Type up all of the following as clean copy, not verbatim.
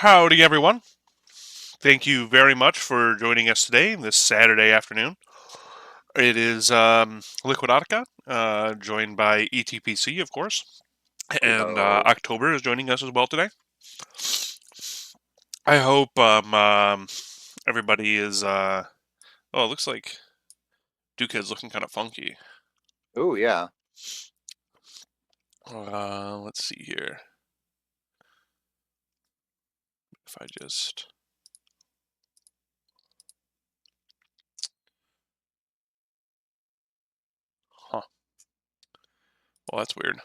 Howdy, everyone. Thank you very much for joining us today, this Saturday afternoon. It is LiquidOtacon, joined by ETPC, of course, and Hello. October is joining us as well today. I hope everybody is. Oh, it looks like Duke is looking kind of funky. Oh yeah. Let's see here. If I just. Huh. Well, that's weird.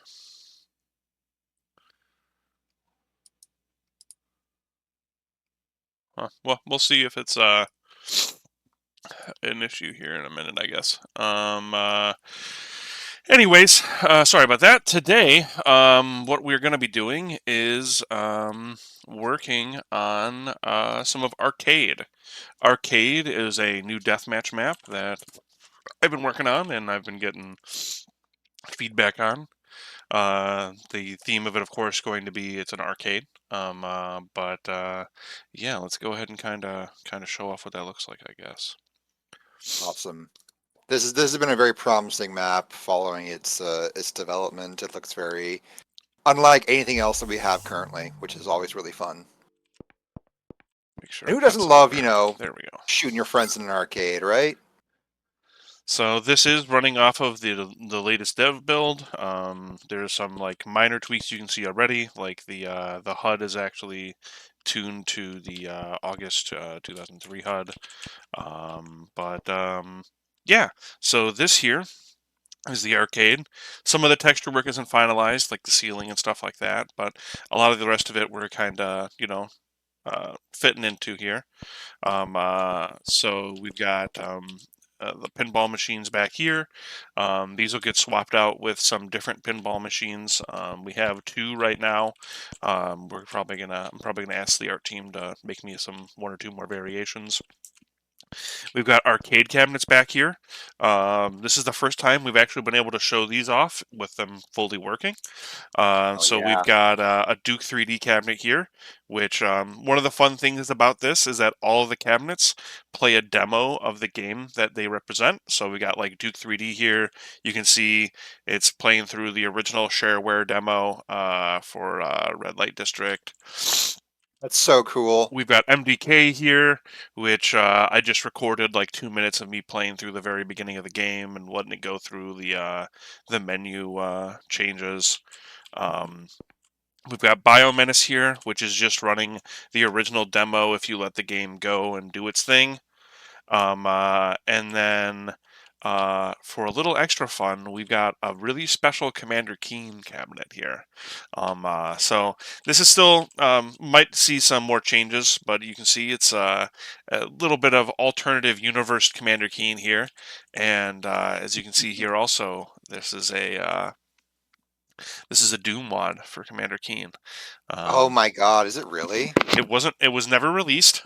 Huh. Well, we'll see if it's an issue here in a minute, I guess. Anyways, sorry about that. Today, what we're going to be doing is working on some of Arcade. Arcade is a new deathmatch map that I've been working on and I've been getting feedback on. The theme of it, of course, going to be it's an arcade. Yeah, let's go ahead and kind of show off what that looks like, I guess. Awesome. This has been a very promising map following its development. It looks very unlike anything else that we have currently, which is always really fun. Make sure And I who cut doesn't some of love, her. There we go. shooting your friends in an arcade, right? So this is running off of the latest dev build. There's some like minor tweaks you can see already, like the HUD is actually tuned to the August 2003 HUD. Yeah, so this here is the arcade. Some of the texture work isn't finalized, like the ceiling and stuff like that, but a lot of the rest of it we're kind of fitting into here. So we've got the pinball machines back here. These will get swapped out with some different pinball machines. We have two right now. I'm probably gonna ask the art team to make me some one or two more variations. We've got arcade cabinets back here. This is the first time we've actually been able to show these off with them fully working. Oh So we've yeah. got a Duke 3D cabinet here, which one of the fun things about this is that all of the cabinets play a demo of the game that they represent. So we got like Duke 3D here. You can see it's playing through the original shareware demo for Red Light District. That's so cool. We've got MDK here, which I just recorded like 2 minutes of me playing through the very beginning of the game and letting it go through the menu changes. Um, we've got Biomenace here, which is just running the original demo if you let the game go and do its thing. And then for a little extra fun, we've got a really special Commander Keen cabinet here. So this is still might see some more changes, but you can see it's a little bit of alternative universe Commander Keen here, and as you can see here also, this is a Doom mod for Commander Keen. Oh Um, my God, is it really? it wasn't. It was never released.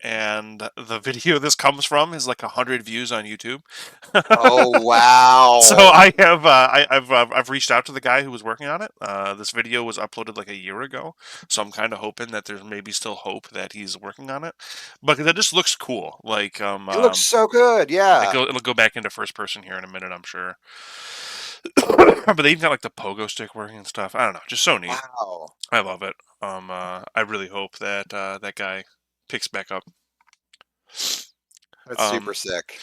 And the video this comes from is like 100 views on YouTube. Oh So wow. I have I've reached out to the guy who was working on it. This video was uploaded like a year ago, so I'm kind of hoping that there's maybe still hope that he's working on it. But it just looks cool. It looks so good, yeah. it'll go back into first person here in a minute, I'm sure. But they even got like the pogo stick working and stuff. I don't know, just so neat. Wow. I love it. I really hope that that guy picks back up. That's Um, super sick.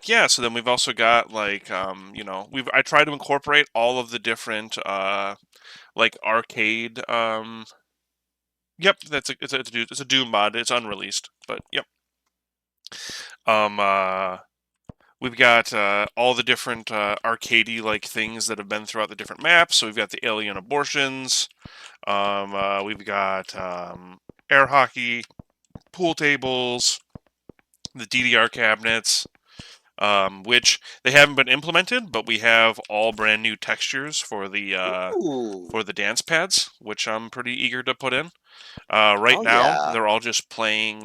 yeah, so then we've also got like I try to incorporate all of the different like arcade. Yep, it's a Doom mod. It's unreleased, but yep. Um, uh, we've got all the different arcadey like things that have been throughout the different maps. So we've got the alien abortions. We've got air hockey, pool tables, the DDR cabinets, which they haven't been implemented, but we have all brand new textures Ooh. for the dance pads, which I'm pretty eager to put in. Right Oh now, yeah. they're all just playing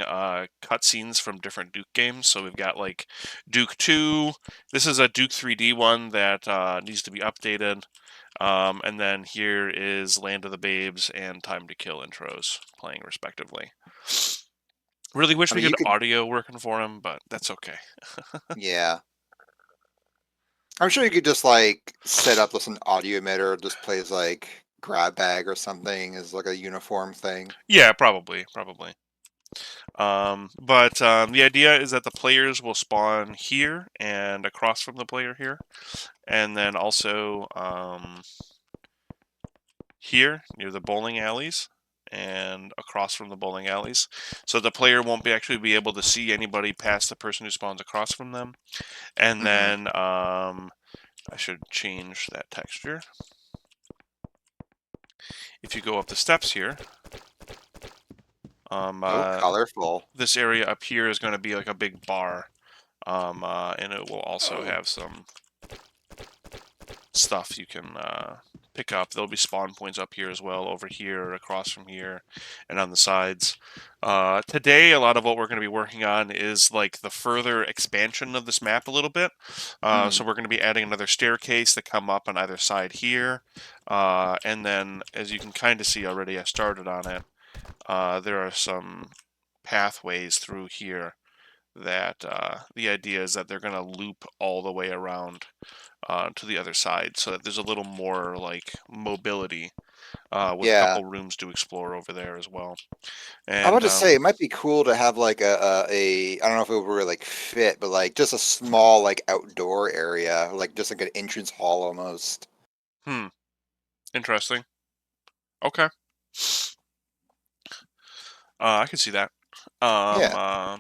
cutscenes from different Duke games. So we've got like Duke 2. This is a Duke 3D one that needs to be updated. And then here is Land of the Babes and Time to Kill intros playing respectively. Really wish I we mean, you could could, audio working for him, but that's okay. yeah. I'm sure you could just like set up this an audio emitter, just plays like grab bag or something as like a uniform thing. Yeah, probably. But the idea is that the players will spawn here and across from the player here, and then also here near the bowling alleys and across from the bowling alleys, so the player won't actually be able to see anybody past the person who spawns across from them. And Hmm. then I should change that texture. If you go up the steps here, Oh, colorful. this area up here is going to be like a big bar, and it will also Oh, have some stuff you can pick up. There'll be spawn points up here as well, over here, across from here, and on the sides. Today, a lot of what we're going to be working on is like the further expansion of this map a little bit. mm, So we're going to be adding another staircase to come up on either side here. And then, as you can kind of see already, I started on it. There are some pathways through here that the idea is that they're going to loop all the way around to the other side, so that there's a little more like mobility with a yeah. couple rooms to explore over there as well. I would And just say it might be cool to have like I don't know if it would really like fit, but like just a small like outdoor area, like just like an entrance hall almost. interesting. Okay, I can see that. Um, Yeah. uh,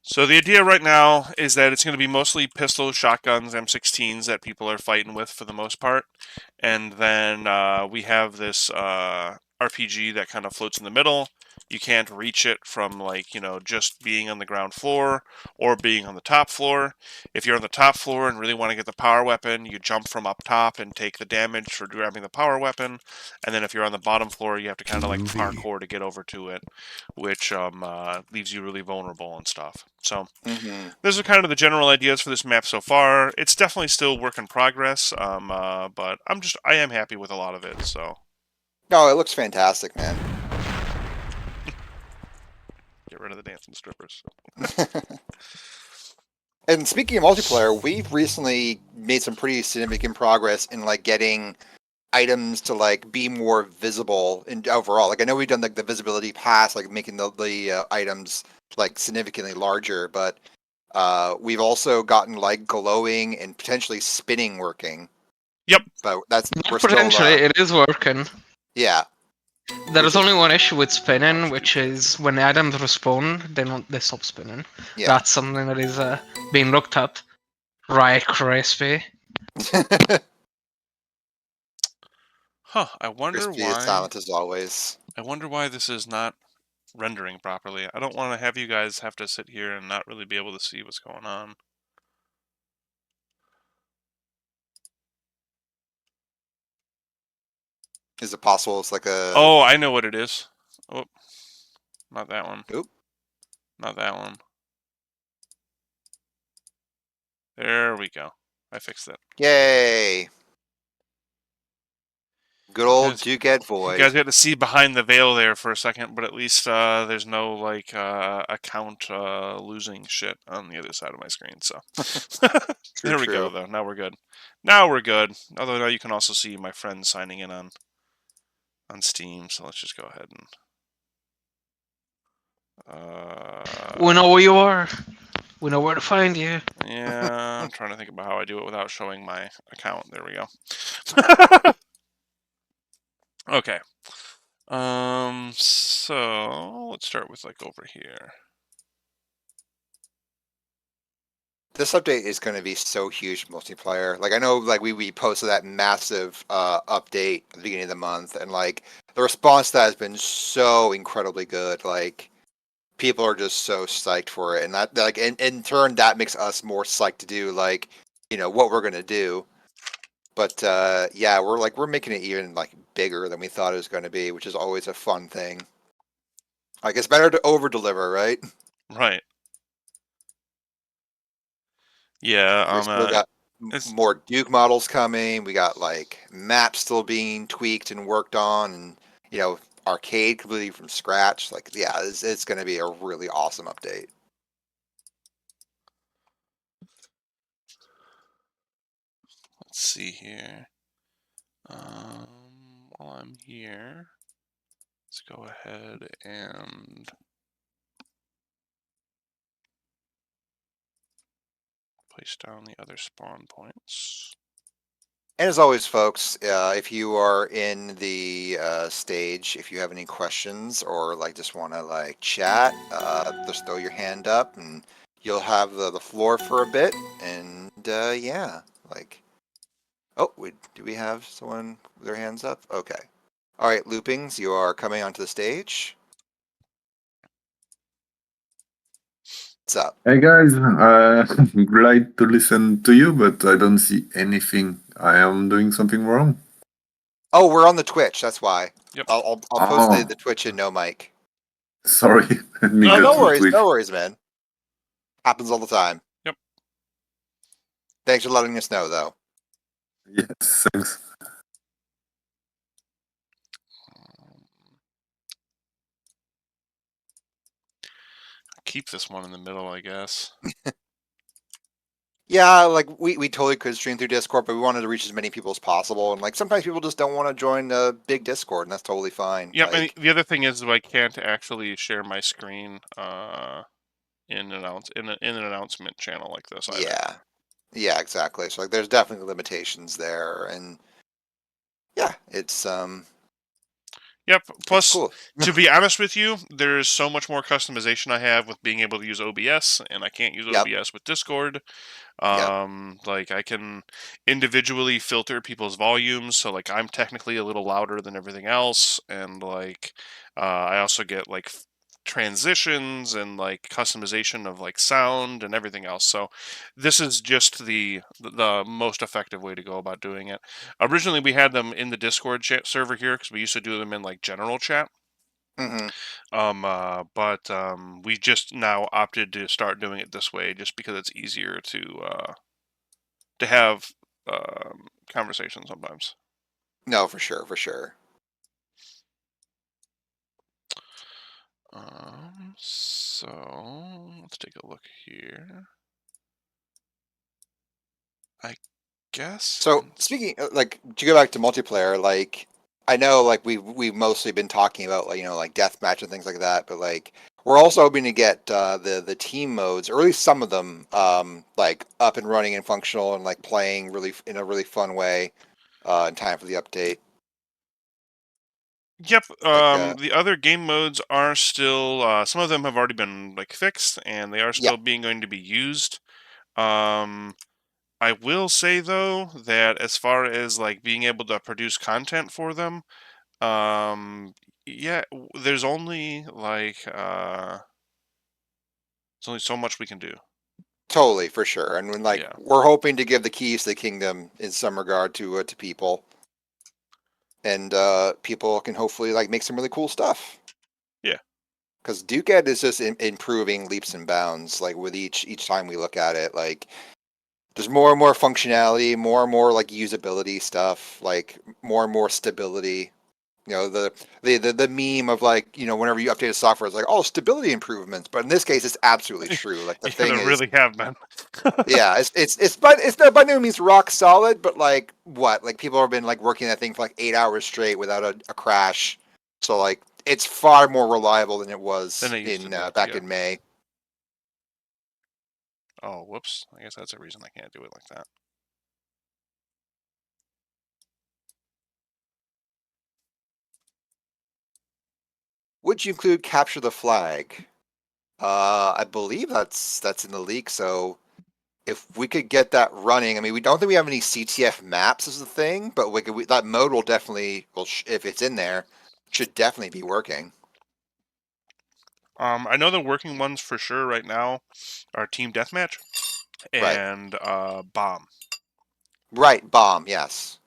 So the idea right now is that it's going to be mostly pistols, shotguns, M16s that people are fighting with for the most part, and then we have this RPG that kind of floats in the middle. You can't reach it from just being on the ground floor or being on the top floor. If you're on the top floor and really want to get the power weapon, you jump from up top and take the damage for grabbing the power weapon. And then if you're on the bottom floor, you have to kind of like parkour to get over to it, which leaves you really vulnerable and stuff. So Hmm. those are kind of the general ideas for this map so far. It's definitely still work in progress, but I am happy with a lot of it. So No, it looks fantastic, man. get rid of the dancing strippers. And speaking of multiplayer, we've recently made some pretty significant progress in like getting items to like be more visible in overall. Like I know we've done like the visibility pass, like making the items like significantly larger, but we've also gotten like glowing and potentially spinning working. Yep. But that's Not we're still potentially, it is working. yeah, There which is is only one issue with spinning, Watch which YouTube. is when items respawn, they stop spinning. yeah. That's something that is being looked at. Right, crispy. Huh. I wonder Crispy is why. silent as always. I wonder why this is not rendering properly. I don't want to have you guys have to sit here and not really be able to see what's going on. Is it possible it's like a Oh, I know what it is. Oh, not that one. oop? Not that one. There we go. I fixed it. Yay! Good You old guys, Duke you guys Void. got to see behind the veil there for a second, but at least there's no like account losing shit on the other side of my screen. So True, there we go, true. though. Now we're good. Now we're good. Although now you can also see my friend signing in on Steam. So let's just go ahead and. We know where you are. We know where to find you. Yeah, I'm trying to think about how I do it without showing my account. There we go. Okay. So let's start with like over here. This update is going to be so huge multiplayer. Like I know, like we posted that massive update at the beginning of the month, and like the response to that has been so incredibly good. Like people are just so psyched for it, and that like in turn that makes us more psyched to do like what we're gonna do. But yeah, we're making it even like bigger than we thought it was going to be, which is always a fun thing. Like it's better to over deliver, right? Right. Yeah. We still got. more Duke models coming. We got like maps still being tweaked and worked on, and arcade completely from scratch. Like, yeah, it's going to be a really awesome update. Let's see here. While I'm here, let's go ahead and place down the other spawn points. And as always, folks, if you are in the stage, if you have any questions or like just want to like chat, just throw your hand up and you'll have the floor for a bit. And yeah, like, oh, do we have someone with their hands up? Okay. All right, Loopings, you are coming onto the stage. What's up? Hey guys, glad to listen to you, but I don't see anything. I am doing something wrong. Oh, we're on the Twitch. That's why. Yep. I'll post the Twitch in no mic. Sorry, let me No, go no to worries. Twitch. No worries, man. Happens all the time. Yep. Thanks for letting us know, though. Yes, thanks. Keep this one in the middle, I guess. Yeah, like we totally could stream through Discord, but we wanted to reach as many people as possible. And like sometimes people just don't want to join a big Discord, and that's totally fine. Yep. Like, And the other thing is, I can't actually share my screen in an announcement channel like this either. yeah, exactly. So like, there's definitely limitations there, and yeah, it's Yep. it's Plus, cool. to be honest with you, there's so much more customization I have with being able to use OBS, and I can't use Yep. OBS with Discord. Yep. Like I can individually filter people's volumes, so like I'm technically a little louder than everything else, and like I also get like transitions and like customization of like sound and everything else. So this is just the most effective way to go about doing it. Originally we had them in the Discord chat server here because we used to do them in like general chat. Hmm. But we just now opted to start doing it this way just because it's easier to have conversations sometimes. No, for sure, for sure. So let's take a look here. I guess. So speaking, like, to go back to multiplayer, like, I know, like, we've mostly been talking about, like, like deathmatch and things like that, but like, we're also hoping to get the team modes, or at least some of them, like up and running and functional and like playing really in a really fun way, in time for the update. Yep. Like, The other game modes are still. Some of them have already been like fixed, and they are still being going to be used. I will say though that as far as like being able to produce content for them, yeah, there's only like there's only so much we can do. totally, for sure. And when, like, Yeah. we're hoping to give the keys to the kingdom in some regard to people, and people can hopefully like make some really cool stuff. Yeah. Because Ducat is just improving leaps and bounds. Like with each time we look at it, like there's more and more functionality, more and more like usability stuff, like more and more stability. The meme of like, whenever you update a software, it's like, oh, stability improvements. But in this case, it's absolutely true. Like the Yeah, thing there is, really have been. yeah, it's not by no means rock solid, but like what? Like people have been like working that thing for like 8 hours straight without a crash. So like it's far more reliable than it was Than it used in to be, back yeah. in May. Oh, whoops. I guess that's a reason I can't do it like that. Would you include capture the flag? I believe that's in the leak. So if we could get that running, I mean, we don't think we have any CTF maps as the thing, but that mode will definitely, if it's in there, should definitely be working. I know the working ones for sure right now are Team Deathmatch and Bomb. Right, bomb, yes.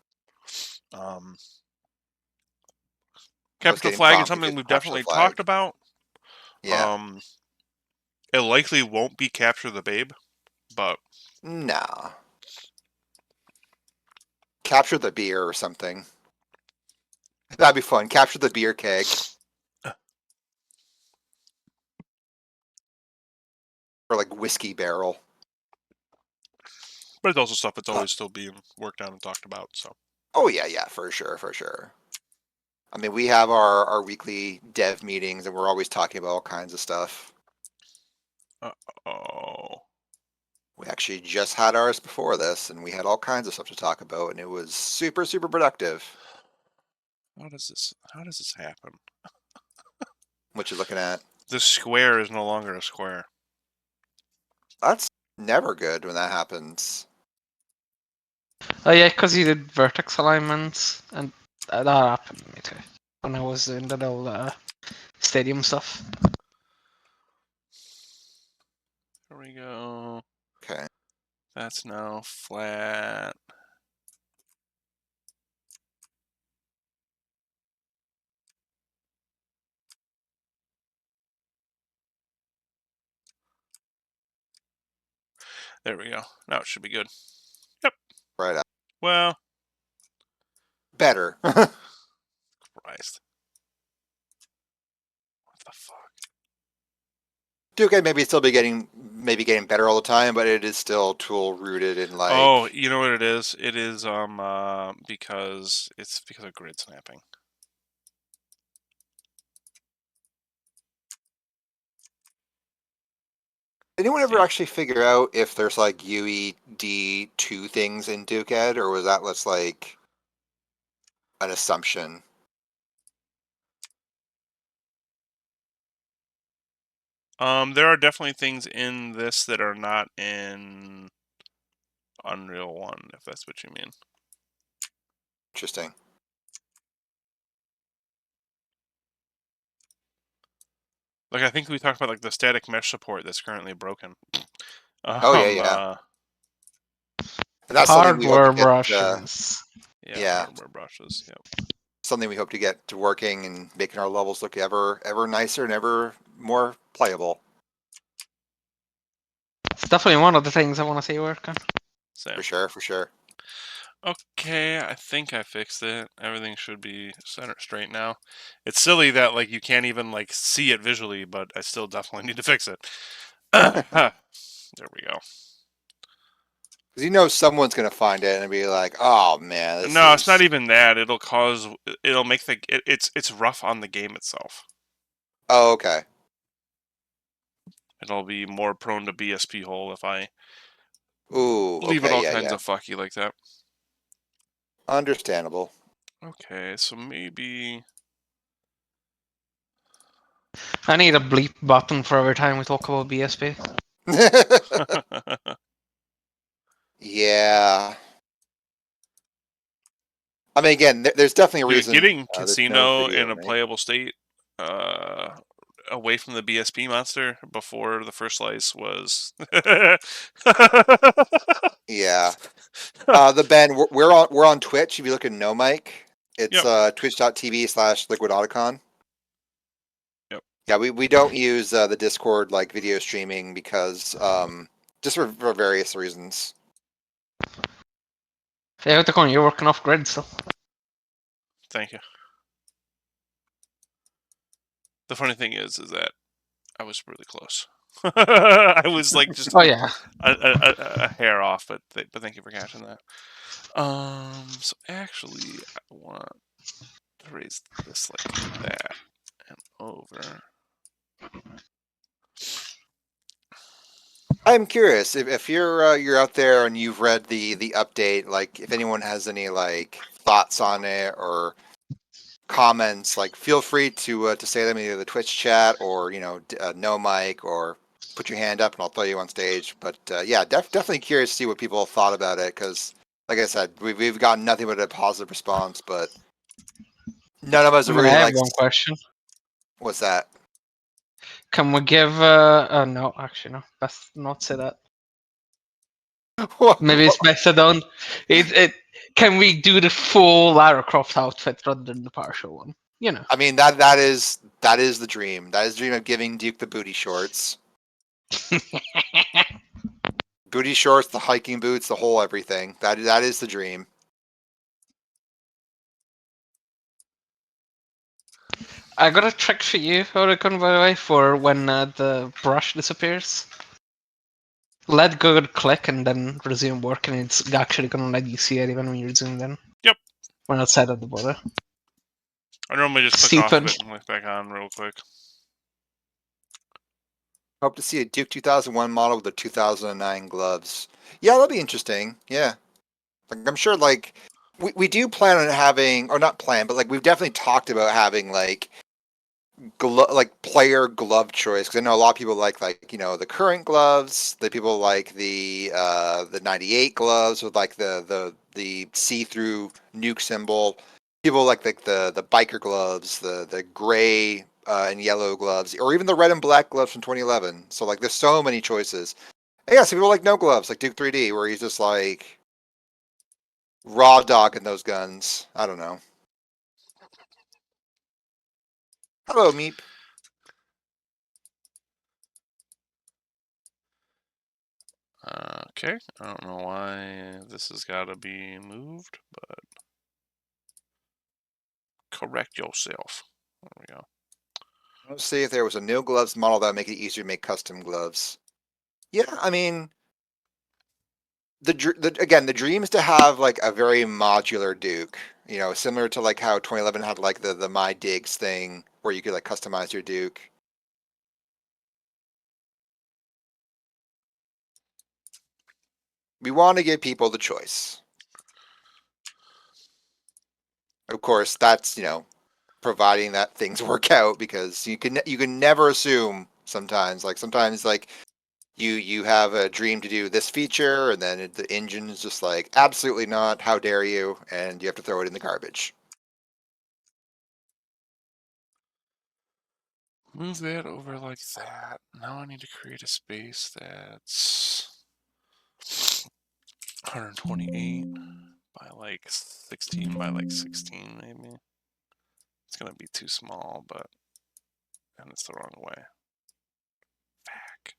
Capture the flag is something we've definitely talked about. Yeah. It likely won't be Capture the Babe, but Nah. capture the beer or something. That'd be fun. Capture the beer keg. Or like whiskey barrel. But it's also stuff that's always still being worked on and talked about. So. Oh yeah, for sure. I mean, we have our weekly dev meetings, and we're always talking about all kinds of stuff. Oh. We actually just had ours before this, and we had all kinds of stuff to talk about, and it was super productive. How does this happen? What you looking at? The square is no longer a square. That's never good when that happens. Oh yeah, because you did vertex alignments, and that happened to me too when I was in the little stadium stuff. There we go. Okay. That's now flat. There we go. Now it should be good. Yep. Right up. Well. Better. Christ. What the fuck? Duke maybe still be getting better all the time, but it is still tool rooted in like. Oh, you know what it is? It is because of grid snapping. Did anyone ever actually figure out if there's like UED2 things in Duke Ed, or was that just like an assumption? There are definitely things in this that are not in Unreal 1, if that's what you mean. Interesting. Like I think we talked about like the static mesh support that's currently broken. Oh yeah. And that's Hardware brushes. Yeah, hardware brushes. Yep. Something we hope to get to working and making our levels look ever nicer and ever more playable. It's definitely one of the things I want to see working. Same. For sure. Okay, I think I fixed it. Everything should be center straight now. It's silly that like you can't even like see it visually, but I still definitely need to fix it. There we go. Because you know someone's gonna find it and be like, "Oh man, It's not even that. It'll make it's rough on the game itself. Oh, okay. It'll be more prone to BSP hole if I leave it all kinds of fucky like that. Understandable. Okay, so maybe I need a bleep button for every time we talk about BSP. Yeah. I mean, again, there's definitely a reason. Getting there's Casino no video, in a right? playable state away from the BSP monster before the first slice was. Yeah. The Ben, we're on Twitch. If you look at No Mic, it's twitch.tv/LiquidOtacon. Yep. Yeah, we don't use the Discord like video streaming because just for various reasons. Yeah, you're working off grid still. Thank you. The funny thing is that I was really close. I was like just a hair off, but thank you for catching that. So actually, I want to raise this like that and over. I'm curious if you're out there and you've read the update, like if anyone has any like thoughts on it or comments, like feel free to say them either the Twitch chat or no mic or put your hand up and I'll throw you on stage. But yeah, definitely curious to see what people thought about it because, like I said, we've gotten nothing but a positive response, but none of us have really I have like. one question. What's that? Can we give no, actually no. Best not say that. Maybe it's best I don't. Can we do the full Lara Croft outfit rather than the partial one? You know. I mean that is the dream. That is the dream of giving Duke the booty shorts. Booty shorts, the hiking boots, the whole everything. That is the dream. I got a trick for you, Oricon, by the way, for when the brush disappears. Let go and click and then resume work, and it's actually gonna let you see it even when you're zoomed in. Yep. When outside of the border. I normally just click off of it and click back on real quick. Hope to see a Duke 2001 model with the 2009 gloves. Yeah, that'll be interesting. Yeah. Like, I'm sure, like, we do plan on having, or not plan, but, like, we've definitely talked about having, like, player glove choice, because I know a lot of people like the current gloves. The people like the 98 gloves with like the see-through nuke symbol. People like the biker gloves, the gray and yellow gloves, or even the red and black gloves from 2011. So like there's so many choices. And yeah, some people like no gloves, like Duke 3D, where he's just like raw dogging those guns. I don't know. Hello, Meep. Okay, I don't know why this has got to be moved, but correct yourself. There we go. Let's see if there was a no gloves model that would make it easier to make custom gloves. Yeah, I mean, the dream is to have like a very modular Duke. You know, similar to like how 2011 had like the My Digs thing where you could like customize your Duke. We want to give people the choice. Of course, that's, you know, providing that things work out, because you can never assume sometimes. Like sometimes like you have a dream to do this feature and then the engine is just like absolutely not, how dare you, and you have to throw it in the garbage. Move that over like that. Now I need to create a space that's 128 by like 16 by like 16 maybe. It's gonna be too small, but and it's the wrong way. Back.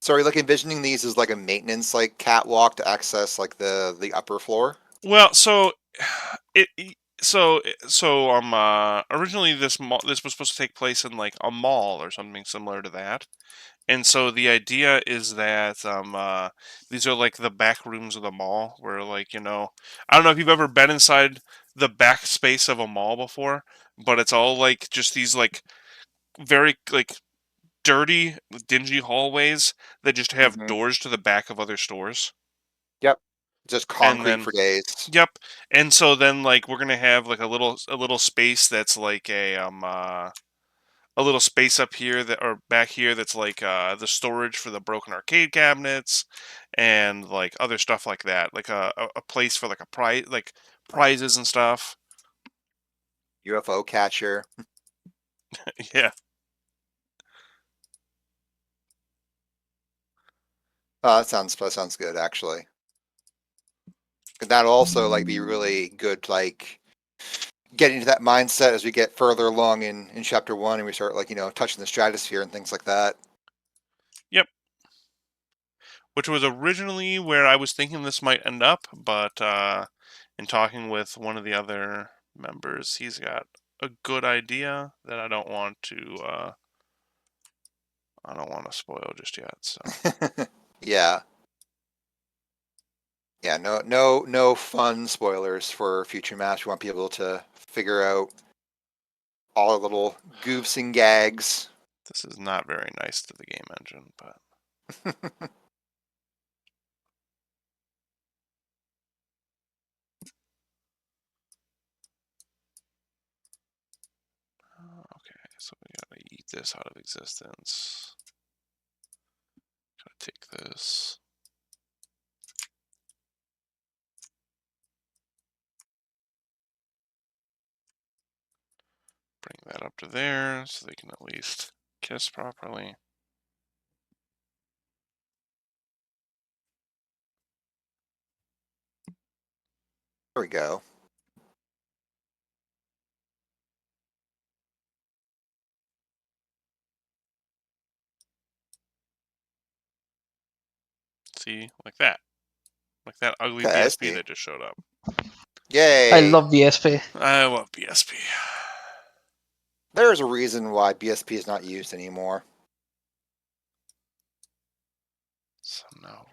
So are you like envisioning these as like a maintenance like catwalk to access like the upper floor? Well, so originally this was supposed to take place in like a mall or something similar to that. And so the idea is that these are like the back rooms of the mall where, like, you know, I don't know if you've ever been inside the back space of a mall before, but it's all like just these like very like dirty, dingy hallways that just have Mm-hmm. doors to the back of other stores. Yep. Just And concrete then for days. yep. And so then like we're gonna have like a little space that's like a little space up here that or back here that's like the storage for the broken arcade cabinets and like other stuff like that, like a place for like prizes and stuff. UFO catcher. Yeah. Oh, that sounds good actually. Could that also like be really good, like getting into that mindset as we get further along in chapter 1 and we start like, you know, touching the stratosphere and things like that. Yep. Which was originally where I was thinking this might end up, but in talking with one of the other members, he's got a good idea that I don't want to spoil just yet. So Yeah. Yeah, no fun spoilers for future maps. We want people to figure out all the little goofs and gags. this is not very nice to the game engine, but okay. So we gotta eat this out of existence. Gotta take this. Bring that up to there so they can at least kiss properly. There we go. See, like that. Like that ugly Okay, I BSP see. that just showed up. Yay! I love BSP. I love BSP. There's a reason why BSP is not used anymore. So now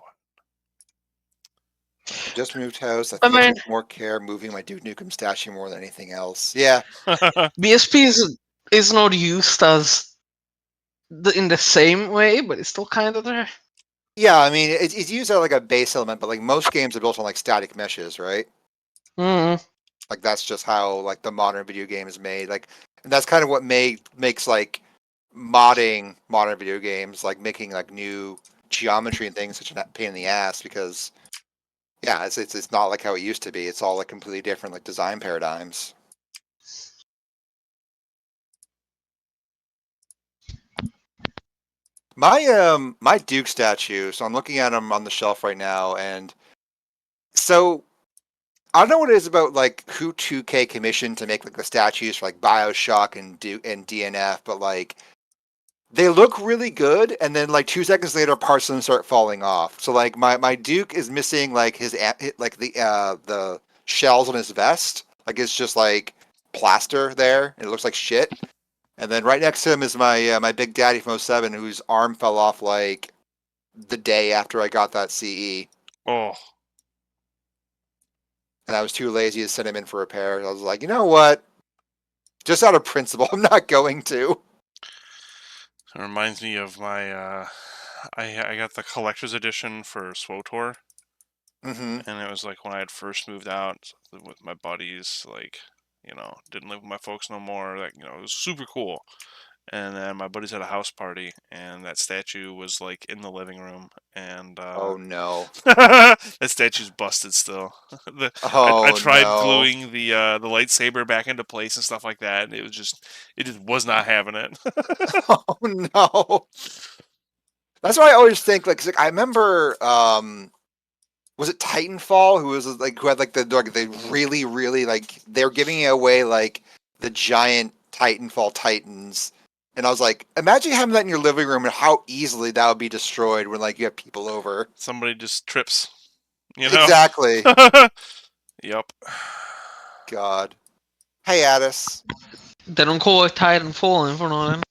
I just moved house. I I think I mean- took more care moving my Duke Nukem statue more than anything else. Yeah. what? BSP is not used as in the same way, but it's still kind of there. Yeah, I mean, it's used as like a base element, but like most games are built on like static meshes, right? Mm. Like that's just how like the modern video game is made. Like, and that's kind of what makes like modding modern video games, like making like new geometry and things, such a pain in the ass because yeah, it's not like how it used to be. It's all like completely different like design paradigms. My Duke statue. So I'm looking at him on the shelf right now, and so I don't know what it is about like who 2K commissioned to make like the statues for like BioShock and DNF, but like they look really good, and then like 2 seconds later, parts of them start falling off. So like my Duke is missing like his like the shells on his vest. Like it's just like plaster there, and it looks like shit. And then right next to him is my Big Daddy from '07, whose arm fell off like the day after I got that CE, Oh, and I was too lazy to send him in for repair. I was like, you know what? Just out of principle, I'm not going to. it reminds me of my. I got the collector's edition for SWOTOR, Mm-hmm. and it was like when I had first moved out with my buddies, like, didn't live with my folks no more. Like, it was super cool. And then my buddies had a house party, and that statue was like in the living room, and Oh no. that statue's busted still. I Oh tried no. gluing the lightsaber back into place and stuff like that, and it just was not having it. Oh no. That's why I always think like, 'cause, like I remember was it Titanfall who had like the really like they were giving away like the giant Titanfall Titans, and I was like, imagine having that in your living room and how easily that would be destroyed when like you have people over. Somebody just trips, Exactly. Yep. God. Hey Addis. They don't call it Titanfall for nothing.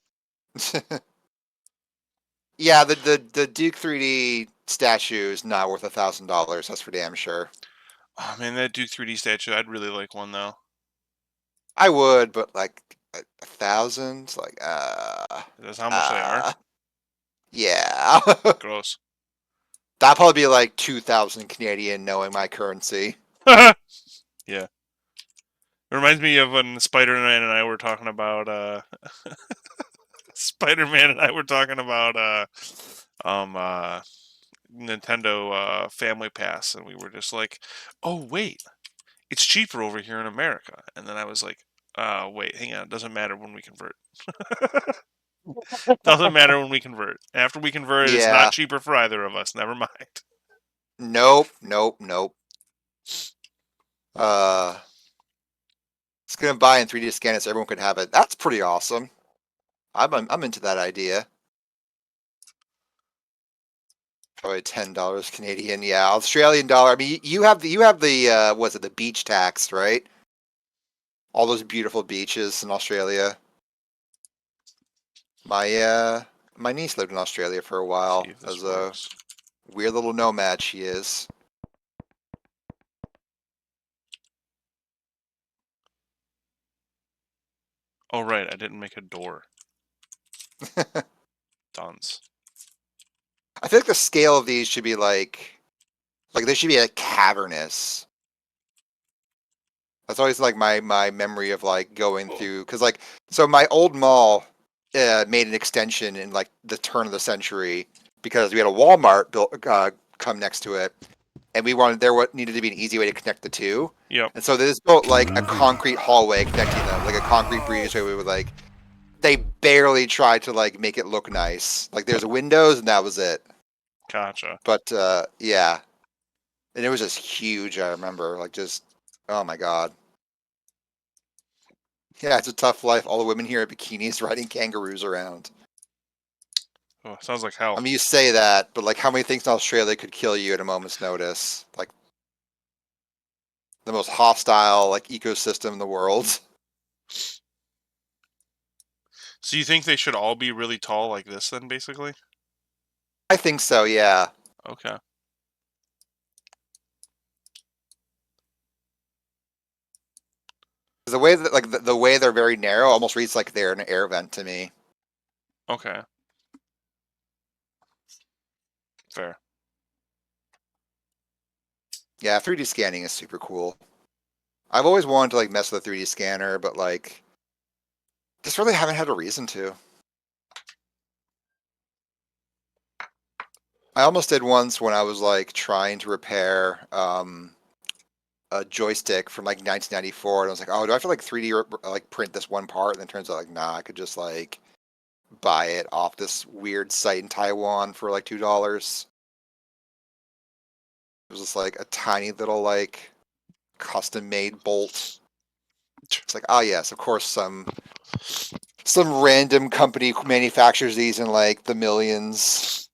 Yeah, the Duke 3D statue is not worth $1,000. That's for damn sure. Oh man, that Duke 3D statue, I'd really like one though. I would, but like 1,000, like That's how much they are. Yeah. Gross. That'd probably be like 2,000 Canadian, knowing my currency. Yeah. It reminds me of when Spider-Man and I were talking about Spider-Man and I were talking about Nintendo Family Pass, and we were just like, "Oh wait, it's cheaper over here in America." And then I was like, wait, hang on, it doesn't matter when we convert." Doesn't matter when we convert. After we convert, it's Yeah. not cheaper for either of us. Never mind. Nope. It's gonna buy in 3D scan it so everyone could have it. That's pretty awesome. I'm into that idea. Probably $10 Canadian. Yeah, Australian dollar. I mean, you have the was it the beach tax, right? All those beautiful beaches in Australia. My niece lived in Australia for a while See if this as a works. weird little nomad she is. Oh right, I didn't make a door. Duns. I feel like the scale of these should be like they should be like cavernous. That's always like my memory of like going through because like so my old mall made an extension in like the turn of the century because we had a Walmart built come next to it, and we wanted what needed to be an easy way to connect the two. Yep. And so they just built like a concrete hallway connecting them, like a concrete breezeway. We would like they barely tried to like make it look nice. Like there's windows and that was it. Gotcha. But yeah, and it was just huge. I remember like just oh my god. Yeah, it's a tough life. All the women here at bikinis riding kangaroos around. Oh, sounds like hell. I mean, you say that, but like, how many things in Australia could kill you at a moment's notice? Like, the most hostile like ecosystem in the world. So you think they should all be really tall like this then, basically? I think so, yeah. Okay. The way that like the way they're very narrow almost reads like they're an air vent to me. Okay. Fair. Yeah, 3D scanning is super cool. I've always wanted to like mess with a 3D scanner, but like just really haven't had a reason to. I almost did once when I was like trying to repair a joystick from like 1994, and I was like, oh, do I have to like 3D like print this one part? And then it turns out like, nah, I could just like buy it off this weird site in Taiwan for like $2. It was just like a tiny little like custom made bolt. It's like, oh yes, of course some random company manufactures these in like the millions.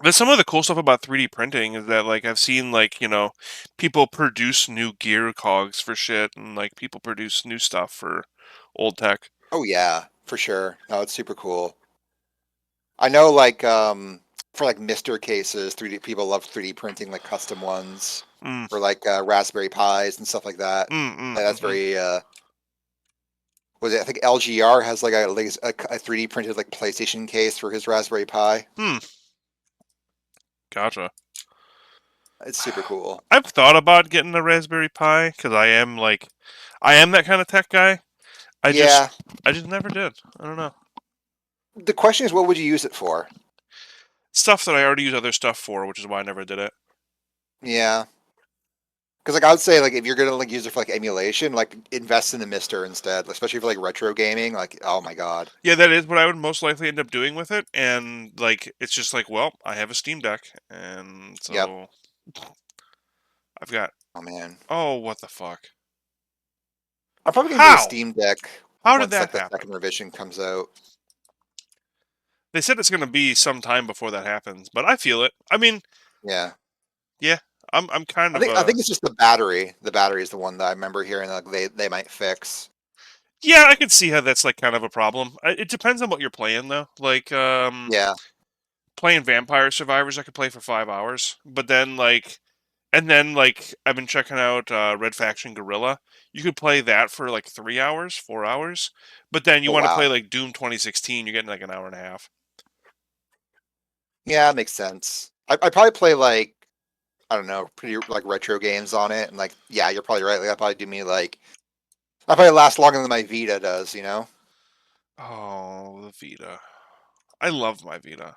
That's some of the cool stuff about 3D printing is that like I've seen like, you know, people produce new gear cogs for shit and like people produce new stuff for old tech. Oh yeah, for sure. No, it's super cool. I know like for like Mister cases, 3D people love 3D printing like custom ones Mm, for like Raspberry Pis and stuff like that. That's mhm. very was it? I think LGR has like a 3D printed like PlayStation case for his Raspberry Pi. Gotcha. It's super cool. I've thought about getting a Raspberry Pi because I am that kind of tech guy. I Yeah. just never did. I don't know. The question is, what would you use it for? Stuff that I already use other stuff for, which is why I never did it. Yeah. Because like I would say, like if you're gonna like use it for like emulation, like invest in the Mister instead, especially for like retro gaming. Like, oh my god. Yeah, that is what I would most likely end up doing with it, and like it's just like, well, I have a Steam Deck, and Yep. so I've got. Oh man. Oh, what the fuck? I'm probably gonna get a How? Steam Deck How did once like that the happen? second revision comes out. They said it's going to be some time before that happens, but I feel it. I mean, Yeah. yeah, I'm kind I of think it's just the battery. The battery is the one that I remember hearing like they might fix. yeah, I can see how that's like kind of a problem. It depends on what you're playing though. Like Yeah. playing Vampire Survivors, I could play for 5 hours, but then like I've been checking out Red Faction Guerrilla. You could play that for like 3 hours, 4 hours, but then you Oh want to play wow. like Doom 2016, you're getting like an hour and a half. Yeah, it makes sense. I probably play like I don't know, pretty like retro games on it, and like yeah, you're probably right. Like that probably do me like that probably lasts longer than my Vita does. You know. Oh, the Vita. I love my Vita.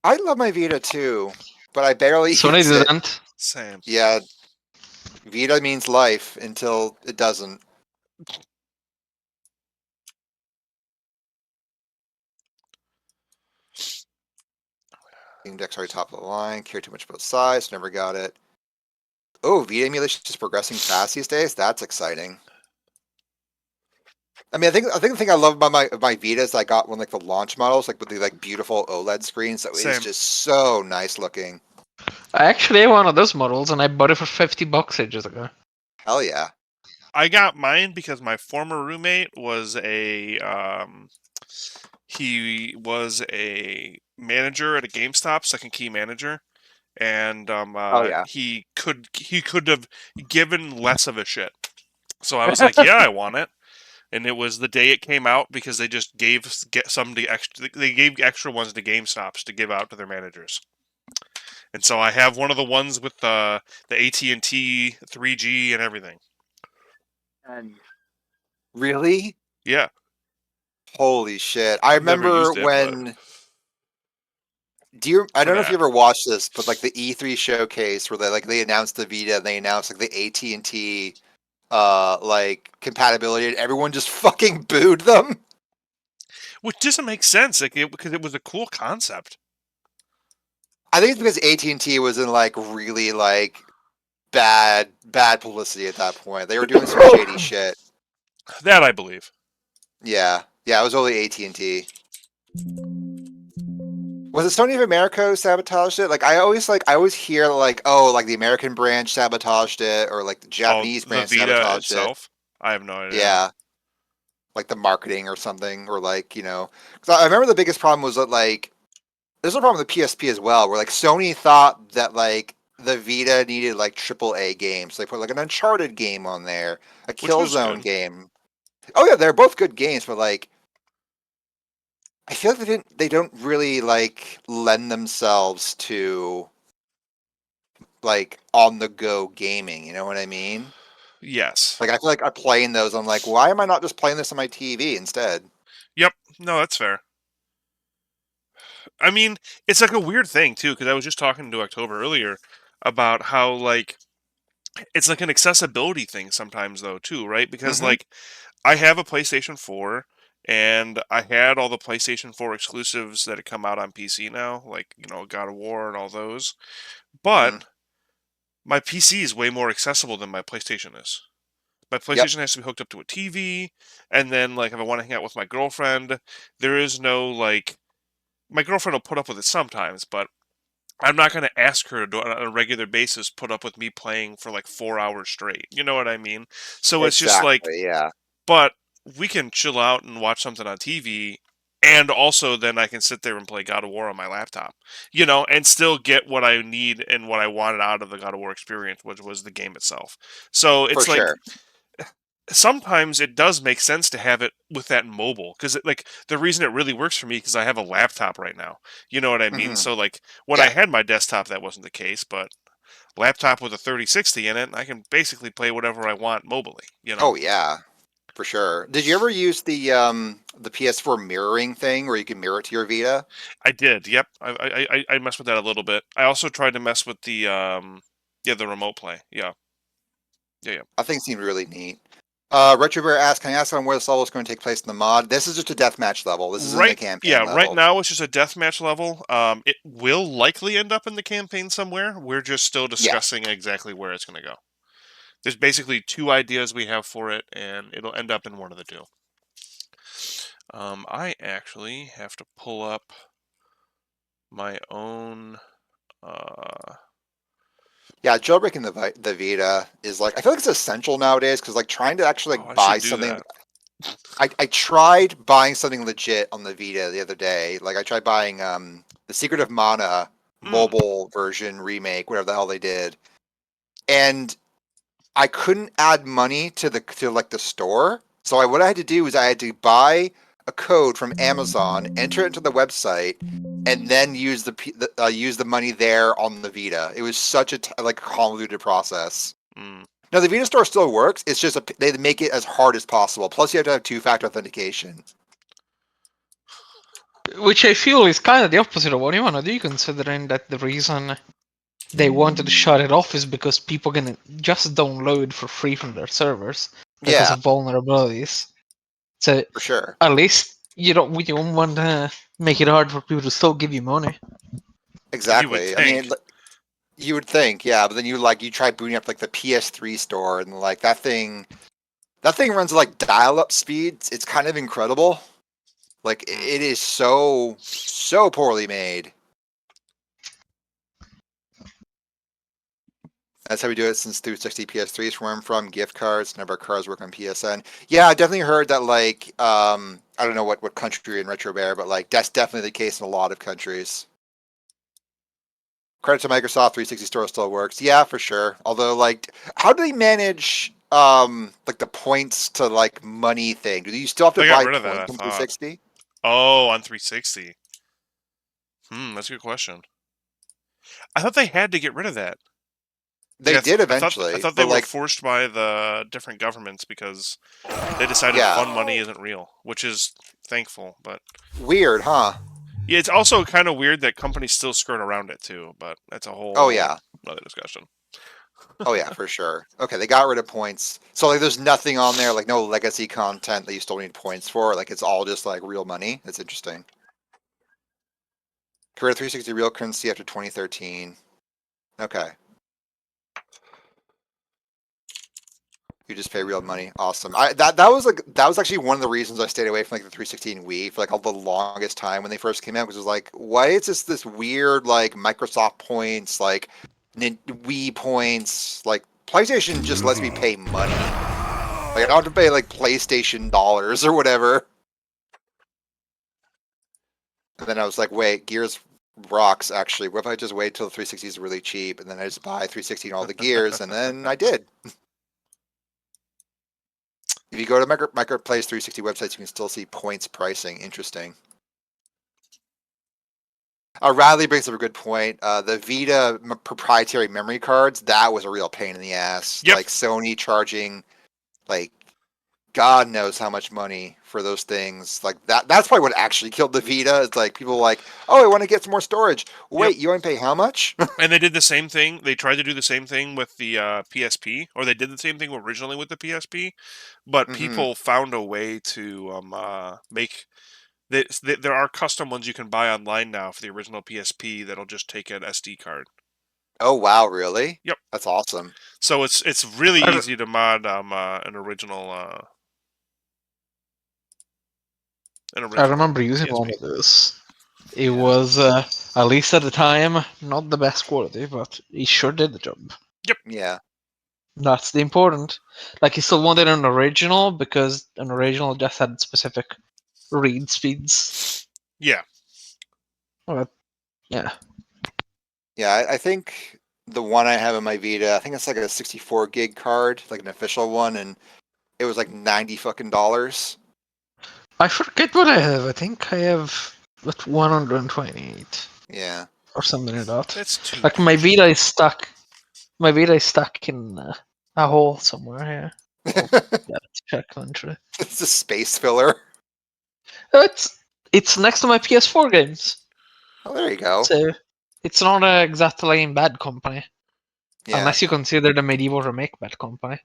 I love my Vita too, but I barely Sony use it. didn't. Same. Yeah, Vita means life until it doesn't. Steam Deck's already top of the line. Care too much about size. Never got it. Oh, Vita emulation is progressing fast these days. That's exciting. I mean, I think the thing I love about my Vita is I got one like the launch models, like with the like beautiful OLED screens. So it is Same. just so nice looking. I actually have one of those models, and I bought it for $50 ages ago. Hell yeah. I got mine because my former roommate was he was a manager at a GameStop, second key manager, and Oh yeah. he could have given less of a shit. So I was like, yeah, I want it. And it was the day it came out because they just gave they gave extra ones to GameStops to give out to their managers. And so I have one of the ones with the AT&T 3G and everything. And really? Yeah. Holy shit! I I've never remember used it, but when. I don't know if you that. ever watched this, but like the E3 showcase where they announced the Vita and they announced like the AT&T like compatibility, and everyone just fucking booed them. Which doesn't make sense, like because it was a cool concept. I think it's because AT&T was in like really like bad publicity at that point. They were doing some shady shit. That I believe. Yeah, it was only AT&T. Was it Sony of America who sabotaged it? Like I always hear like, oh, like the American branch sabotaged it, or like the Oh, Japanese the branch Vita sabotaged it. itself. I have no idea. Yeah. like the marketing or something, or like, you know, because I remember the biggest problem was that like there's a problem with the PSP as well, where like Sony thought that like the Vita needed like AAA games. They put like an Uncharted game on there, a Which was Killzone good. game. Oh yeah, they're both good games, but like I feel like they don't really like lend themselves to like on the go gaming. You know what I mean? Yes. Like I feel like I'm playing those. I'm like, why am I not just playing this on my TV instead? Yep. No, that's fair. I mean, it's like a weird thing too, because I was just talking to October earlier about how like it's like an accessibility thing sometimes though too, right? Because Mm-hmm. like I have a PlayStation 4 and I had all the PlayStation 4 exclusives that had come out on PC now, like, you know, God of War and all those. But Mm. my PC is way more accessible than my PlayStation is. My Yep, PlayStation has to be hooked up to a TV, and then like if I want to hang out with my girlfriend, there is no like my girlfriend will put up with it sometimes, but I'm not going to ask her to on a regular basis put up with me playing for like 4 hours straight. You know what I mean? So it's just like, exactly. Yeah, but we can chill out and watch something on TV, and also then I can sit there and play God of War on my laptop, you know, and still get what I need and what I wanted out of the God of War experience, which was the game itself. So for it's like sure. sometimes it does make sense to have it with that mobile because like the reason it really works for me because I have a laptop right now. You know what I mean? Hmm. So like when I Yeah. had my desktop, that wasn't the case, but laptop with a 3060 in it, I can basically play whatever I want mobily. You know? Oh yeah, for sure. Did you ever use the PS4 mirroring thing where you can mirror it to your Vita? I did. Yep. I messed with that a little bit. I also tried to mess with the yeah, the remote play. Yeah. Yeah. Yeah. I think it seemed really neat. Retro Bear asked, "Can I ask on where this level is going to take place in the mod?" This is just a deathmatch level. This isn't the Right. campaign Yeah. Right level. now it's just a deathmatch level. It will likely end up in the campaign somewhere. We're just still Yeah. discussing exactly where it's going to go. There's basically two ideas we have for it, and it'll end up in one of the two. I actually have to pull up my own. Yeah, jailbreaking the Vita is like I feel like it's essential nowadays because like trying to actually Oh, like I buy should do something. that. I tried buying something legit on the Vita the other day. Like I tried buying the Secret of Mana Mm, mobile version remake, whatever the hell they did, and I couldn't add money to like the store. So what I had to do was I had to buy a code from Amazon, enter it into the website, and then use the money there on the Vita. It was such a like convoluted process. mm. Now the Vita store still works. It's just they make it as hard as possible. Plus you have to have two-factor authentication. Which I feel is kind of the opposite of what you want to do, considering that the reason they wanted to shut it off is because people can just download for free from their servers because Yeah, of vulnerabilities. So for sure. at least we don't want to make it hard for people to still give you money. You would Exactly. I mean, think. you would think, yeah, but then you try booting up like the PS3 store and like that thing runs like dial-up speeds. It's kind of incredible. Like Mm. it is so poorly made. That's how we do it since 360 PS3 is where I'm from. Gift cards, none of our cards work on PSN. Yeah, I definitely heard that. Like, I don't know what country you're in Retro Bear, but like that's definitely the case in a lot of countries. Credit to Microsoft 360 Store still works. Yeah, for sure. Although, like, how do they manage like the points to like money thing? Do you still have to They got buy rid of that, I points on thought. 360? Oh, on 360. That's a good question. I thought they had to get rid of that. See, They did I eventually, thought they but were like, forced by the different governments because they decided yeah, fun money isn't real, which is thankful. But weird, huh? yeah, it's also kind of weird that companies still skirt around it too. But that's a Oh whole yeah, other discussion. oh yeah, for sure. Okay, they got rid of points, so like, there's nothing on there, like no legacy content that you still need points for. Like, it's all just like real money. It's interesting. Career 360 real currency after 2013. Okay. You just pay real money. Awesome. That was actually one of the reasons I stayed away from like the 316 Wii for like all the longest time when they first came out, because it was like, why is this weird like Microsoft points, like Wii points, like PlayStation just lets me pay money. Like I don't have to pay like PlayStation dollars or whatever. And then I was like, wait, Gears rocks actually. What if I just wait till the 360 is really cheap and then I just buy 360 and all the gears, and then I did. If you go to Microplace 360 websites, you can still see points pricing. Interesting. Radley brings up a good point. The Vita proprietary memory cards, that was a real pain in the ass. Yep. Like Sony charging, like, God knows how much money for those things. Like that's probably what actually killed the Vita. It's like people were like, oh, I want to get some more storage. Wait, you only pay how much? And they did the same thing. They tried to do the same thing with the PSP, or they did the same thing originally with the PSP, but people found a way to make. There are custom ones you can buy online now for the original PSP that'll just take an SD card. Oh wow, really? Yep. That's awesome. So it's really easy to mod an original. I remember using PSP. one of those. It was, at least at the time, not the best quality, but it sure did the job. Yeah. That's the important. Like, you still wanted an original because an original just had specific read speeds. Yeah. But, yeah. Yeah, I think the one I have in my Vita, I think it's like a 64 gig card, like an official one, and it was like $90 fucking. I forget what I have. I think I have 128 Yeah. or something like that. That's too. Like, my Vita is stuck. My Vita is stuck in a hole somewhere here. Yeah, let's check eventually. It's a space filler. It's next to my PS4 games. Oh, there you go. So it's not exactly in bad company. Yeah. Unless you consider the medieval remake bad company.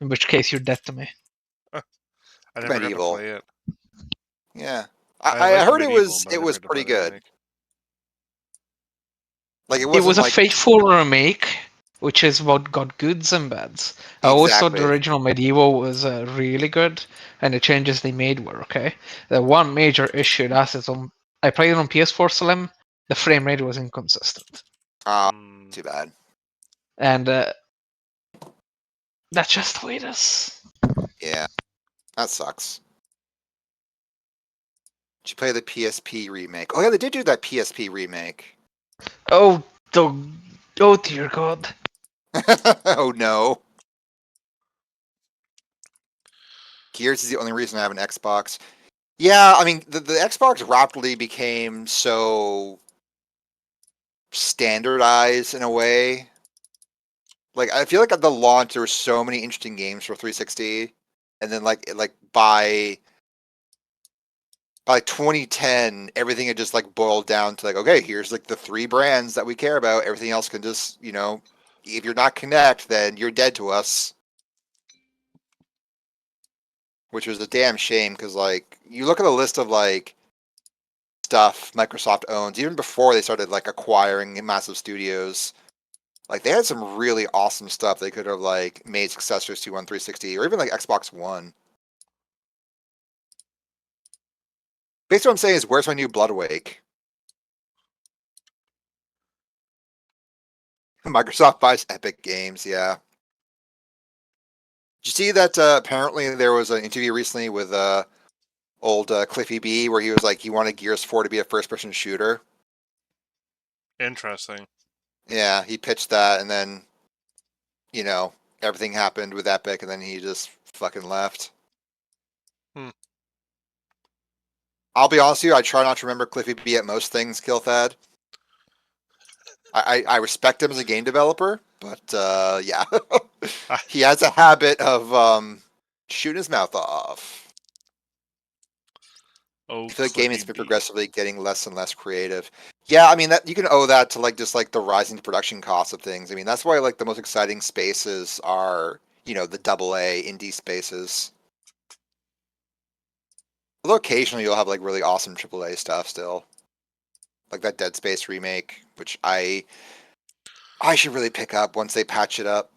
In which case you're dead to me. I never got Medieval. to play it. Yeah. I I like heard Medieval, but I it never was got to play pretty the good. remake. Like it It wasn't was a like faithful remake, which is what got goods and bads. I always thought the Exactly. original medieval was really good, and the changes they made were okay. The one major issue that is I played it on PS4 Slim. The frame rate was inconsistent, too bad. and that's just the way it is. Yeah. That sucks. Did you play the PSP remake? Oh yeah, they did do that PSP remake. Oh dear God! Oh no. Gears is the only reason I have an Xbox. Yeah, I mean the Xbox rapidly became so standardized in a way. Like I feel like at the launch there were so many interesting games for 360, and then like by 2010 everything had just like boiled down to like, okay, here's like the 3 brands that we care about. Everything else can just, if you're not Connect, then you're dead to us. Which was a damn shame because like you look at the list of like stuff Microsoft owns, even before they started like acquiring massive studios. Like they had some really awesome stuff they could have like made successors to on 360 or even like Xbox One. Basically what I'm saying is, where's my new Blood Awake? Microsoft buys Epic Games, yeah. Did you see that apparently there was an interview recently with old Cliffy B where he was like he wanted Gears 4 to be a first-person shooter? Interesting. Yeah, he pitched that, and then, everything happened with Epic, and then he just fucking left. I'll be honest with you, I try not to remember Cliffy B at most things, Killthad. I respect him as a game developer, but yeah. He has a habit of shooting his mouth off. Oh, I feel like gaming's been Cliffy B. progressively getting less and less creative. Yeah, I mean that you can owe that to like just like the rising production costs of things. I mean that's why like the most exciting spaces are, the AA indie spaces. Although occasionally you'll have like really awesome AAA stuff still. Like that Dead Space remake, which I should really pick up once they patch it up.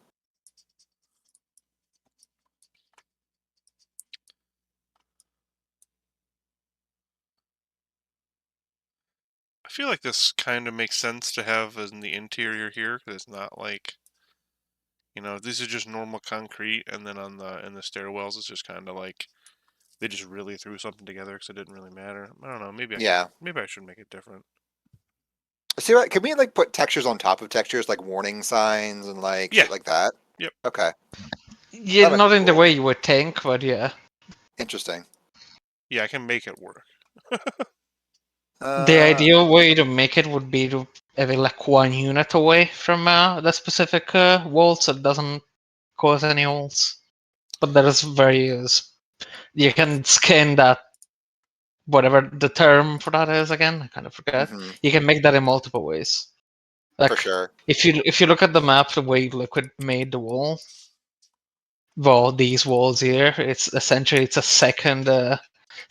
I feel like this kind of makes sense to have in the interior here, because it's not like, You know, this is just normal concrete, and then in the stairwells, it's just kind of like they just really threw something together because it didn't really matter. I don't know. Maybe I should make it different. See, what can we like put textures on top of textures, like warning signs and like Yeah. shit like that? Yep. Okay. Yeah, That might not be in the cool. way you would think, but yeah. Interesting. Yeah, I can make it work. The ideal way to make it would be to have it like one unit away from the specific wall, so it doesn't cause any holes. But there's various. You can skin that, whatever the term for that is again. I kind of forget. Mhm, You can make that in multiple ways. Like for sure. if you look at the map, the way Liquid made the wall, well, these walls here, it's essentially it's a second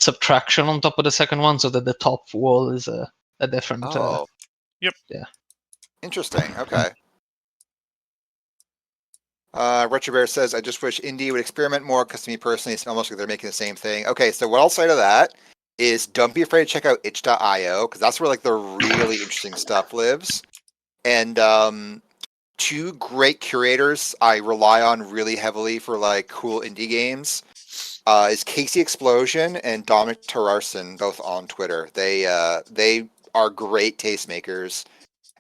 subtraction on top of the second one, so that the top wall is a different. Oh, Yep. Yeah. interesting. Okay. Retro Bear says, I just wish Indie would experiment more because to me personally, it's almost like they're making the same thing. Okay, so what I'll say to that is don't be afraid to check out itch.io because that's where like the really interesting stuff lives. And two great curators I rely on really heavily for like cool indie games is Casey Explosion and Dominic Terrarson, both on Twitter. They are great tastemakers.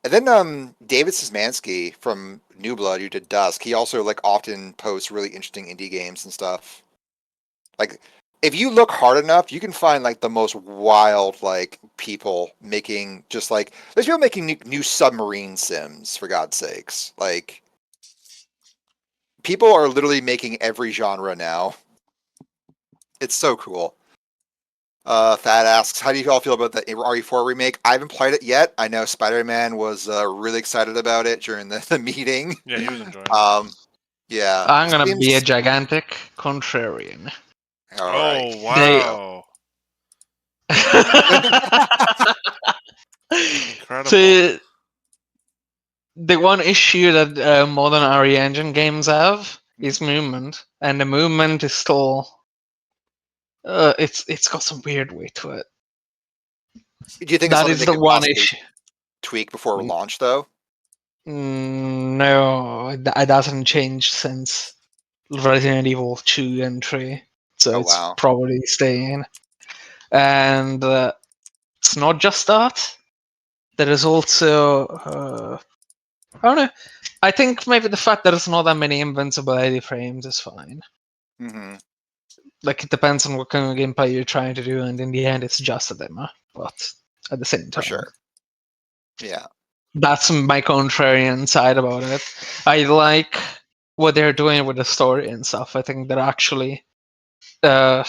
And then David Szymanski from New Blood, who did Dusk, he also like often posts really interesting indie games and stuff. Like if you look hard enough, you can find like the most wild like people making just like there's people making new submarine sims for God's sakes. Like people are literally making every genre now. It's so cool. Thad asks, how do you all feel about the RE4 remake? I haven't played it yet. I know Spider-Man was really excited about it during the meeting. Yeah, he was enjoying it. Yeah. I'm gonna be a Seems... gigantic contrarian. All right. Oh, They- wow. Incredible. So, the one issue that modern RE Engine games have is movement, and the movement is still it's got some weird weight to it. Do you think it's That something is they the could one possibly issue. tweak before launch, though? No, it hasn't changed since Resident Evil 2 and 3, so Oh, it's wow. probably staying. And it's not just that. There is also I don't know. I think maybe the fact that there's not that many invincibility frames is fine. Mm-hmm. Like it depends on what kind of gameplay you're trying to do, and in the end, it's just a demo. But at the same For time, sure. Yeah. that's my contrarian side about it. I like what they're doing with the story and stuff. I think they're actually, well,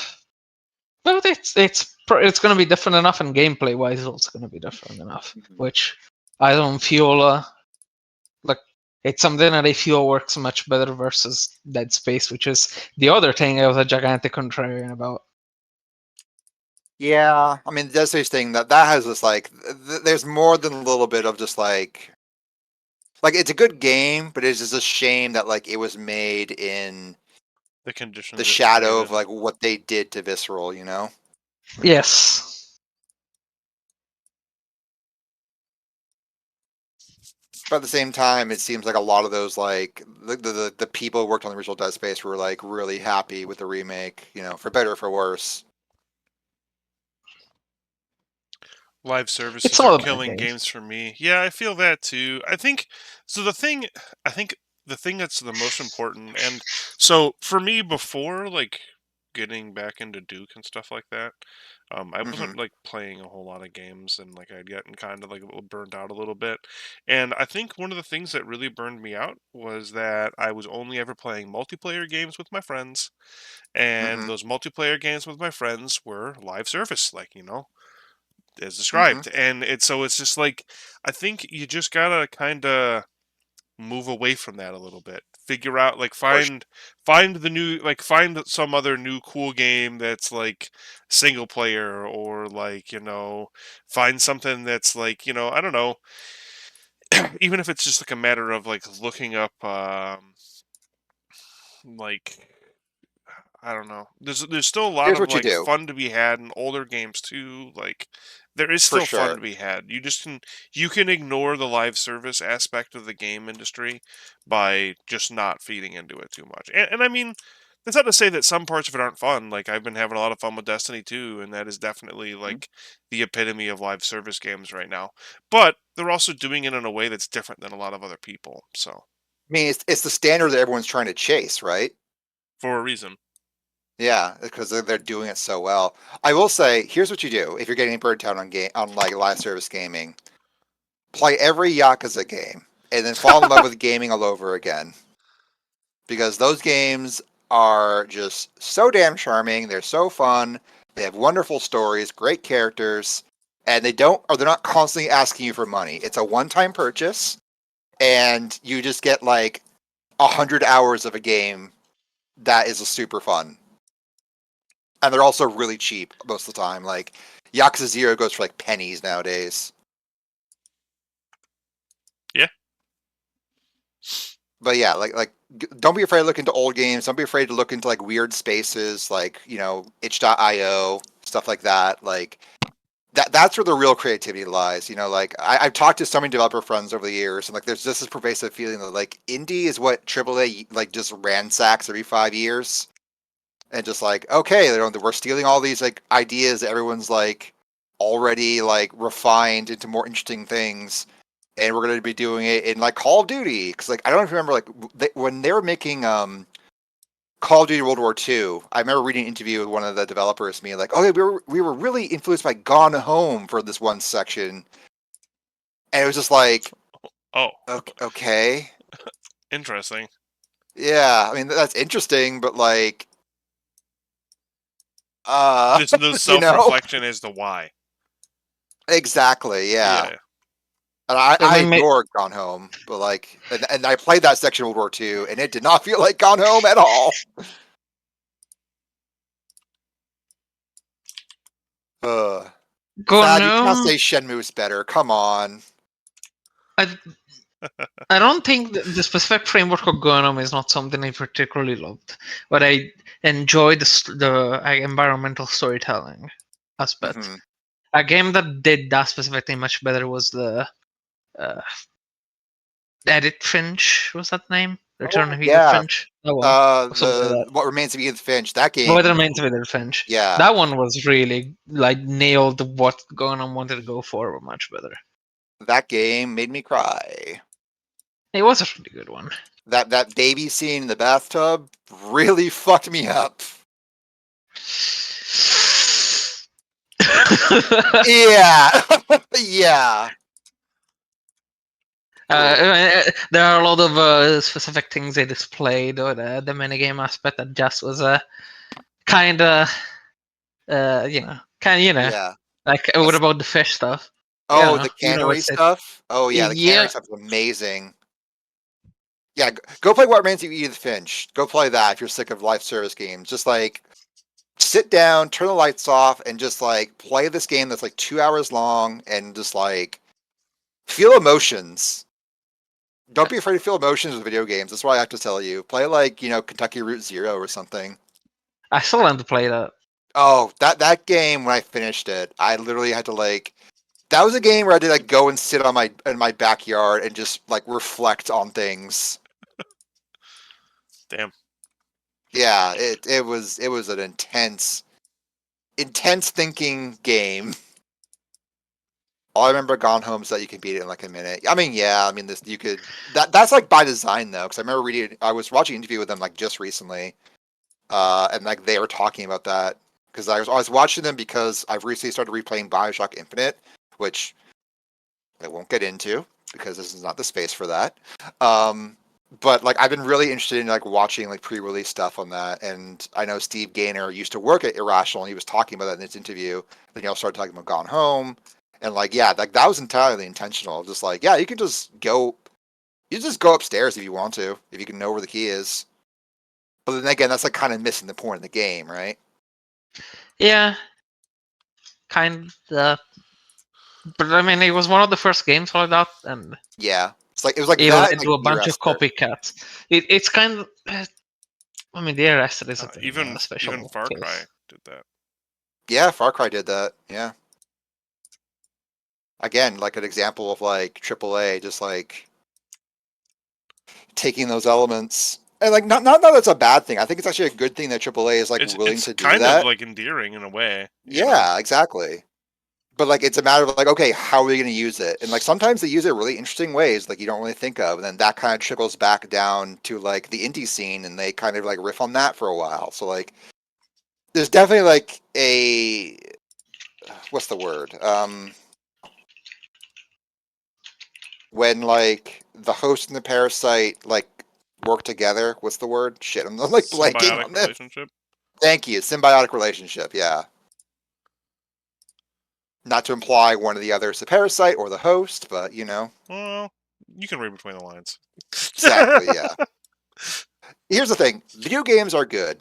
it's going to be different enough, and gameplay wise, it's also going to be different enough. Mhm. Which I don't feel like it's something that I feel works much better versus Dead Space, which is the other thing I was a gigantic contrarian about. Yeah. I mean, the Dead Space thing, that has this, like, there's more than a little bit of just, like, it's a good game, but it's just a shame that, like, it was made in The conditions the it was shadow made of, in. like, what they did to Visceral, you know? Yes. But at the same time, it seems like a lot of those, like, the people who worked on the original Dead Space were, like, really happy with the remake, you know, for better or for worse. Live It's services all are about killing games. games for me. Yeah, I feel that too. I think so. The thing that's the most important, and so for me before like getting back into Duke and stuff like that, I wasn't like playing a whole lot of games, and like I'd gotten kind of like a little burned out a little bit. And I think one of the things that really burned me out was that I was only ever playing multiplayer games with my friends, and Mm-hmm. those multiplayer games with my friends were live service, like as Mm-hmm. described. And it's just like I think you just gotta kind of move away from that a little bit, figure out like find the new, like find some other new cool game that's like single player, or like find something that's like I don't know, even if it's just like a matter of like looking up like I don't know. There's still a lot Here's of what you like do. fun to be had in older games too. Like There is For still fun sure. to be had. You can ignore the live service aspect of the game industry by just not feeding into it too much. And I mean, that's not to say that some parts of it aren't fun. Like I've been having a lot of fun with Destiny 2, and that is definitely like the epitome of live service games right now. But they're also doing it in a way that's different than a lot of other people. So I mean, it's the standard that everyone's trying to chase, right? for a reason. Yeah, because they're doing it so well. I will say, here's what you do if you're getting burnt out on like live service gaming: play every Yakuza game, and then fall in love with gaming all over again. Because those games are just so damn charming. They're so fun. They have wonderful stories, great characters, and they're not constantly asking you for money. It's a one-time purchase, and you just get like 100 hours of a game that is super fun. And they're also really cheap most of the time. Like Yakuza 0 goes for like pennies nowadays. Yeah. But yeah, don't be afraid to look into old games. Don't be afraid to look into like weird spaces, like itch.io, stuff like that. Like that's where the real creativity lies. Like I've talked to so many developer friends over the years, and like there's just this pervasive feeling that like indie is what AAA like just ransacks every 5 years, and just like, okay, we're stealing all these like ideas that everyone's like already like refined into more interesting things, and we're going to be doing it in like Call of Duty, because like I don't remember like when they were making Call of Duty World War II. I remember reading an interview with one of the developers, being like, "Okay, we were really influenced by Gone Home for this one section," and it was just like, Oh, okay, interesting. yeah, I mean that's interesting, but like, This the self-reflection is the why. Exactly, yeah. Yeah. And I I mean, adore Gone Home, but like, and I played that section of World War II, and it did not feel like Gone Home at all. Sad, you can't say Shenmue's better. Come on. I don't think the specific framework of Gnome is not something I particularly loved, but I enjoy the environmental storytelling aspect. Mm-hmm. A game that did that specific thing much better was the Edith Finch. Was that name? Return of Edith Yeah. Finch. That one. Or something like that. What Remains of Edith Finch. That game. What Remains of Edith Finch. Yeah. That one was really like nailed what Gnome wanted to go for much better. That game made me cry. It was a really good one. That baby scene in the bathtub really fucked me up. Yeah. Yeah. There are a lot of specific things they displayed, or the minigame aspect that just was kind of, Yeah. like what about the fish stuff? Oh, Yeah, the cannery stuff? Oh, yeah, the Yeah. cannery stuff is amazing. Yeah, go play What Remains of Edith Finch. Go play that if you're sick of live service games. Just like sit down, turn the lights off, and just like play this game that's like 2 hours long, and just like feel emotions. Don't be afraid to feel emotions with video games. That's what I have to tell you. Play like, Kentucky Route Zero or something. I still want to play that. Oh, that game, when I finished it, I literally had to like, that was a game where I did like go and sit in my backyard and just like reflect on things. Damn. Yeah, it was an intense thinking game. All I remember Gone Home is that you can beat it in like a minute. I mean, yeah, I mean that's like by design though, because I remember I was watching an interview with them like just recently, and like they were talking about that, because I was watching them because I've recently started replaying BioShock Infinite, which I won't get into because this is not the space for that. But like I've been really interested in like watching like pre-release stuff on that, and I know Steve Gaynor used to work at Irrational, and he was talking about that in his interview. Then he also started talking about Gone Home, and like yeah, like that was entirely intentional. Just like yeah, you just go upstairs if you want to, if you can know where the key is. But then again, that's like kind of missing the point of the game, right? Yeah, kind of. But I mean, it was one of the first games like that, and yeah, it was like it that led and, to like, a bunch of copycats. It's kind of. I mean, the Arrested is a special even Far case. Cry did that. Yeah, Far Cry did that. Yeah. again, like an example of like AAA, just like taking those elements and like not that it's a bad thing. I think it's actually a good thing that AAA is like willing It's to do kind that. of like endearing in a way. You know? Yeah, exactly. But like it's a matter of like, okay, how are we going to use it? And like sometimes they use it really interesting ways, like you don't really think of, and then that kind of trickles back down to like the indie scene, and they kind of like riff on that for a while. So like, there's definitely like a what's the word? When like the host and the parasite like work together. What's the word? Shit, I'm like blanking Symbiotic on this. relationship. Thank you, symbiotic relationship. Yeah. Not to imply one or the other is the parasite or the host, but you know. Well, you can read between the lines. Exactly, yeah. Here's the thing: video games are good.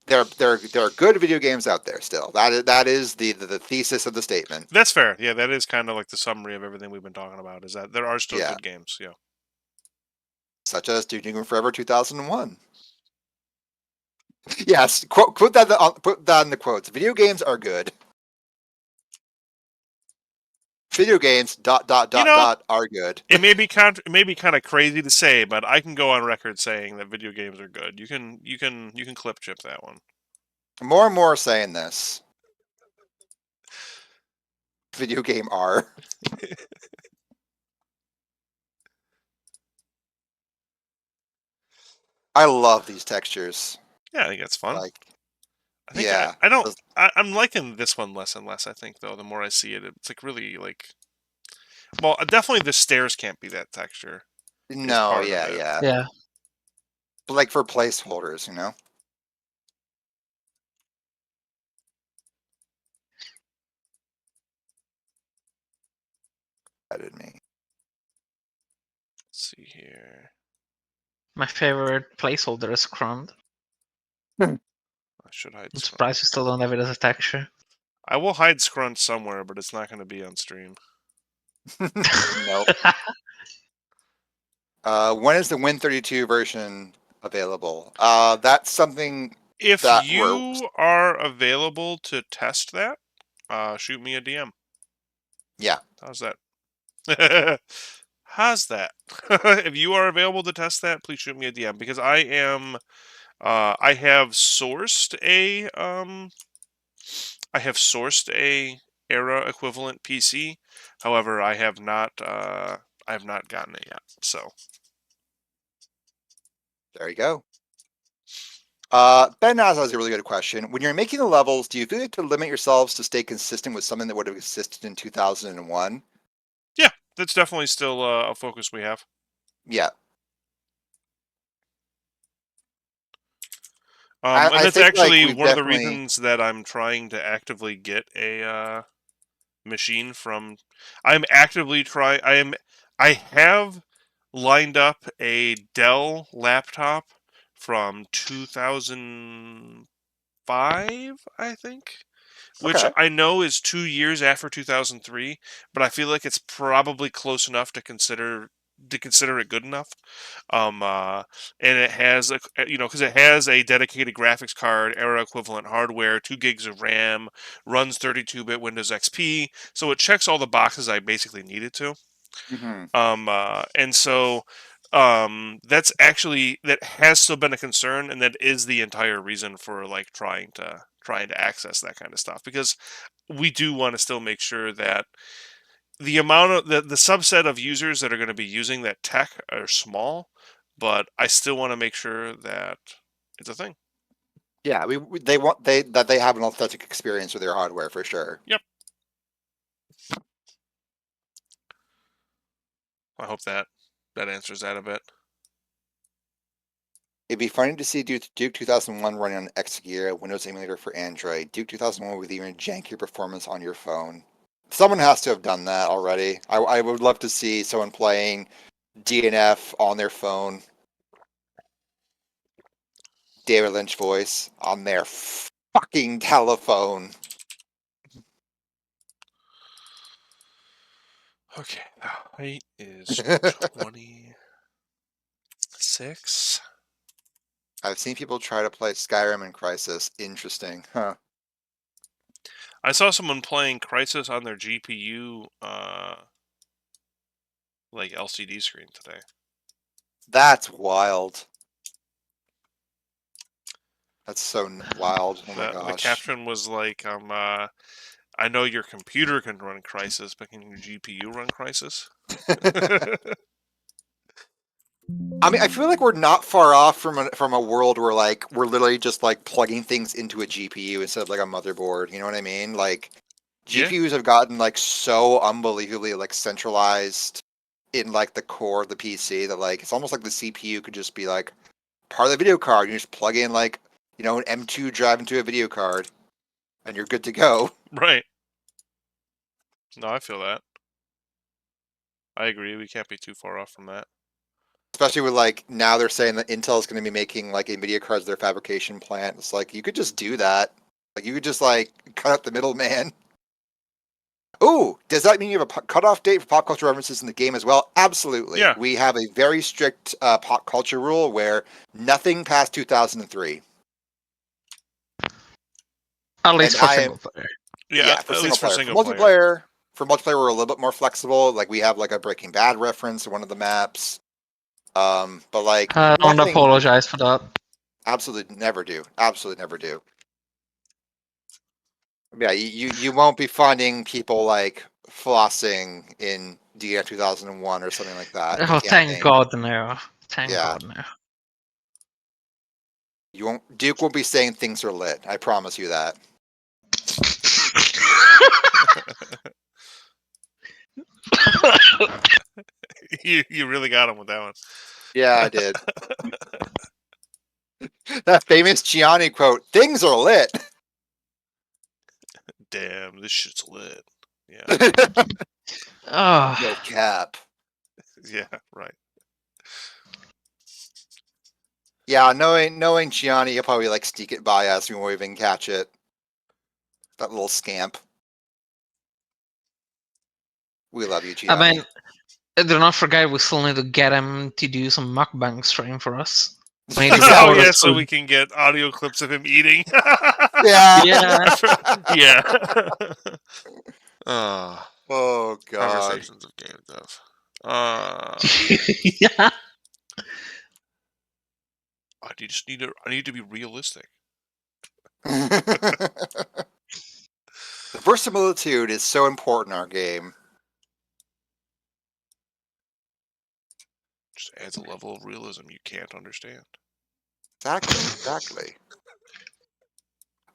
There are good video games out there still. That is the thesis of the statement. That's fair. Yeah, that is kind of like the summary of everything we've been talking about. Is that there are still Yeah, good games. Yeah. such as Duke Nukem Forever 2001. Yes, put that in the quotes. Video games are good. Video games ... You know, are good. it may be it may be kind of crazy to say, but I can go on record saying that video games are good. You can clip chip that one. More and more saying this. Video game are. I love these textures. Yeah, I think it's fun. Like, I think yeah. I don't I'm liking this one less and less. I think though, the more I see it, it's like really like. Well, definitely the stairs can't be that texture. Is No, part of yeah, it. yeah. Yeah. But like for placeholders, you know? That did me. Let's see here. My favorite placeholder is Crumb. I should hide I'm Scrunt. surprised you still don't have it as a texture. I will hide Scrunt somewhere, but it's not going to be on stream. Nope. When is the Win32 version available? That's something If that we're... you are available to test that, shoot me a DM. Yeah. How's that? How's that? If you are available to test that, please shoot me a DM because I am. I have sourced a. I have sourced a era equivalent PC. However, I have not. I have not gotten it yet. So. There you go. Ben Naz has a really good question. When you're making the levels, do you feel like to limit yourselves to stay consistent with something that would have existed in 2001? Yeah, that's definitely still a focus we have. Yeah. And I that's think like actually we've one of the definitely... reasons that I'm trying to actively get a machine from. I'm actively trying. I have lined up a Dell laptop from 2005, I think, which Okay. I know is 2 years after 2003, but I feel like it's probably close enough to consider it good enough. And it has because it has a dedicated graphics card, era equivalent hardware, 2 gigs of RAM, runs 32-bit Windows XP, so it checks all the boxes I basically needed to. Mm-hmm. And so that has still been a concern, and that is the entire reason for like trying to access that kind of stuff, because we do want to still make sure that the amount of the subset of users that are going to be using that tech are small, but I still want to make sure that it's a thing. Yeah, they want they have an authentic experience with their hardware for sure. Yep. I hope that answers that a bit. It'd be funny to see Duke 2001 running on X-Gear, Windows emulator for Android. Duke 2001 with even jankier performance on your phone. Someone has to have done that already. I would love to see someone playing DNF on their phone. David Lynch voice on their fucking telephone. Okay, the height is 26. I've seen people try to play Skyrim in Crisis. Interesting, huh? I saw someone playing Crysis on their GPU, like LCD screen today. That's wild. That's so wild. Oh my The gosh. caption was like, I know your computer can run Crysis, but can your GPU run Crysis? I mean, I feel like we're not far off from a world where like we're literally just like plugging things into a GPU instead of like a motherboard. You know what I mean? Like Yeah. GPUs have gotten like so unbelievably like centralized in like the core of the PC that like it's almost like the CPU could just be like part of the video card. You just plug in like an M2 drive into a video card, and you're good to go. Right. No, I feel that. I agree. We can't be too far off from that. Especially with like now they're saying that Intel is going to be making like NVIDIA cards their fabrication plant. It's like you could just do that. Like you could just like cut out the middleman. Ooh, does that mean you have a cutoff date for pop culture references in the game as well? Absolutely. Yeah. We have a very strict pop culture rule where nothing past 2003. At least And for single player. Yeah, for at single least for player. single For player. multiplayer, we're a little bit more flexible. Like we have like a Breaking Bad reference in one of the maps. But like I don't nothing. apologize for that. Absolutely never do. Absolutely never do. Yeah, you won't be finding people like flossing in DNF 2001 or something like that. Oh, thank God no. Thank God no. You won't. Duke won't be saying things are lit. I promise you that. You really got him with that one. Yeah, I did. That famous Gianni quote: "Things are lit." Damn, this shit's lit. Yeah. Oh. No cap. Yeah, right. Yeah, knowing Gianni, he'll probably like sneak it by us. We won't even catch it. That little scamp. We love you, Gianni. I mean, do not forget we still need to get him to do some mukbang stream for us. We need to Oh record yeah, us so food. we can get audio clips of him eating. Yeah. Yeah. Oh god. Conversations of game stuff. Yeah. I need to be realistic. The verisimilitude is so important in our game. Just adds a level of realism you can't understand. Exactly.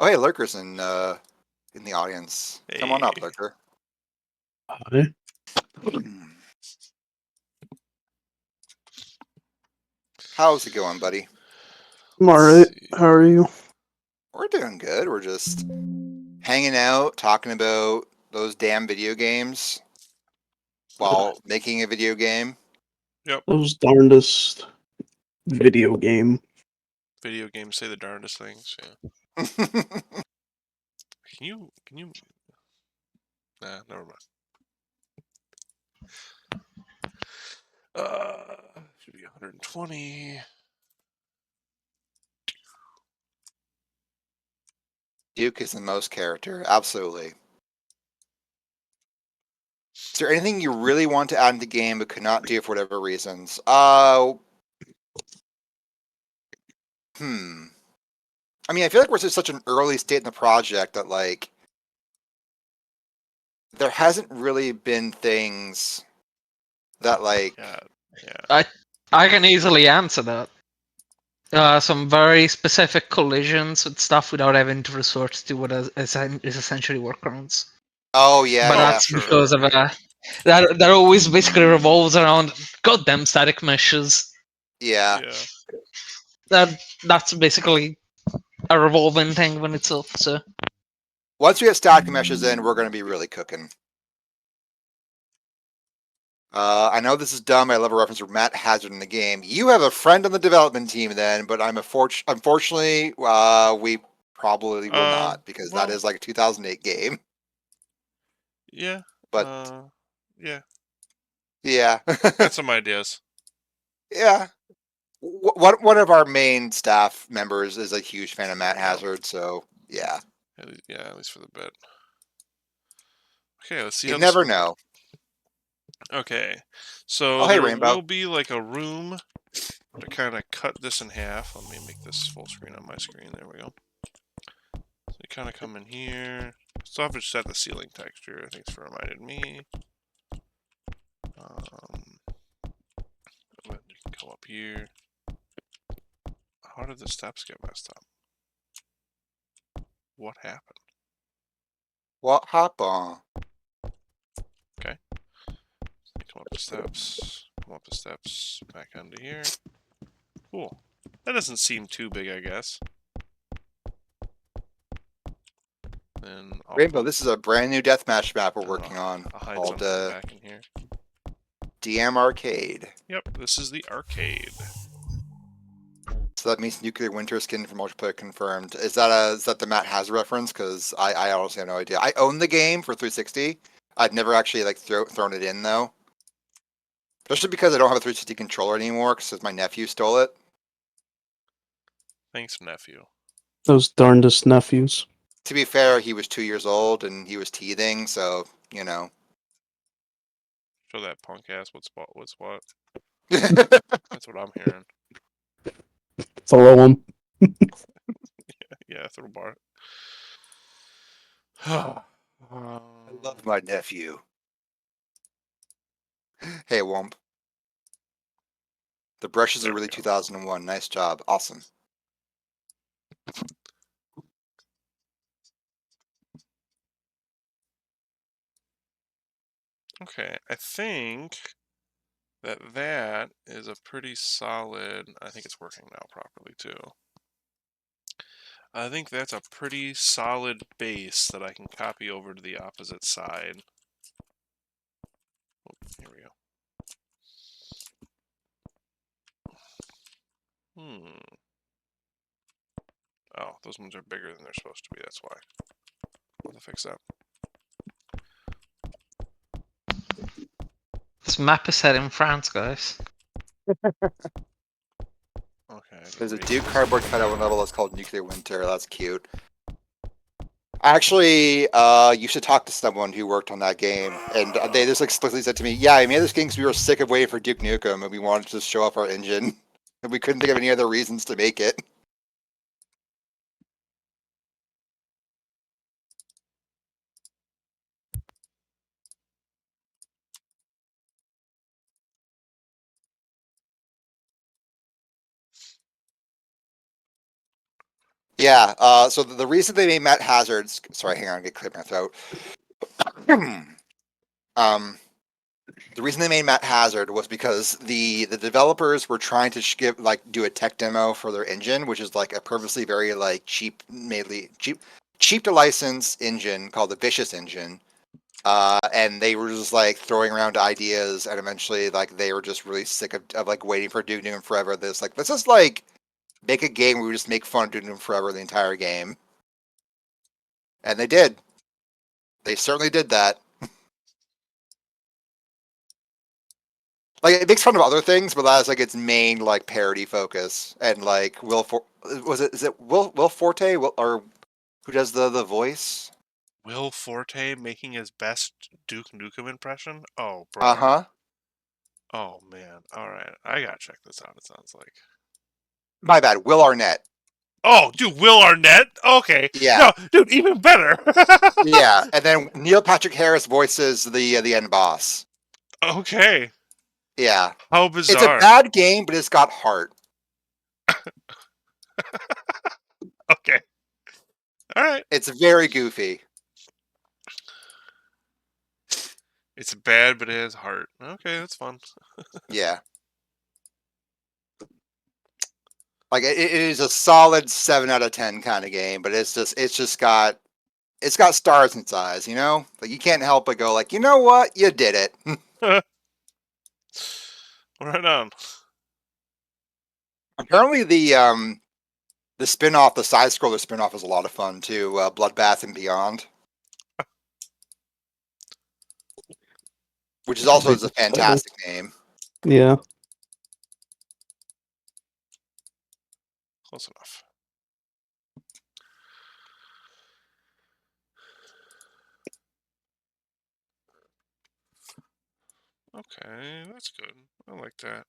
Oh, hey, Lurker's in the audience. Come on up, Hey. Lurker. Hi. How's it going, buddy? I'm alright. How are you? We're doing good. We're just hanging out, talking about those damn video games while making a video game. Yep. Those darndest video game. Video games say the darndest things. Yeah. Can you? Nah, never mind. Should be 120. Duke is the most character. Absolutely. Is there anything you really want to add in the game but could not do for whatever reasons? I mean, I feel like we're at such an early state in the project that like there hasn't really been things that like Yeah. I can easily answer that. Some very specific collisions with stuff without having to resort to what is essentially workarounds. Oh yeah, But yeah. that's because of that always basically revolves around goddamn static meshes. Yeah. That's basically a revolving thing in itself. So Once we get static meshes in, we're going to be really cooking. I know this is dumb. I love a reference for Matt Hazard in the game. You have a friend on the development team then, but unfortunately, we probably will not because that is like a 2008 game. Yeah. But yeah. Yeah. Got some ideas. Yeah. One of our main staff members is a huge fan of Matt Hazard, so yeah. At least for the bit. Okay, let's see You how this. never know. Okay, so Oh, hey, there Rainbow. will be like a room to kind of cut this in half. Let me make this full screen on my screen. There we go. So you kind of come in here. Still have to set the ceiling texture. Thanks for reminding me. You can come up here. How did the steps get messed up? What happened? What happened? Okay. Come up the steps. Come up the steps. Back onto here. Cool. That doesn't seem too big, I guess. Then I'll Rainbow, put, this is a brand new deathmatch map we're working on I'll hide called something back in here. DM Arcade. Yep, this is the arcade. So that means Nuclear Winter skin for multiplayer confirmed. Is that the Matt Hazard reference? Because I honestly have no idea. I own the game for 360. I've never actually like thrown it in though. Especially because I don't have a 360 controller anymore because my nephew stole it. Thanks, nephew. Those darndest nephews. To be fair, he was 2 years old and he was teething, so you know. Show that punk ass what's what. Yeah, That's what I'm hearing. Throw them. Yeah, throw bar. I love my nephew. Hey, Womp. The brushes There are we really go. 2001. Nice job. Awesome. Okay, I think that is a pretty solid. I think it's working now properly too. I think that's a pretty solid base that I can copy over to the opposite side. Oh, here we go. Oh, those ones are bigger than they're supposed to be. That's why. I'll have to fix that. This map is set in France, guys. Okay. There's a Duke cardboard cutout level that's called Nuclear Winter. That's cute. Actually, you should talk to someone who worked on that game, and they just explicitly said to me, "Yeah, I made this game because we were sick of waiting for Duke Nukem, and we wanted to show off our engine, and we couldn't think of any other reasons to make it." Yeah. So the reason they made Matt Hazard's, sorry, hang on, get clear my throat. The reason they made Matt Hazard was because the developers were trying to do a tech demo for their engine, which is like a purposely very like cheap to license engine called the Vicious engine. And they were just like throwing around ideas, and eventually like they were just really sick of like waiting for Duke Nukem Forever. This like let's just like make a game where we just make fun of Duke Nukem Forever the entire game, and they did. They certainly did that. Like it makes fun of other things, but that's like its main like parody focus. And like is it Will Forte or who does the voice? Will Forte making his best Duke Nukem impression? Oh, bro. Uh-huh. Oh, man. All right. I gotta check this out, it sounds like. My bad. Will Arnett. Oh, dude, Will Arnett? Okay. Yeah. No, dude, even better. Yeah. And then Neil Patrick Harris voices the end boss. Okay. Yeah. How It's a bizarre. bad game, but it's got heart. Okay. All right. It's very goofy. It's bad, but it has heart. Okay, that's fun. Yeah. Like it is a solid 7 out of 10 kind of game, but it's got stars in its eyes, you know? Like you can't help but go like, you know what? You did it. Right on. Apparently the spin-off, the side scroller spin-off is a lot of fun too, Bloodbath and Beyond. Which is also is a fantastic name. Yeah. Close enough. Okay, that's good. I like that.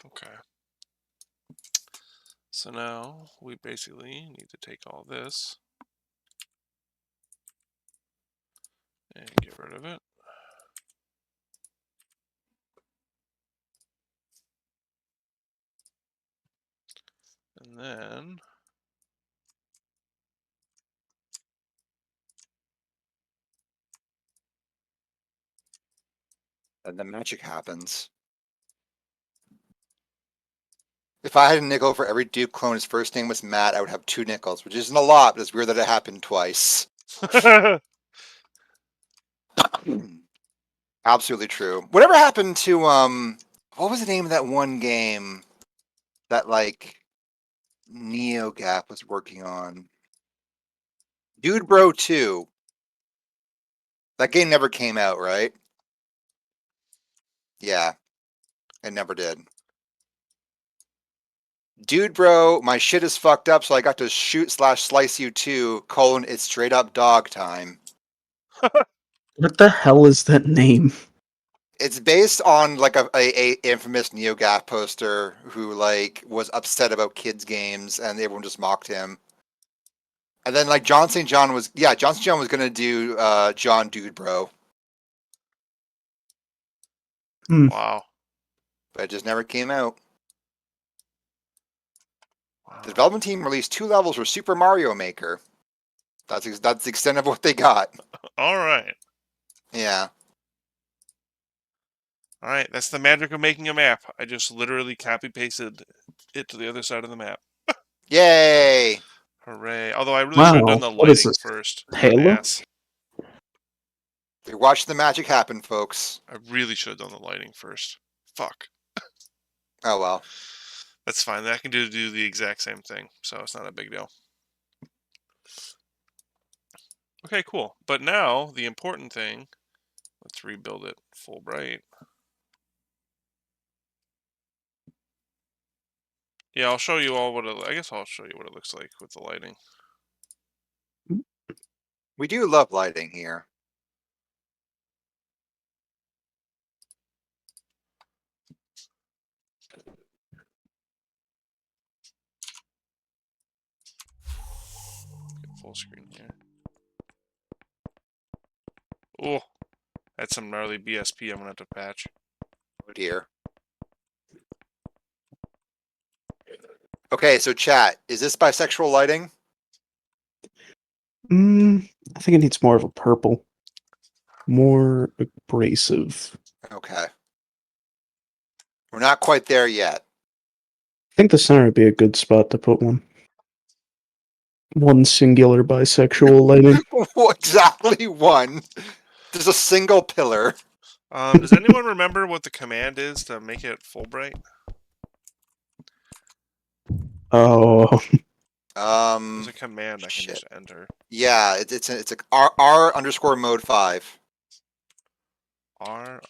Okay. So now we basically need to take all this and get rid of it. And then And the magic happens. If I had a nickel for every Duke clone his first name was Matt, I would have 2 nickels, which isn't a lot, but it's weird that it happened twice. Absolutely true. Whatever happened to what was the name of that one game that like NeoGAF was working on? Dude Bro 2. That game never came out, right? Yeah, it never did. Dude Bro, my shit is fucked up, so I got to shoot/slice you too, it's straight up dog time. What the hell is that name? It's based on like a infamous NeoGAF poster who like was upset about kids games and everyone just mocked him. And then like John St. John was gonna do John Dude Bro, Wow. but it just never came out. Wow. The development team released 2 levels for Super Mario Maker. That's the extent of what they got. All right. Yeah. All right. That's the magic of making a map. I just literally copy pasted it to the other side of the map. Yay! Hooray. Although I really should have done the What is lighting this? first. I'm an Halo? ass. You watch the magic happen, folks. I really should have done the lighting first. Fuck. Oh well. That's fine. I can do the exact same thing, so it's not a big deal. Okay, cool. But now, the important thing, let's rebuild it full bright. Yeah, I'll show you all what I guess I'll show you what it looks like with the lighting. We do love lighting here. Get full screen here. Oh, that's some gnarly BSP I'm gonna have to patch. Oh dear. Okay, so chat, is this bisexual lighting? I think it needs more of a purple. More abrasive. Okay. We're not quite there yet. I think the center would be a good spot to put one. One singular bisexual lighting. Exactly one. There's a single pillar. Does anyone remember what the command is to make it full bright? Oh, There's a command I can just enter. Yeah, it's a R_mode 5. R_mode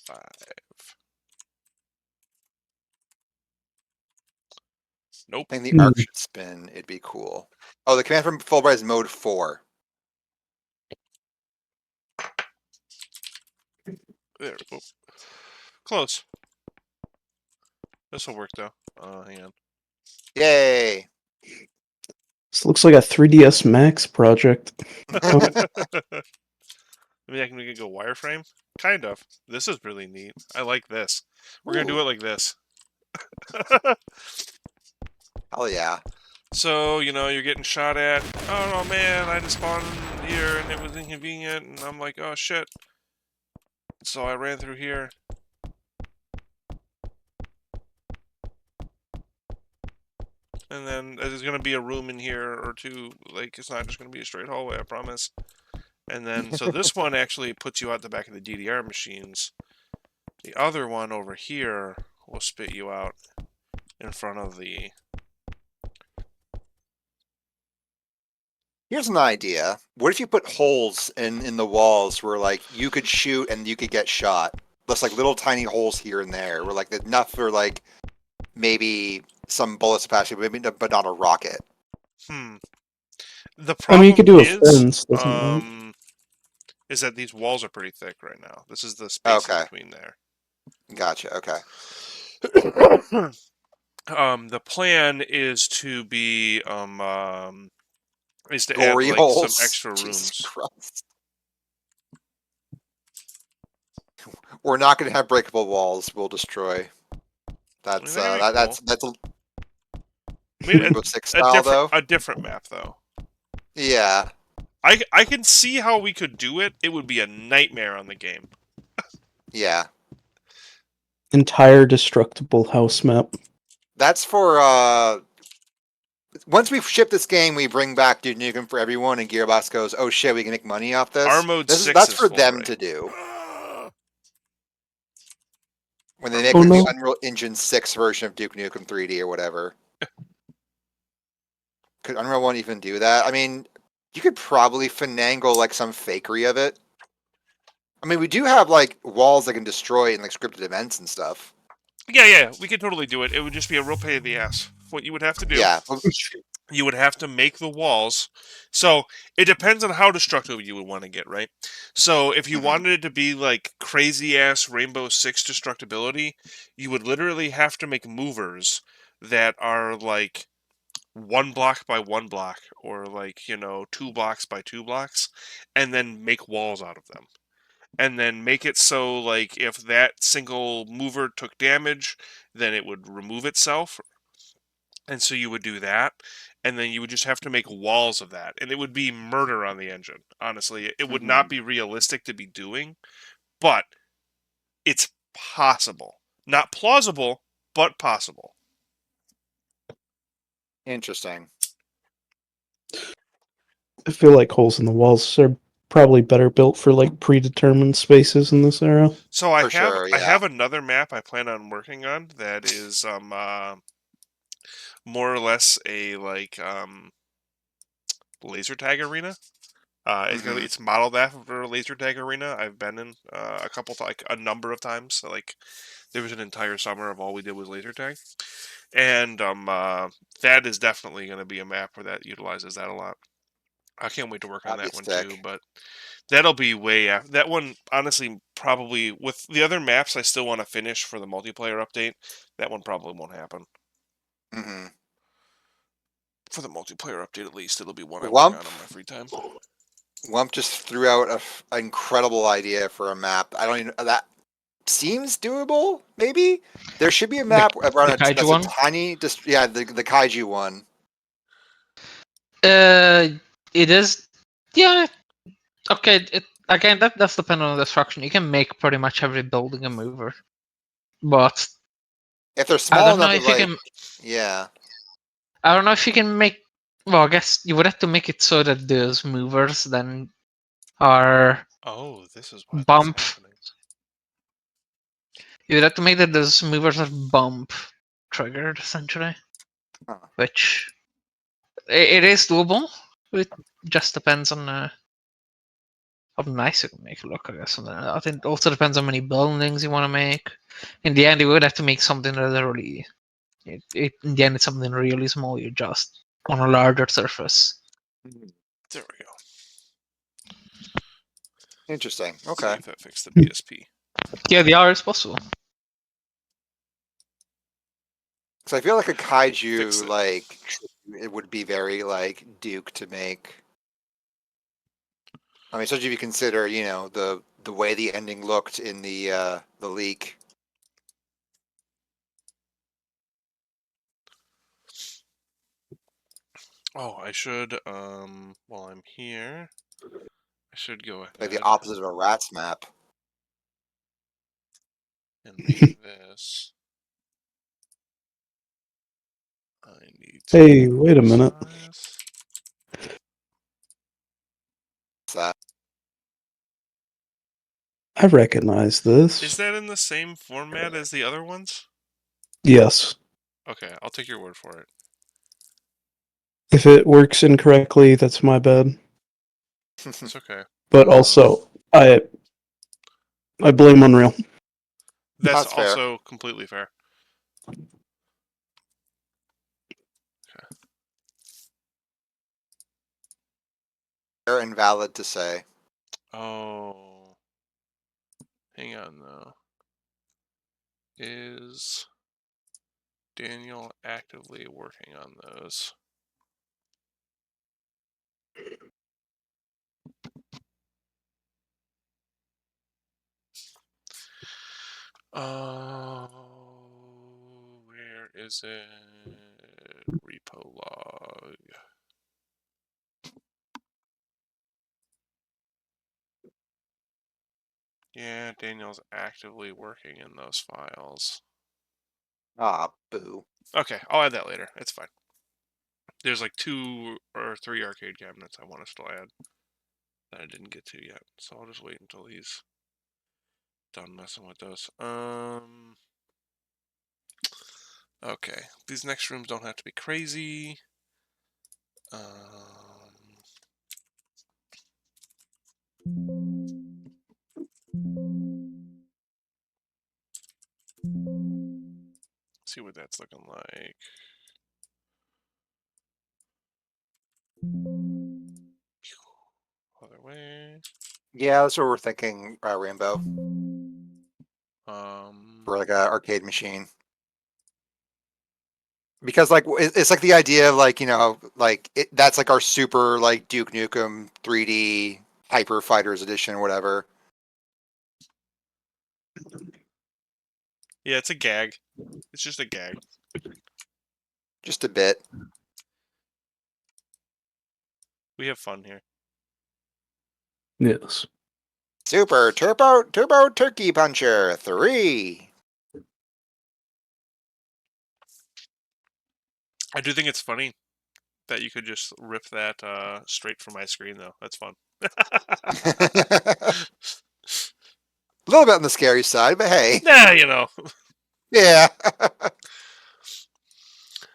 5. Nope. I think the arc should spin. It'd be cool. Oh, the command from Fulbright is mode 4. There. Oh. Close. This will work though. Hang on. Yay! this looks like a 3DS Max project. Maybe I can make it go wireframe? Kind of. This is really neat. I like this. We're going to do it like this. Hell yeah. So, you know, you're getting shot at. Oh, no, man, I just spawned here and it was inconvenient. And I'm like, oh, shit. So I ran through here. And then there's going to be a room in here or two. Like, it's not just going to be a straight hallway, I promise. And then, so this one actually puts you out the back of the DDR machines. The other one over here will spit you out in front of the... Here's an idea. What if you put holes in the walls where like you could shoot and you could get shot? Just like little tiny holes here and there, where like enough for like maybe some bullets pass you, but not a rocket. The problem you could do a is, fence, doesn't it? is that these walls are pretty thick right now. This is the space in Okay. between there. Gotcha. Okay. The plan is to be is to add Gory like some holes. extra Jesus rooms. Christ. We're not going to have breakable walls. We'll destroy. That's that could be cool. that's a I mean, Rainbow Six style though. a different map though. Yeah. I can see how we could do it. It would be a nightmare on the game. Yeah. Entire destructible house map. That's for once we ship this game, we bring back Duke Nukem for everyone, and Gearbox goes, "Oh shit, we can make money off this." Our mode This is 6 that's is for full them right. to do. When they make Oh, like, no. the Unreal Engine 6 version of Duke Nukem 3D or whatever. Could Unreal 1 even do that? I mean, you could probably finagle like some fakery of it. I mean, we do have like walls that can destroy in like scripted events and stuff. Yeah, we could totally do it. It would just be a real pain in the ass. What you would have to do, Yeah. you would have to make the walls. So it depends on how destructive you would want to get, right? So if you Mhm. wanted it to be like crazy ass Rainbow Six destructibility, you would literally have to make movers that are like 1 block by 1 block, or like 2 blocks by 2 blocks, and then make walls out of them. And then make it so like if that single mover took damage, then it would remove itself. And so you would do that, and then you would just have to make walls of that, and it would be murder on the engine. Honestly, it would not be realistic to be doing, but it's possible. Not plausible, but possible. Interesting. I feel like holes in the walls are probably better built for like predetermined spaces in this era. So I For sure, I yeah. have another map I plan on working on that is more or less a like laser tag arena. It's modeled after a laser tag arena. I've been in like a number of times. So, like there was an entire summer of all we did was laser tag, and that is definitely going to be a map where that utilizes that a lot. I can't wait to work on That'd that be one sick. too, but that'll be way after. That one, honestly, probably with the other maps I still want to finish for the multiplayer update. That one probably won't happen. Mm-hmm. For the multiplayer update, at least, it'll be one I work Wump. on my free time. Wump just threw out an incredible idea for a map. I don't even that seems doable. Maybe there should be a map around the kaiju that's one? a tiny. Yeah, the kaiju one. It is. Yeah. Okay. Again, that does depend on the destruction. You can make pretty much every building a mover, but If they're I small don't know enough, if you like can. yeah. I don't know if you can make. Well, I guess you would have to make it so that those movers then are Oh, this is why that's bump. happening. You would have to make that those movers are bump triggered essentially, Huh. which it is doable. It just depends on how nice you can make it look, I guess. And I think it also depends on how many buildings you want to make. In the end, you would have to make something that is really. In the end, it's something really small. You just on a larger surface. There we go. Interesting. See Okay. if that fixed the BSP. Yeah, the R is possible. So I feel like a Fix kaiju, it. like it would be very like Duke to make. I mean, especially if you consider, the way the ending looked in the leak. Oh, I should, while I'm here, I should go Like the ahead opposite of a rats map. and make this. I need to Hey, wait a minute. size. So, I recognize this. Is that in the same format as the other ones? Yes. Okay, I'll take your word for it. If it works incorrectly, that's my bad. It's okay. But also, I blame Unreal. That's That's fair. also completely fair. Fair and valid to say. Oh. Hang on, though. Is Daniel actively working on those? Where is it? Repo log. Yeah, Daniel's actively working in those files. Ah, boo. Okay, I'll add that later. It's fine. There's like 2 or 3 arcade cabinets I want to still add that I didn't get to yet, so I'll just wait until he's done messing with those. Okay, these next rooms don't have to be crazy. See what that's looking like. Other way. Yeah, that's what we're thinking, Rainbow. For like a arcade machine. Because like it's like the idea of like, you know, like that's like our super like Duke Nukem 3D Hyper Fighters edition or whatever. Yeah, it's a gag. It's just a gag. Just a bit. We have fun here. Yes. Super Turbo Turkey Puncher 3. I do think it's funny that you could just rip that straight from my screen, though. That's fun. A little bit on the scary side, but hey. Nah, you know. Yeah.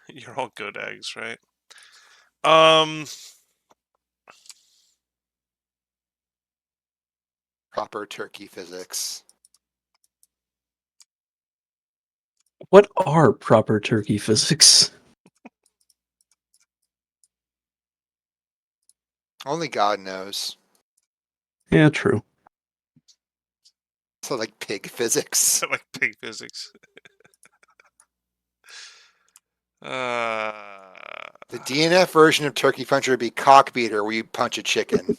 You're all good eggs, right? Proper turkey physics. What are proper turkey physics? Only God knows. Yeah, true. So like pig physics. Like pig physics. The DNF version of Turkey Puncher would be Cockbeater, where you punch a chicken.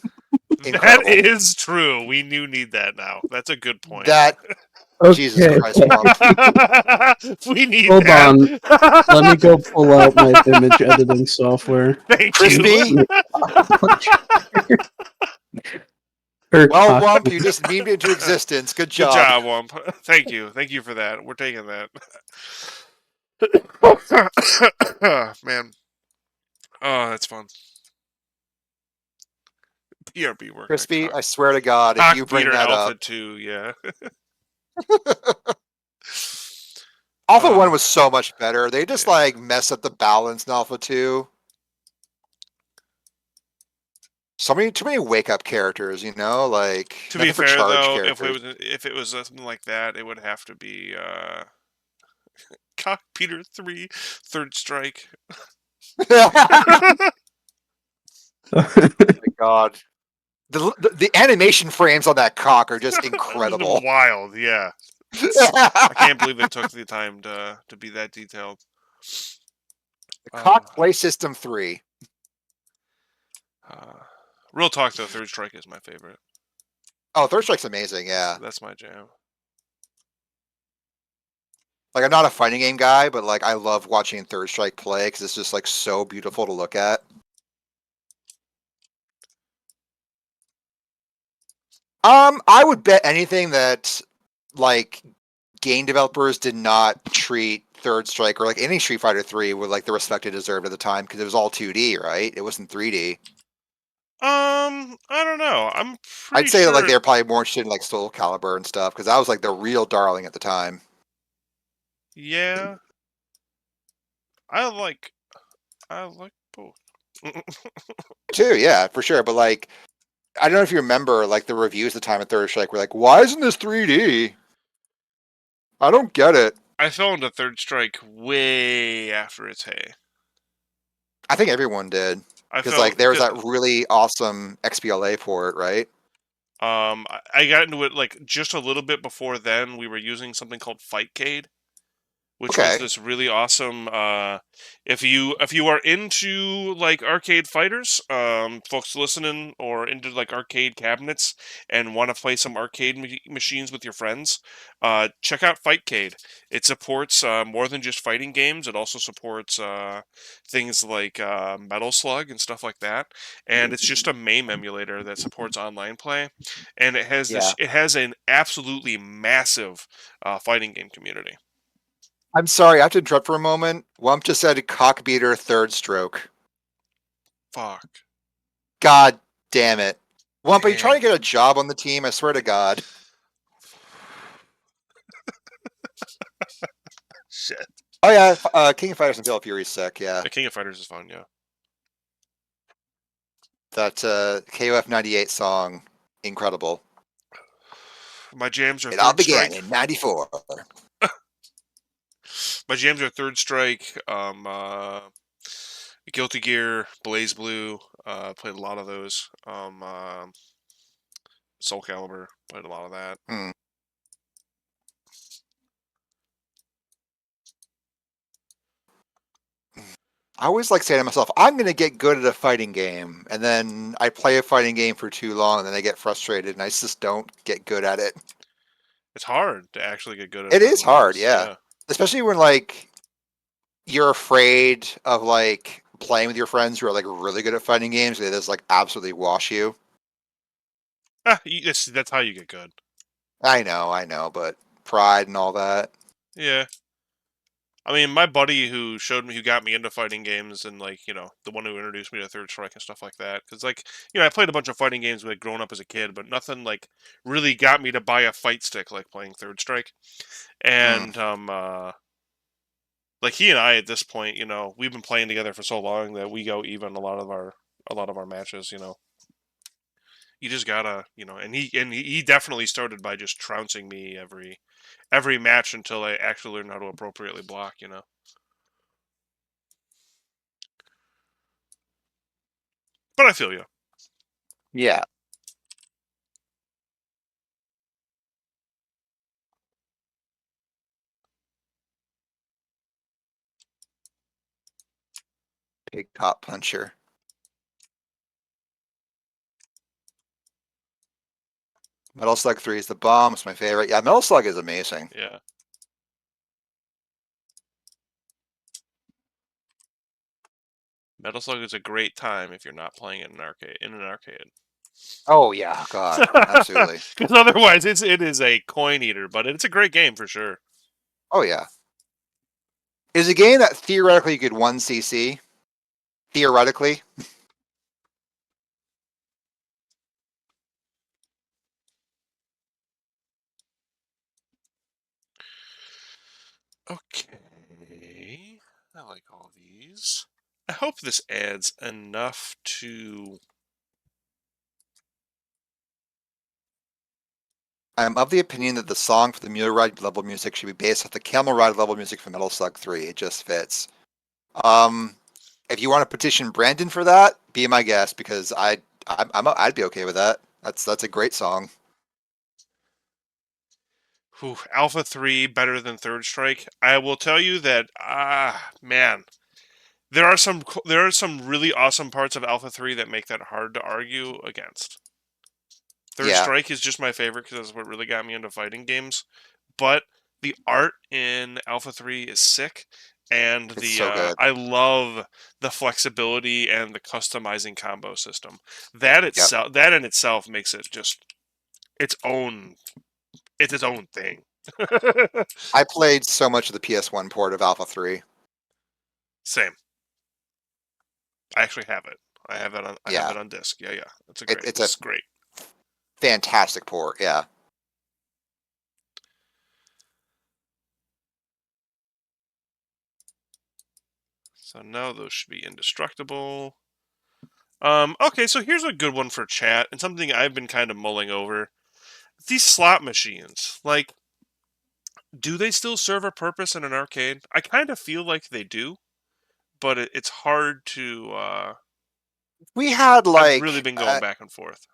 That Incredible. is true. We do need that now. That's a good point. That Jesus Christ, Wump. We need Hold that. on. Let me go pull out my image editing software. Thank Crispy? you. Well, Wump, you just memed it into existence. Good Good job. job, Wump. Thank you. Thank you for that. We're taking that. Man. Oh, that's fun. PRB work. Crispy, I swear to God, if you bring that Alpha up. 2, yeah. Alpha 1 was so much better. They just like mess up the balance in Alpha 2. Too many wake up characters, you know, like to be fair charge though, characters. if it was something like that, it would have to be Peter 3 Third Strike. Oh my God. The animation frames on that cock are just incredible. Wild, yeah. I can't believe they took the time to be that detailed. The cock play system 3. Real talk though, Third Strike is my favorite. Oh, Third Strike's amazing, yeah. That's my jam. Like, I'm not a fighting game guy, but like I love watching Third Strike play because it's just like so beautiful to look at. I would bet anything that like game developers did not treat Third Strike or like any Street Fighter 3 with like the respect it deserved at the time because it was all 2D, right? It wasn't 3D. I don't know. I'm pretty I'd say sure that like they're probably more interested in like Soul Calibur and stuff because that was like the real darling at the time. Yeah. I like both. Too, yeah, for sure. But like, I don't know if you remember like the reviews at the time of Third Strike were like, "Why isn't this 3D? I don't get it." I fell into Third Strike way after its hey. I think everyone did because like there was that really awesome XBLA port, right? I got into it like just a little bit before then. We were using something called Fightcade, which was Okay. this really awesome. If you are into like arcade fighters, folks listening, or into like arcade cabinets and want to play some arcade machines with your friends, check out Fightcade. It supports more than just fighting games. It also supports things like Metal Slug and stuff like that. And it's just a MAME emulator that supports online play, and it has Yeah. It has an absolutely massive fighting game community. I'm sorry, I have to interrupt for a moment. Wump just said cockbeater third stroke. Fuck. God damn it. Wump, are you trying to Damn. get a job on the team? I swear to God. Shit. Oh yeah, King of Fighters and Fatal Fury's sick, yeah. The King of Fighters is fun, yeah. That KOF 98 song, incredible. My jams are It all Third began Strike. in 94. My jams are Third Strike, Guilty Gear, Blaze Blue. Played a lot of those. Soul Calibur. Played a lot of that. I always like saying to myself, I'm going to get good at a fighting game. And then I play a fighting game for too long and then I get frustrated and I just don't get good at it. It's hard to actually get good at It is fighting hard, games. yeah. Especially when like you're afraid of like playing with your friends who are like really good at fighting games. They just like absolutely wash you. That's how you get good. I know, but pride and all that. Yeah. I mean, my buddy who got me into fighting games, and like, the one who introduced me to Third Strike and stuff like that. Because like, I played a bunch of fighting games when growing up as a kid, but nothing like really got me to buy a fight stick like playing Third Strike. And like he and I at this point, we've been playing together for so long that we go even a lot of our matches. You just gotta, and he definitely started by just trouncing me every match until I actually learned how to appropriately block. But I feel you. Yeah. Big top puncher. Metal Slug 3 is the bomb. It's my favorite. Yeah, Metal Slug is amazing. Yeah. Metal Slug is a great time if you're not playing it in an arcade. Oh yeah, God, absolutely. Because otherwise, it is a coin eater, but it's a great game for sure. Oh yeah. Is a game that theoretically you could 1cc. Theoretically. Okay. I like all these. I hope this adds enough to... I'm of the opinion that the song for the Mule Ride level music should be based off the Camel Ride level music from Metal Slug 3. It just fits. If you want to petition Brandon for that, be my guest because I'd be okay with that. That's a great song. Whew, Alpha 3 better than Third Strike. I will tell you that, man, there are some really awesome parts of Alpha 3 that make that hard to argue against. Third Strike is just my favorite because that's what really got me into fighting games. But the art in Alpha 3 is sick, and It's so good. I love the flexibility and the customizing combo system. That in itself makes it just its own thing. I played so much of the PS1 port of Alpha 3. Same. I actually have it. I have it on disc. Yeah. It's great. Fantastic port, yeah. So now those should be indestructible. Okay, so here's a good one for chat, and something I've been kind of mulling over. These slot machines, like, do they still serve a purpose in an arcade? I kind of feel like they do, but it's hard to... We had like... I've really been going back and forth.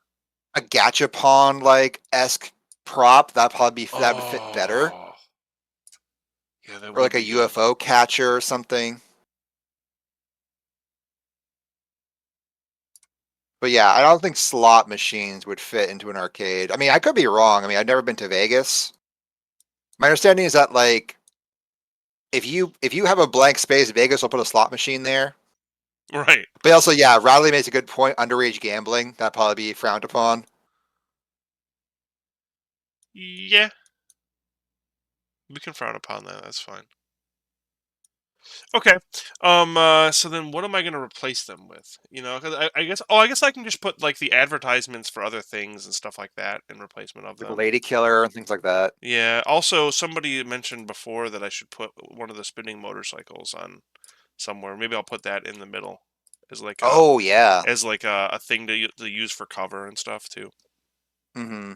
a gachapon like esque prop, that would fit better. Oh. Yeah, that Or would like a be good. UFO catcher or something. But yeah, I don't think slot machines would fit into an arcade. I mean, I could be wrong. I mean, I've never been to Vegas. My understanding is that like if you have a blank space, Vegas will put a slot machine there. Right. But also, yeah, Riley makes a good point. Underage gambling, that'd probably be frowned upon. Yeah. We can frown upon that. That's fine. Okay. So then, what am I going to replace them with? You know, because I guess. Oh, I guess I can just put like the advertisements for other things and stuff like that in replacement of Like them. Lady Killer and things like that. Yeah. Also, somebody mentioned before that I should put one of the spinning motorcycles on somewhere. Maybe I'll put that in the middle as like Oh yeah. a thing to use for cover and stuff too. Mm-hmm.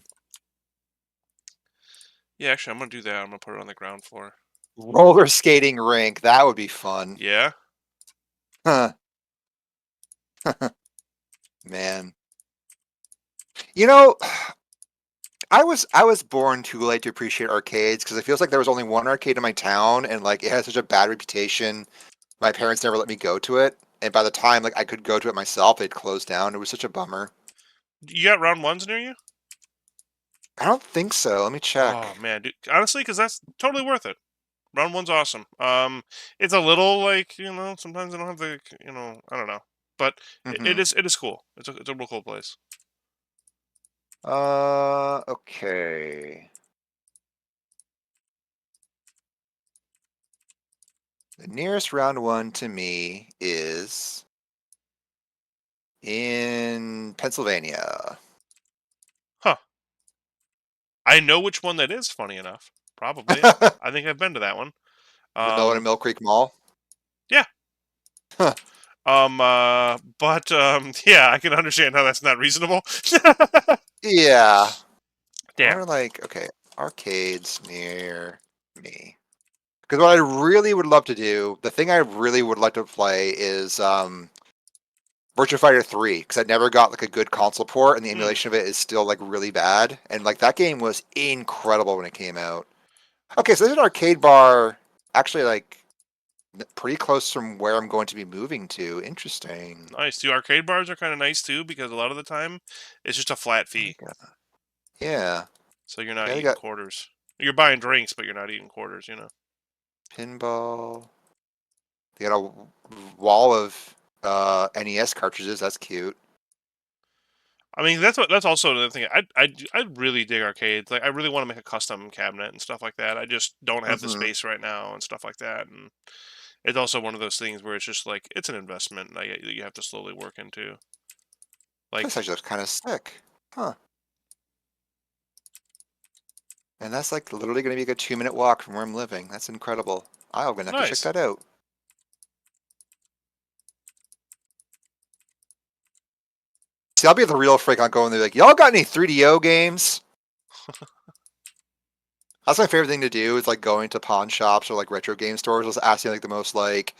Yeah, actually, I'm gonna do that. I'm gonna put it on the ground floor. Roller skating rink, that would be fun. Yeah. Huh. Man. You know, I was born too late to appreciate arcades because it feels like there was only one arcade in my town and like it had such a bad reputation. My parents never let me go to it, and by the time like I could go to it myself, they'd closed down. It was such a bummer. You got round ones near you? I don't think so. Let me Oh check. man, dude, honestly, because that's totally worth it. Round one's awesome. It's a little like sometimes I don't have the I don't know, but Mm-hmm. it is cool. It's a real cool place. Okay. The nearest round one to me is in Pennsylvania. Huh? I know which one that is. Funny enough, probably. I think I've been to that one. The one in Mill Creek Mall. Yeah. Huh. Yeah, I can understand how that's not reasonable. Yeah. Damn. Or like, okay, arcades near me. Because what I really would love to do, the thing I really would like to play is Virtua Fighter 3, because I never got like a good console port, and the emulation of it is still like really bad. And like that game was incredible when it came out. Okay, so there's an arcade bar actually like pretty close from where I'm going to be moving to. Interesting. Nice. The arcade bars are kind of nice too because a lot of the time it's just a flat fee, Yeah. so you're not Yeah, they eating got quarters. You're buying drinks, but you're not eating quarters. pinball. They got a wall of NES cartridges. That's cute. I mean, that's also another thing. I really dig arcades. Like, I really want to make a custom cabinet and stuff like that. I just don't have the Mm-hmm. space right now and stuff like that. And it's also one of those things where it's just like it's an investment that you have to slowly work into. Like, This actually looks kind of sick. Huh. And that's like literally going to be like a 2-minute walk from where I'm living. That's incredible. I'm going to have to check nice. that out. See, I'll be the real freak on going there like, y'all got any 3DO games? That's my favorite thing to do is like going to pawn shops or like retro game stores, just asking like the most like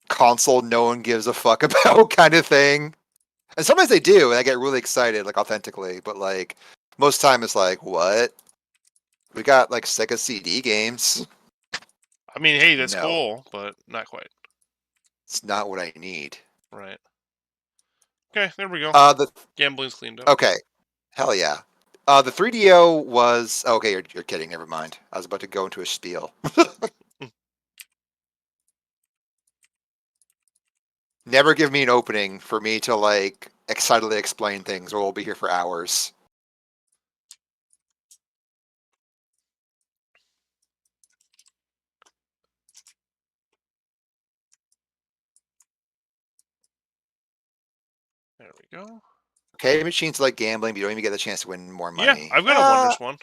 console no one gives a fuck about kind of thing. And sometimes they do, and I get really excited, like authentically. But like most time, it's like, what? We got like Sega CD games. I mean, hey, that's No, cool, but not quite. it's not what I need. Right. Okay, there we go. The Gambling's cleaned up. Okay, hell yeah. The 3DO was okay. You're kidding. Never mind. I was about to go into a spiel. Never give me an opening for me to like excitedly explain things, or we'll be here for hours. There we go. Okay, machines like gambling, but you don't even get the chance to win more Yeah, money. I've got a Wonderswan.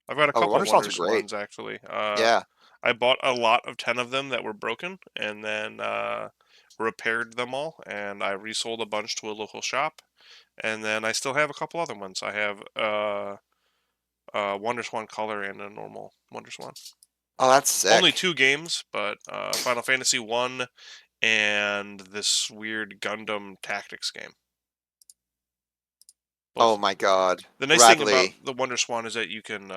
I've got a Oh, couple Wonderswans are great. Wonderswans actually. Yeah. I bought a lot of 10 of them that were broken, and then repaired them all, and I resold a bunch to a local shop, and then I still have a couple other ones. I have Wonderswan Color and a normal Wonderswan. Oh, that's sick. Only 2 games, but Final Fantasy 1 and this weird Gundam Tactics game. Oh my god. The nice thing about Bradley. the Wonderswan is that you can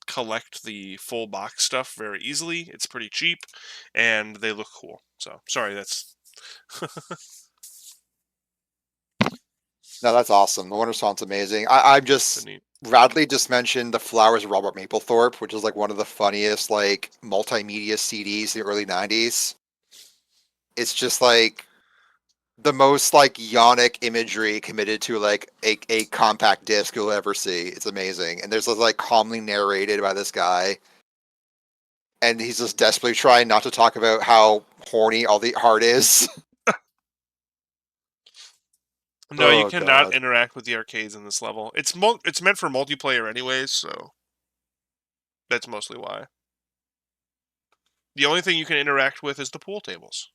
collect the full box stuff very easily. It's pretty cheap, and they look cool. So sorry, that's No, that's awesome. The Wonderswan's amazing. I'm just neat. Bradley just mentioned The Flowers of Robert Mapplethorpe, which is like one of the funniest like multimedia CDs in the early '90s. It's just like the most like yonic imagery committed to like a compact disc you'll ever see. It's amazing. And there's this like calmly narrated by this guy. And he's just desperately trying not to talk about how horny all the art is. No, you Oh cannot god. interact with the arcades in this level. It's it's meant for multiplayer anyways, so that's mostly why. The only thing you can interact with is the pool tables.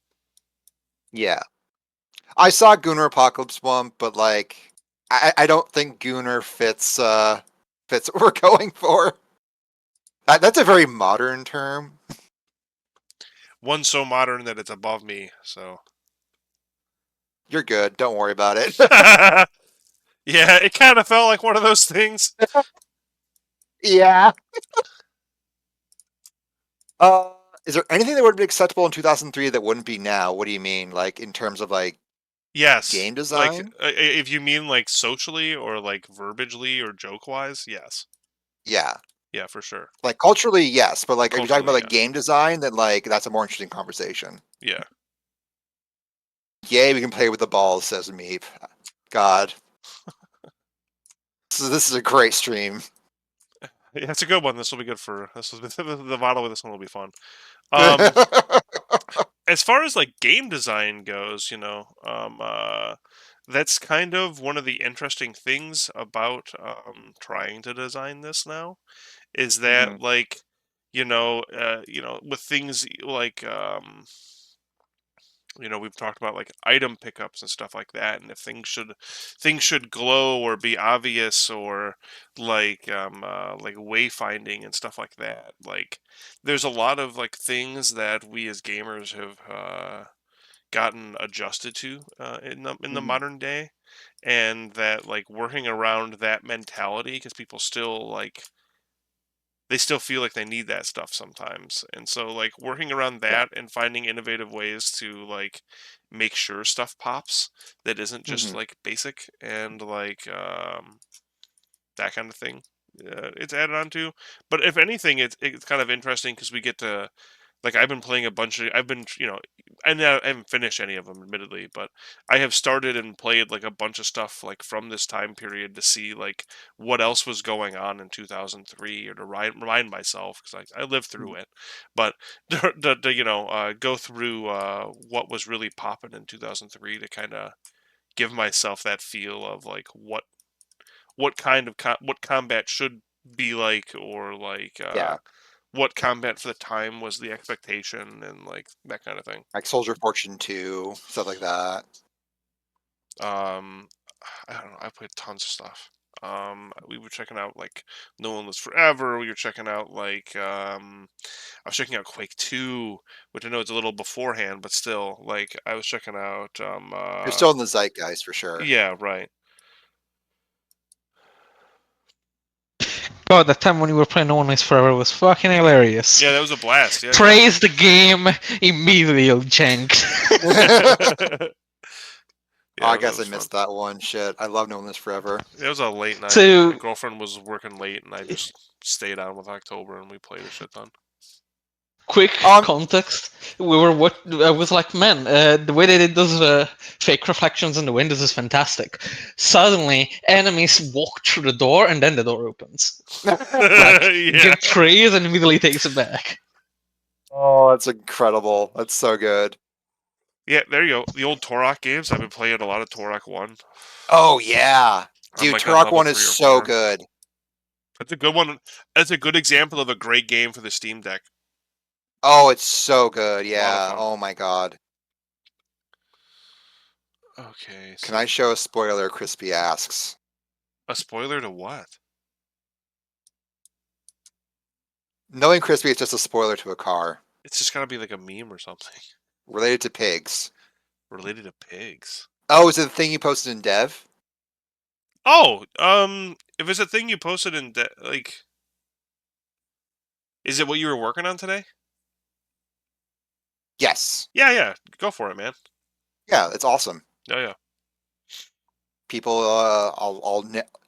Yeah. I saw Gooner Apocalypse one, but like I don't think Gooner fits fits what we're going for. That's a very modern term. One's so modern that it's above me, so. You're good. Don't worry about it. Yeah, it kind of felt like one of those things. Yeah. Is there anything that would be acceptable in 2003 that wouldn't be now? What do you mean, like in terms of like Yes. game Like, design? if you mean like socially or like verbagely or joke-wise, yes. Yeah. Yeah, for sure. Like culturally, yes, but like if you're talking about Culturally, like game design, then like that's a more interesting conversation. Yeah. Yay, we can play with the balls, says Meep. God. So this is a great stream. Yeah, it's a good one. This will be good for the model with this one will be fun. As far as like game design goes, that's kind of one of the interesting things about trying to design this now is that like with things like we've talked about like item pickups and stuff like that, and if things should glow or be obvious or like wayfinding and stuff like that. Like there's a lot of like things that we as gamers have gotten adjusted to in the modern day, and that like working around that mentality because people still like they still feel like they need that stuff sometimes. And so like working around that and finding innovative ways to like make sure stuff pops that isn't just like basic and like that kind of thing. It's added on to. But if anything, it's kind of interesting because we get to like I've been playing a bunch of and I haven't finished any of them admittedly, but I have started and played like a bunch of stuff like from this time period to see like what else was going on in 2003 or to remind myself because I lived through it, but to go through what was really popping in 2003 to kind of give myself that feel of like what kind of what combat should be like or like Yeah. what combat for the time was the expectation and like that kind of thing. Like Soldier Fortune 2, stuff like that. I don't know. I played tons of stuff. We were checking out like No One Lives Forever. We were checking out like I was checking out Quake 2, which I know it's a little beforehand, but still, like I was checking out. You're still in the zeitgeist for sure. Yeah, right. God, that time when you were playing No One Lives Forever was fucking hilarious. Yeah, that was a blast. Yeah. Praise the game, immediately janked. Yeah, I that guess I was fun. missed that one. Shit. I love knowing this forever. It was a late night. So- My girlfriend was working late, and I just stayed on with October, and we played a shit ton. Quick context: I was like, man, the way they did those fake reflections in the windows is fantastic. Suddenly, enemies walk through the door, and then the door opens. Give praise and immediately takes it back. Oh, that's incredible. That's so good. Yeah, there you go. The old Turok games. I've been playing a lot of Turok 1. Oh, yeah. Dude, like Turok 1 is so good. That's a good one. That's a good example of a great game for the Steam Deck. Oh, it's so good. Yeah. Oh, my God. Okay. So... Can I show a spoiler? Crispy asks. A spoiler to what? Knowing Crispy, it's just a spoiler to a car. It's just gotta be like a meme or something. Related to pigs. Related to pigs. Oh, is it the thing you posted in Dev? Oh, if it's a thing you posted in like, is it what you were working on today? Yes. Yeah, go for it, man. Yeah, it's awesome. Oh yeah. People,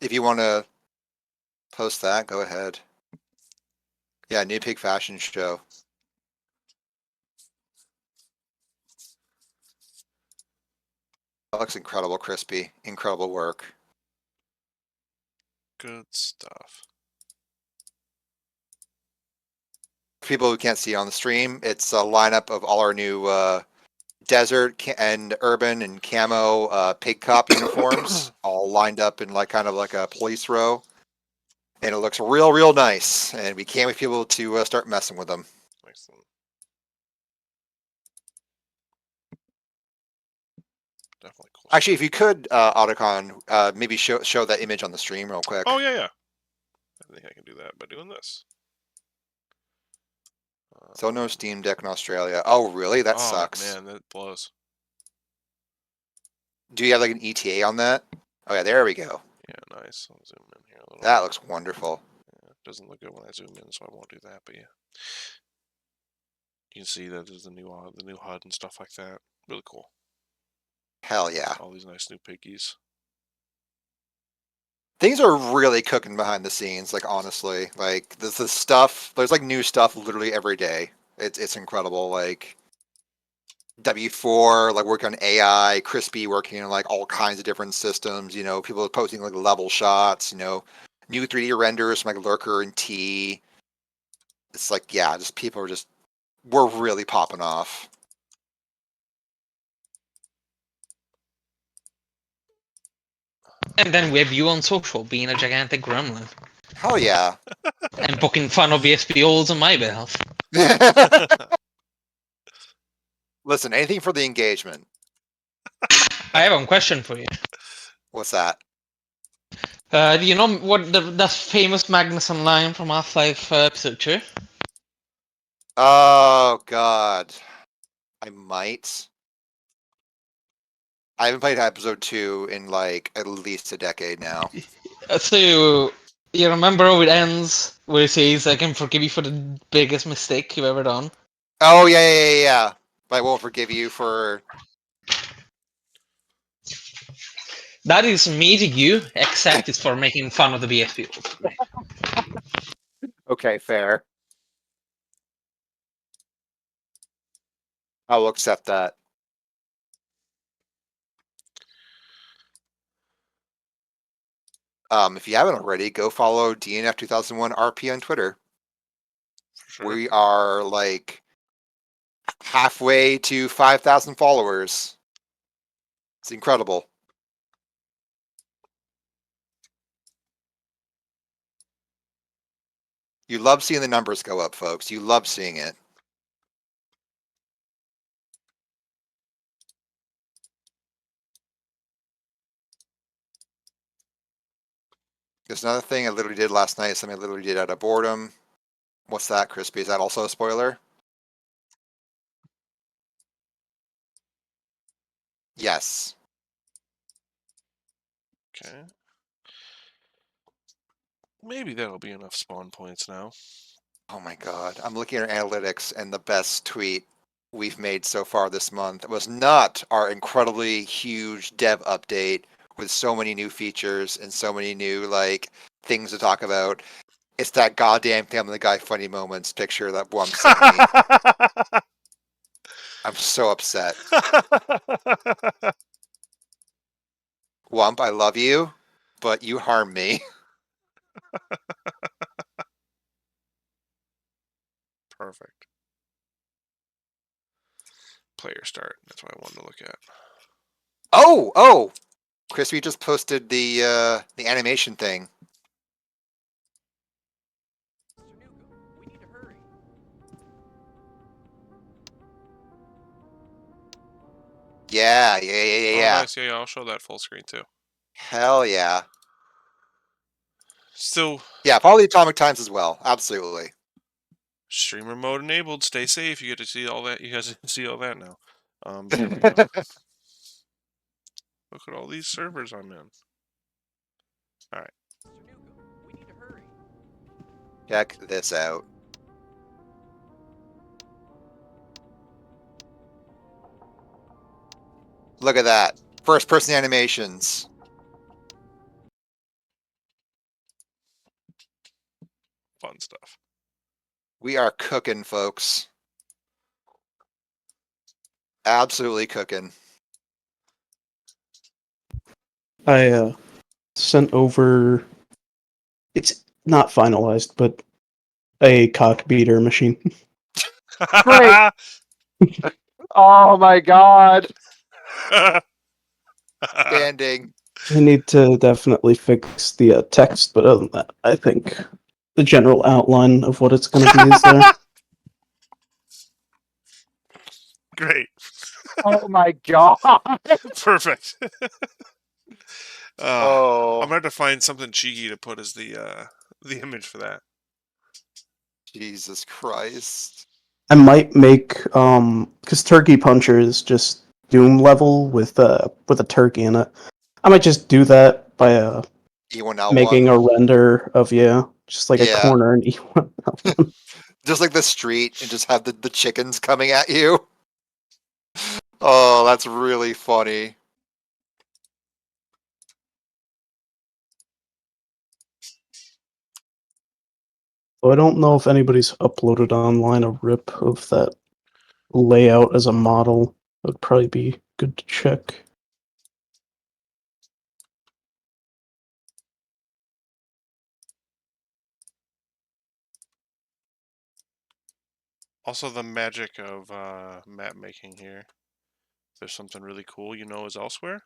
if you want to post that, go ahead. Yeah, New Pig Fashion Show. That looks incredible, Crispy. Incredible work. Good stuff. For people who can't see on the stream, it's a lineup of all our new desert and urban and camo pig cop uniforms, all lined up in like kind of like a police row, and it looks real nice. And we can't wait for people to start messing with them. Excellent. Definitely cool. Actually, if you could, Otacon, maybe show that image on the stream real quick. Oh yeah. I think I can do that by doing this. So no Steam Deck in Australia. Oh, really? That sucks. Man, that blows. Do you have like an ETA on that? Oh yeah, there we go. Yeah, nice. I'll zoom in here a little. That looks wonderful. Yeah, it doesn't look good when I zoom in, so I won't do that. But yeah, you can see that there's the new HUD and stuff like that. Really cool. Hell yeah. All these nice new piggies. Things are really cooking behind the scenes, like honestly. Like this stuff, there's like new stuff literally every day. It's incredible. Like W4, like working on AI, Crispy working on like all kinds of different systems, you know, people posting like level shots, you know, new 3D renders from like Lurker and T. It's like, yeah, just people are just, we're really popping off. And then we have you on social being a gigantic gremlin Hell yeah. and poking fun of BSP holes on my behalf. Listen, anything for the engagement. I have one question for you. What's that? Do you know what the famous Magnuson line from Half-Life Episode 2? Oh, God. I might. I haven't played episode 2 in like at least a decade now. So, you remember how it ends where it says, I can forgive you for the biggest mistake you've ever done? Oh, yeah. But I won't forgive you for... That is me to you, except it's for making fun of the BSP holes. Okay, fair. I will accept that. If you haven't already, go follow DNF 2001 RP on Twitter. For sure. We are like halfway to 5,000 followers. It's incredible. You love seeing the numbers go up, folks. You love seeing it. There's another thing I literally did last night, something I literally did out of boredom. What's that, Crispy? Is that also a spoiler? Yes. Okay. Maybe that'll be enough spawn points now. Oh my god. I'm looking at our analytics, and the best tweet we've made so far this month was not our incredibly huge dev update with so many new features and so many new like things to talk about. It's that goddamn Family Guy funny moments picture that Wump sent me. I'm so upset. Wump, I love you, but you harm me. Perfect. Player start. That's what I wanted to look at. Oh! Crispy just posted the animation thing. Yeah. Oh, nice. Yeah, I'll show that full screen too. Hell yeah. Still. Yeah, follow the Atomic Times as well. Absolutely. Streamer mode enabled. Stay safe. You get to see all that. You guys can see all that now. Here we go. Look at all these servers I'm in. All right. We need to hurry. Check this out. Look at that. First person animations. Fun stuff. We are cooking, folks. Absolutely cooking. I sent over. It's not finalized, but a cock beater machine. Great. Oh my god. Standing. I need to definitely fix the text, but other than that, I think the general outline of what it's going to be is there. Great. Oh my god. Perfect. Oh. I'm going to find something cheeky to put as the image for that. Jesus Christ. I might make because Turkey Puncher is just Doom level with a turkey in it. I might just do that by E1L1. making a render of just like a Yeah. corner in E1L1. Just like the street and just have the chickens coming at you. Oh, that's really funny. So I don't know if anybody's uploaded online a rip of that layout as a model. It would probably be good to check. Also, the magic of map making here. If there's something really cool you know is elsewhere,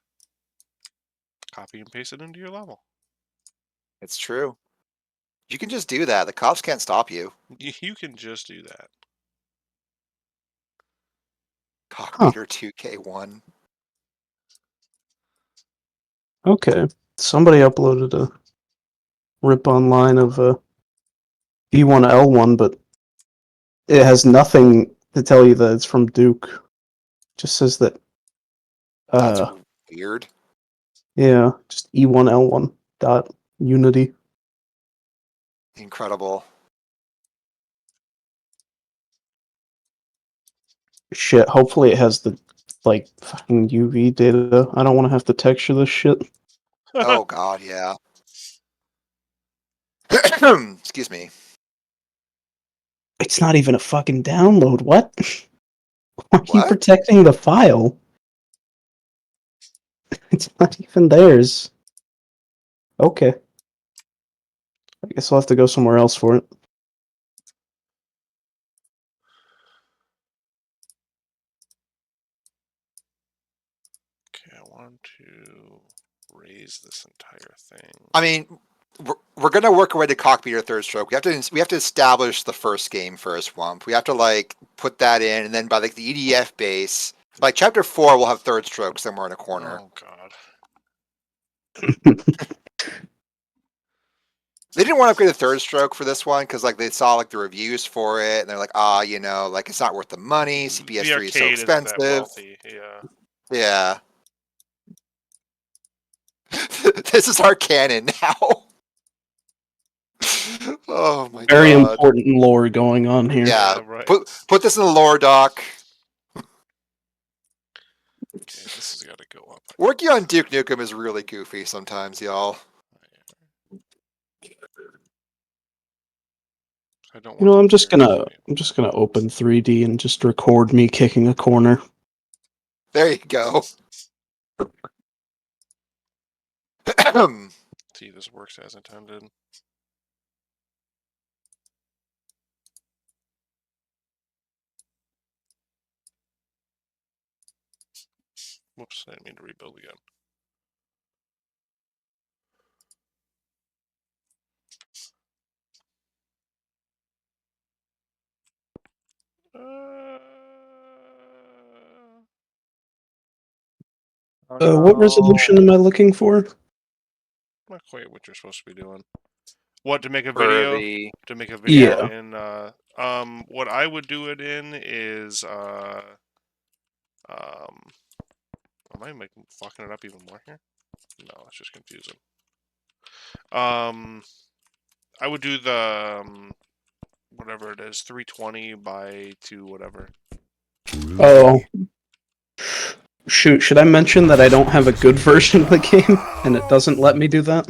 copy and paste it into your level. It's true. You can just do that. The cops can't stop you. You can just do that. Cockbeater 2K1. Okay. Somebody uploaded a rip online of E1L1, but it has nothing to tell you that it's from Duke. It just says that That's weird. yeah, just E1L1 dot Unity. Incredible. Shit, hopefully it has the like fucking UV data. I don't want to have to texture this shit. Oh god, yeah. Excuse me. It's not even a fucking download. What? Why are you What? protecting the file? It's not even theirs. Okay. I guess I'll have to go somewhere else for it. Okay, I want to raise this entire thing. I mean, we're gonna work our way to Cockbeater third stroke. We have to establish the first game first, Wump. We have to like put that in, and then by like the EDF base, like chapter 4, we'll have third stroke somewhere in a corner. Oh god. They didn't want to upgrade the third stroke for this one because like they saw like the reviews for it, and they're like, you know, like it's not worth the money. The CPS3 is so arcade isn't that expensive. wealthy. Yeah. Yeah. This is our canon now. Oh my Very god. important lore going on here. Yeah, right. put this in the lore doc. Okay, this has got to go up. Working on Duke Nukem is really goofy sometimes, y'all. I don't want You know, them I'm just there. gonna open 3D and just record me kicking a corner. There you go. See, this works as intended. Whoops, I didn't mean to rebuild again. What resolution am I looking for? Not quite what you're supposed to be doing. What, to make a For video? the To make a video Yeah. in what I would do it in is am I fucking it up even more here? No, it's just confusing. I would do the whatever it is, 320 by 2 whatever. Oh. Shoot, should I mention that I don't have a good version of the game and it doesn't let me do that?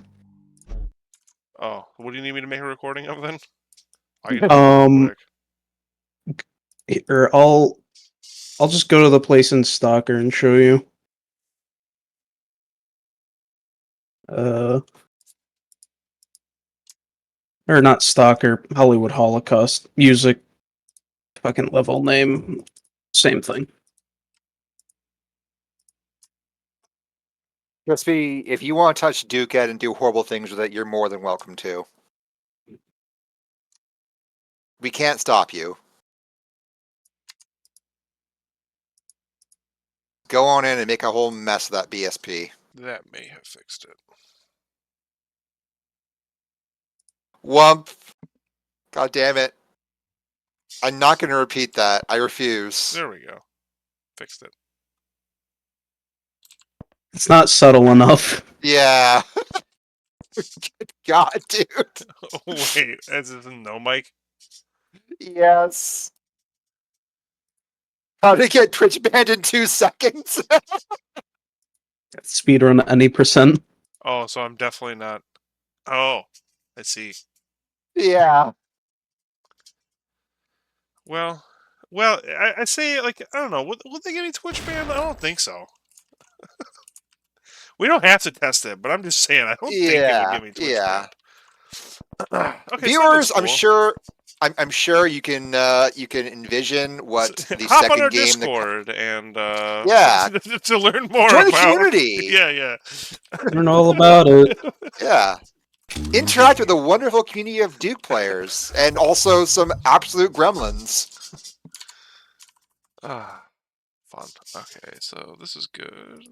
Oh, what do you need me to make a recording of then? I can do that real quick. Or I'll just go to the place in Stalker and show you. Or not Stalker, Hollywood Holocaust. Music, fucking level name, same thing. Crispy, if you want to touch Ducat and do horrible things with it, you're more than welcome to. We can't stop you. Go on in and make a whole mess of that BSP. That may have fixed it. Wump. God damn it. I'm not going to repeat that. I refuse. There we go. Fixed it. It's not subtle enough. Yeah. God, dude. Wait, as is no mic? Yes. How to get Twitch banned in 2 seconds? Speedrun any %. Oh, so I'm definitely not. Oh, I see. Yeah. Well, I say, like, I don't know. Would they get me Twitch banned? I don't think so. We don't have to test it, but I'm just saying, I don't think it would get me Twitch yeah. banned. Okay, Viewers, so that I'm looks sure. I'm sure you can envision what cool. the Hop on our second game. Discord and Yeah. to learn more Join the about community. Yeah. Learn all about it. Yeah. Interact with a wonderful community of Duke players and also some absolute gremlins. Ah, fun. Okay, so this is good.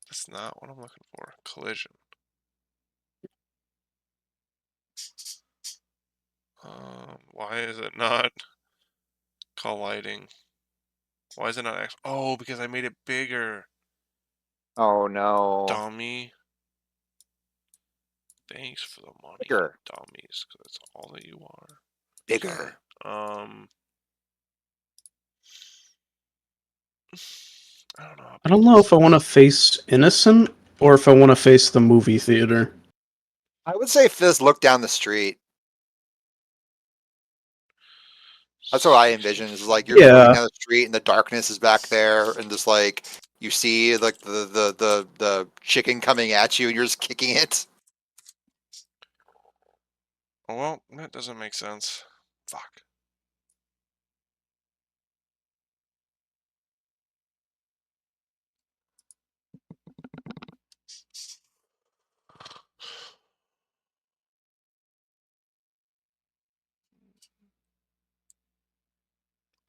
That's not what I'm looking for. Collision. Why is it not colliding? Why is it not actually? Oh, because I made it bigger. Oh no. Dummy. Thanks for the money, Bigger. dummies, because that's all that you are. Bigger. I don't know. I don't know if I want to face Innocent or if I want to face the movie theater. I would say Fizz look down the street. That's what I envision. Is like you're looking down the street and the darkness is back there, and just like you see like the chicken coming at you, and you're just kicking it. Oh, well, that doesn't make sense. Fuck.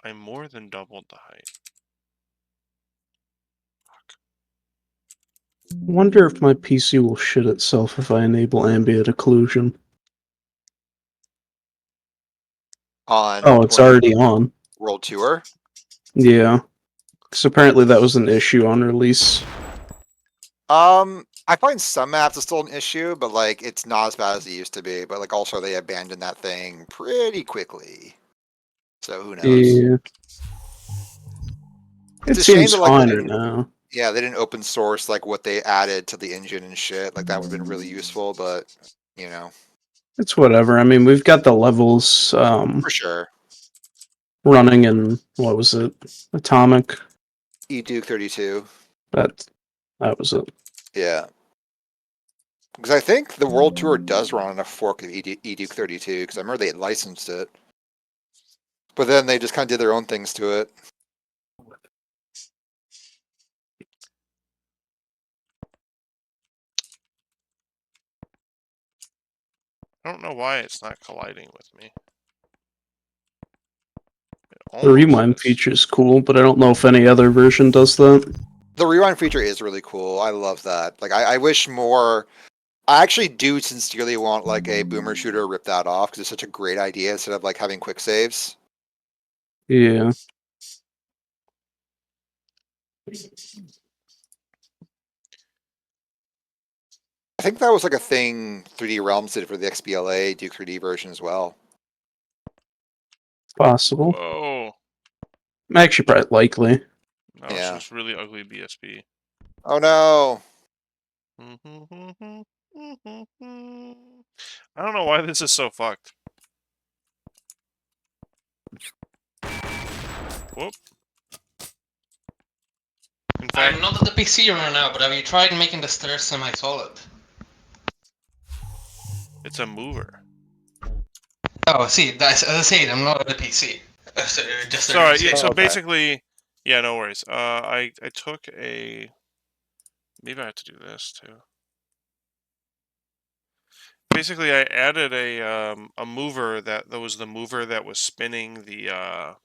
I more than doubled the height. I wonder if my PC will shit itself if I enable ambient occlusion. On Oh, it's already on. World Tour. Yeah. Because apparently that was an issue on release. I find some maps are still an issue, but like it's not as bad as it used to be. But like also they abandoned that thing pretty quickly. So who knows? Yeah. It's It a shame seems that like finer now. yeah, they didn't open source like what they added to the engine and shit. Like that would have been really useful, but you know, It's whatever. I mean, we've got the levels for sure. running in, what was it? Atomic. Duke 32. That was it. Yeah. Because I think the World Tour does run on a fork of Duke 32, because I remember they licensed it. But then they just kind of did their own things to it. I don't know why it's not colliding with me. The rewind feature is cool, but I don't know if any other version does that. The rewind feature is really cool. I love that. Like, I wish more. I actually do sincerely want like a boomer shooter to rip that off because it's such a great idea instead of like having quick saves. Yeah. I think that was like a thing 3D Realms did for the XBLA Duke 3D version as well. Possible. Whoa. Actually, probably likely. No, it's Yeah. just really ugly BSB. Oh no! I don't know why this is so fucked. Whoop. In fact, I'm not at the PC right now, but have you tried making the stairs semi-solid? it's a mover. Oh, see, that's, as I said, I'm not at the PC. Just Sorry, yeah, PC. so okay. basically, yeah, no worries. I took a... Maybe I have to do this, too. Basically, I added a mover that was the mover that was spinning the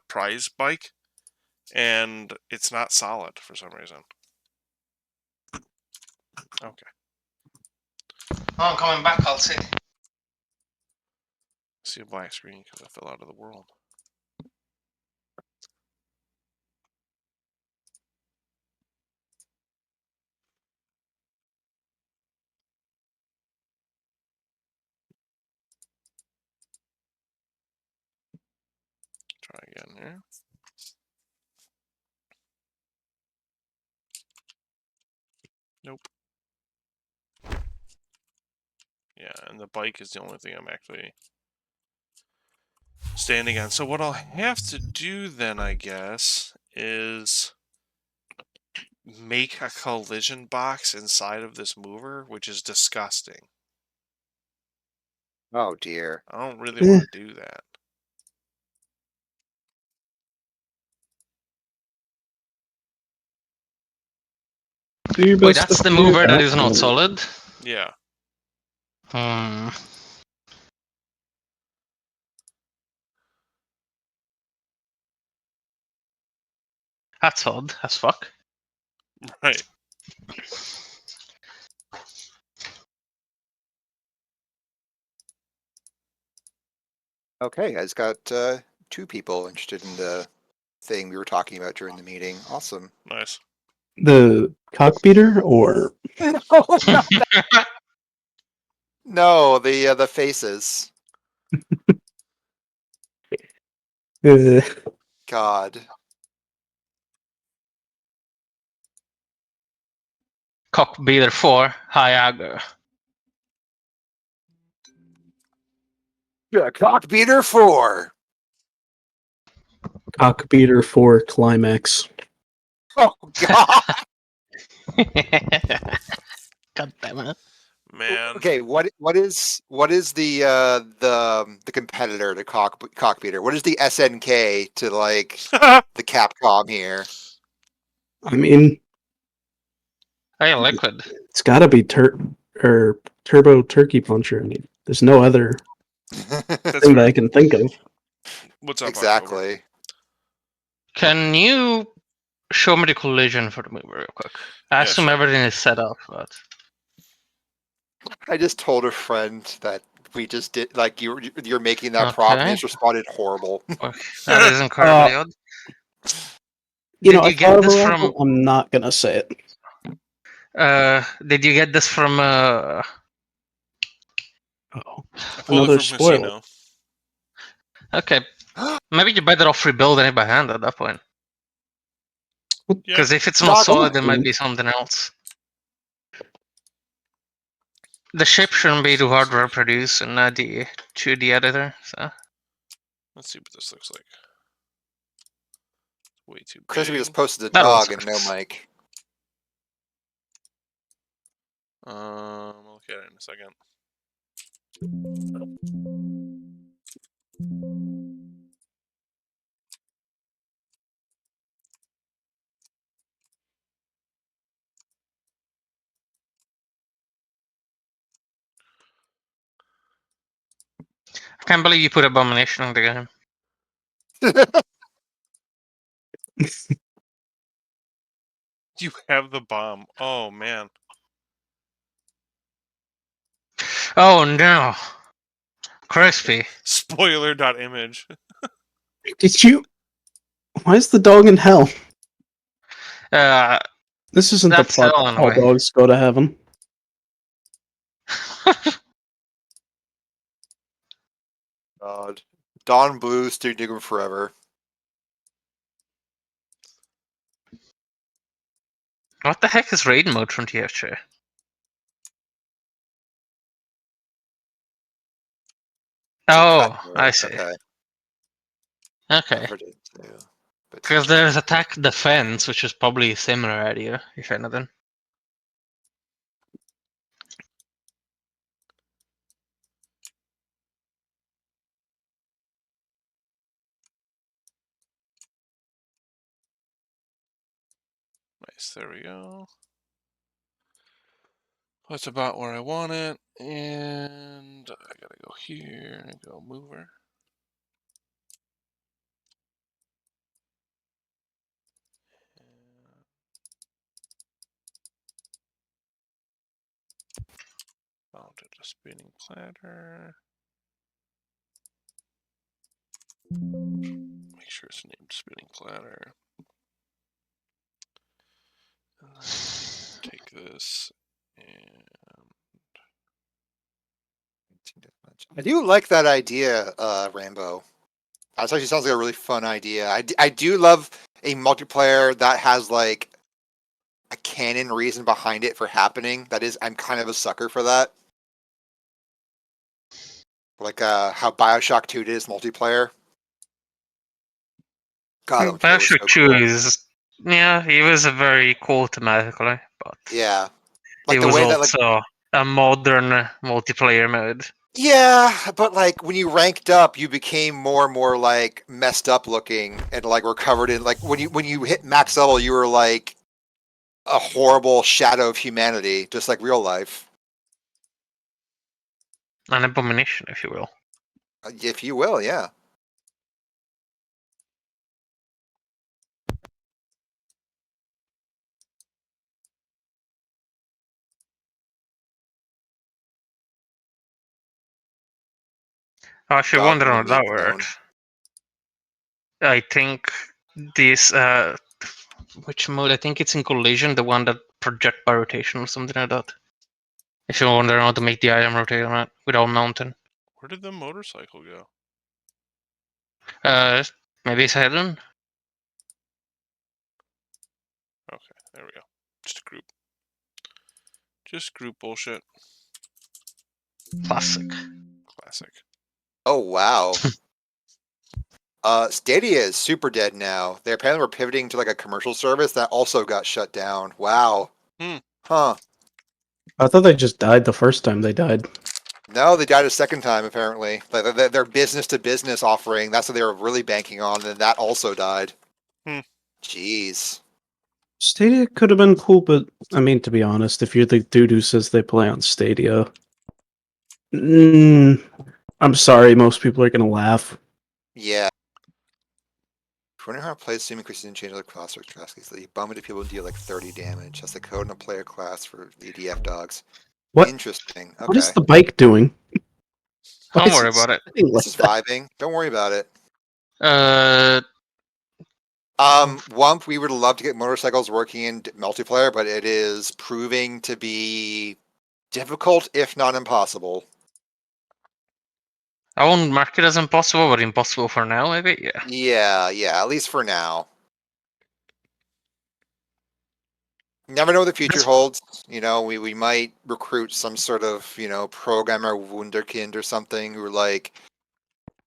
prize bike, and it's not solid for some reason. Okay. Oh, I'm coming back, I'll see. See a black screen because I fell out of the world. Try again here. Nope. Yeah, and the bike is the only thing I'm actually standing on. So what I'll have to do then, I guess, is make a collision box inside of this mover, which is disgusting. Oh dear. I don't really want to do that. Do your Wait, best that's to the figure mover that out. is not solid? Yeah. Hmm. That's odd as fuck. Right. Okay, I just got 2 people interested in the thing we were talking about during the meeting. Awesome. Nice. The cockbeater or No, not that. No, the faces. God. Cockbeater 4, Hyager. Yeah, Cockbeater 4. cockbeater for climax? Oh God. God damn it. Man. Okay, what is the competitor to Cockbeater? What is the SNK to like the Capcom here? I mean, Hey, Liquid. it's got to be Turbo Turkey Puncher. I mean, there's no other That's thing that fair. I can think of. What's up, October? Exactly. Can you show me the collision for the mover real quick? I Yeah, assume sure. everything is set up, but... I just told a friend that we just did like you're making that prop, and Okay. he just responded horrible. That is incredibly odd. You Did know, I you thought get of a this rival. from... I'm not gonna say it. Did you get this from... Oh, I pulled another it from spoil. Casino. Okay. Maybe you're better off rebuilding it by hand at that point. Yeah. Because if it's not Not- solid, it might be something else. The shape shouldn't be too hard to reproduce in the 2D editor, so... Let's see what this looks like. Way too Chris, we big. just posted a That dog also and no works. mic. I'll look at it in a second. I can't believe you put Abomination in the game. You have the bomb. Oh, man. Oh no! Crispy. Spoiler.image. Did you? Why is the dog in hell? This isn't the That's plot still that on the all way. dogs go to heaven. God. Dawn Blue, Stu Newcomb forever. What the heck is raid mode from TFJ? Oh, I see. Okay. Okay. I've heard it too. But Because there's attack defense, which is probably a similar idea, if anything. Nice, there we go. That's about where I want it, and I gotta go here and go mover. Mounted a spinning platter. Make sure it's named spinning platter. And then take this and I do like that idea, Rambo. That actually sounds like a really fun idea. I do love a multiplayer that has like a canon reason behind it for happening. That is, I'm kind of a sucker for that. Like how Bioshock 2 did its multiplayer. God, that multiplayer was Bioshock so 2 cool. is... Yeah, he was a very cool thematically, but Yeah. it Like the was way that, like, also a modern multiplayer mode. yeah, but like when you ranked up, you became more and more like messed up looking and like were covered in like when you hit max level, you were like a horrible shadow of humanity, just like real life, An abomination, if you will. if you will. Yeah. I actually Dog wonder in the how that mid zone. worked. I think this... which mode? I think it's in collision, the one that project by rotation or something like that. If you wonder how to make the item rotate or not without mounting. where did the motorcycle go? Maybe it's hidden? Okay, there we go. Just group. Just group bullshit. Classic. Classic. Oh wow. Stadia is super dead now. They apparently were pivoting to like a commercial service that also got shut down. Wow. Hmm. Huh. I thought they just died the first time they died. No, they died a second time apparently. Like their business to business offering, that's what they were really banking on, and that also died. Hmm. Jeez. Stadia could have been cool, but I mean, to be honest, if you're the dude who says they play on Stadia, I'm sorry, most people are gonna laugh. Yeah. Wondering how to play assuming increases and change other class or drastically. You bump into people and deal like 30 damage. That's the code in a player class for the EDF dogs. What? Interesting. What is Okay. the bike doing? Why Don't is worry it about it. spinning like This is that? vibing. Don't worry about it. Wump, we would love to get motorcycles working in multiplayer, but it is proving to be difficult, if not impossible. I won't mark it as impossible, but impossible for now, maybe? Yeah. Yeah, at least for now. Never know what the future That's- holds. You know, we might recruit some sort of, programmer wunderkind or something who like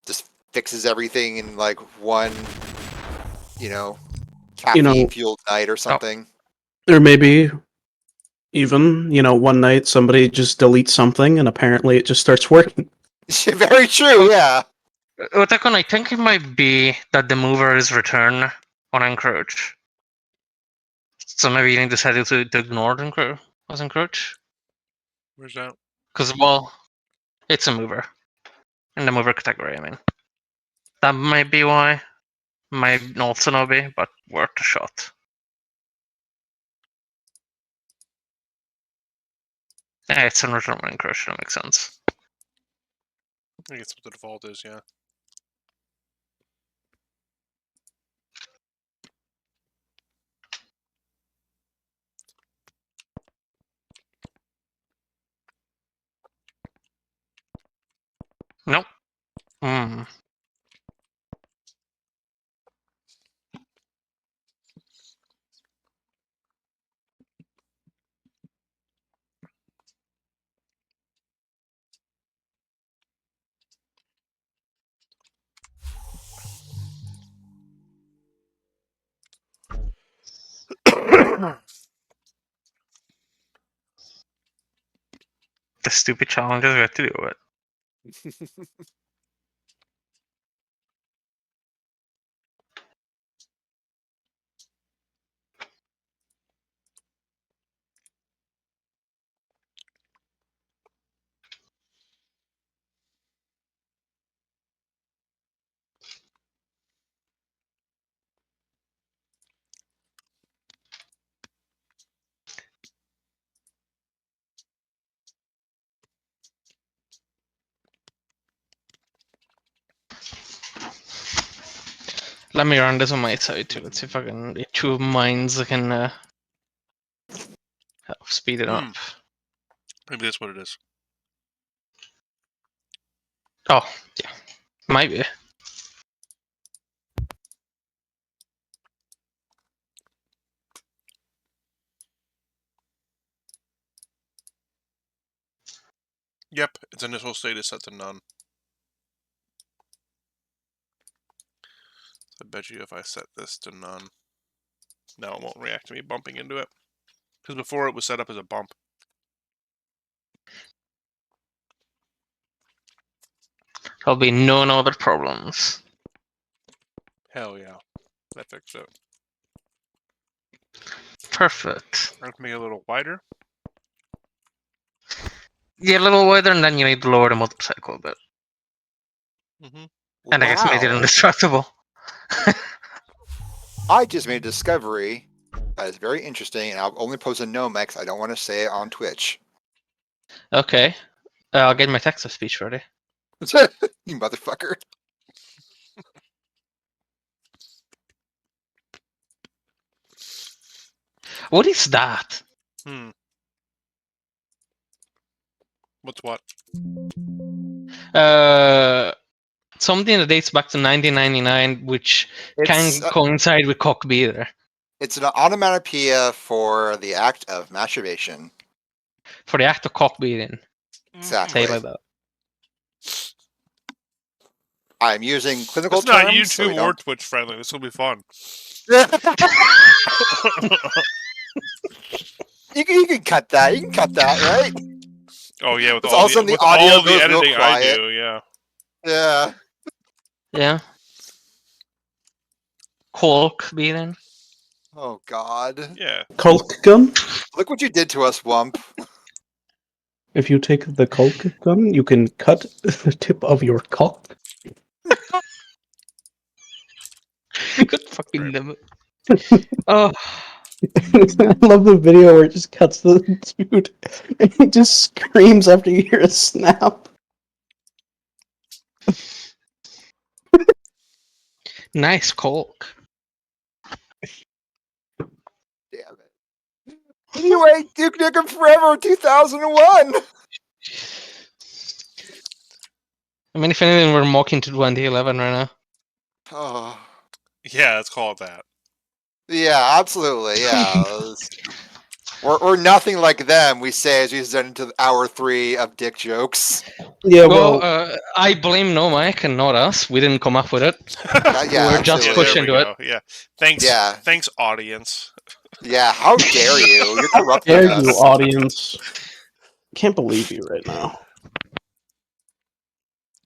just fixes everything in like one, caffeine fueled night or something. Or maybe even, one night somebody just deletes something and apparently it just starts working. Very true, yeah. Otacon, I think it might be that the mover is return on encroach. So maybe you decided to ignore the encroach? Where's that? Because, well, it's a mover. In the mover category, I mean. That might be why. Might also not be, but worth a shot. Yeah, it's a return on encroach, that makes sense. I think it's what the default is, yeah. The stupid challenges we have to do it. Let me run this on my side too. Let's see if I can get 2 minds that can help speed it up. Maybe that's what it is. Oh, yeah. Might be. Yep, its initial state is set to none. I bet you if I set this to none, now it won't react to me bumping into it. Because before it was set up as a bump. There'll be no other problems. Hell yeah. That fixed it. Perfect. I have to make it a little wider. Yeah, a little wider, and then you need to lower the motorcycle a bit. And I guess make it Wow. indestructible. I just made a discovery that is very interesting, and I'll only post a Nomex. I don't want to say it on Twitch. Okay. I'll get my text to speech ready. You motherfucker. What is that? What's what? Something that dates back to 1999, which can It's, coincide with cock beater. it's an onomatopoeia for the act of masturbation. For the act of cock beating. Exactly. Say it like that. I'm using clinical It's not terms. YouTube so we or don't... Twitch friendly. This will be fun. you can cut that. You can cut that, right? Oh yeah, with It's all also the, the with audio all the goes real editing I quiet. do, yeah. Yeah. Yeah. Cock beating. Oh God. Yeah. Culk gun? Look what you did to us, Wump. If you take the Culk gun, you can cut the tip of your cock. Good fucking limit. Oh. I love the video where it just cuts the dude and he just screams after you hear a snap. Nice cock. Damn it. Anyway, Duke Nukem Forever 2001. I mean, if anything, we're mocking to 2011 right now. Oh. Yeah, let's call it that. Yeah, absolutely. Yeah. We're nothing like them, we say as we send into hour 3 of dick jokes. Yeah, Well, I blame No Mike and not us. We didn't come up with it. Yeah, We're just Yeah, absolutely. there pushing we to go. it. Yeah. Thanks. Yeah. Thanks, audience. Yeah, how dare you? You're corrupting dare us. you, audience. Can't believe you right now.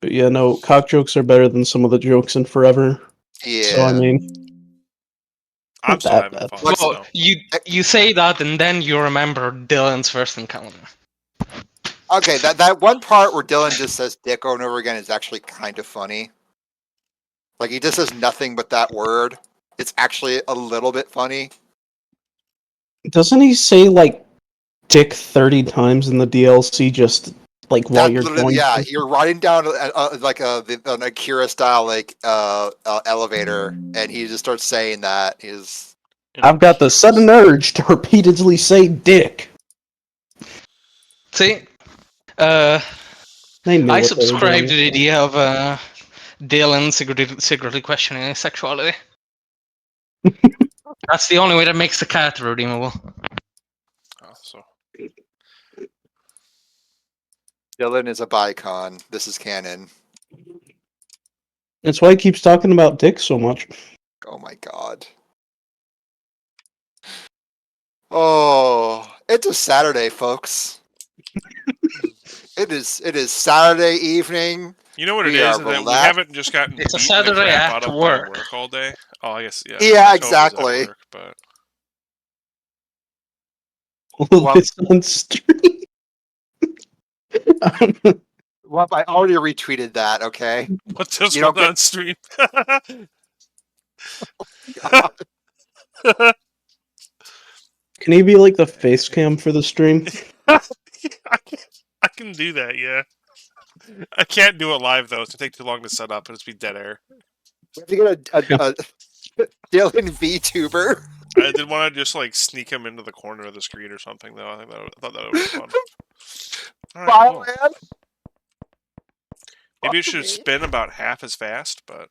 But yeah, no, cock jokes are better than some of the jokes in Forever. Yeah. So, I mean, I'm not still that having bad. fun. Let's- Well, So. you say that, and then you remember Dylan's first encounter. Okay, that one part where Dylan just says dick over and over again is actually kind of funny. Like, he just says nothing but that word. It's actually a little bit funny. Doesn't he say, like, dick 30 times in the DLC just, like, while That you're literally, going? yeah, you're riding down like an Akira style like elevator, and he just starts saying that. I've got the sudden urge to repeatedly say dick. See, They knew I what they were subscribe doing. to the idea of Dylan secretly questioning his sexuality. That's the only way that makes the character redeemable. Oh, so. Dylan is a bicon. This is canon. That's why he keeps talking about dick so much. Oh my god. Oh, it's a Saturday, folks. It is Saturday evening. You know what it We is? are That we relaxed. haven't just gotten It's a beaten the Saturday crap out after of by work. work all day. Oh, I guess, yeah. Yeah, I totally was at exactly. work, but All Well, this on stream. well, I already retweeted that. Okay. what's this You one don't get. on stream? Can he be like the face cam for the stream? I can do that, yeah. I can't do it live, though. It's going to take too long to set up. It'll just be dead air. We have to get a Dylan VTuber. I did want to just, like, sneak him into the corner of the screen or something, though. I thought that would be fun. Alright, cool. Bioland. Maybe it Fuck should me. spin about half as fast, but...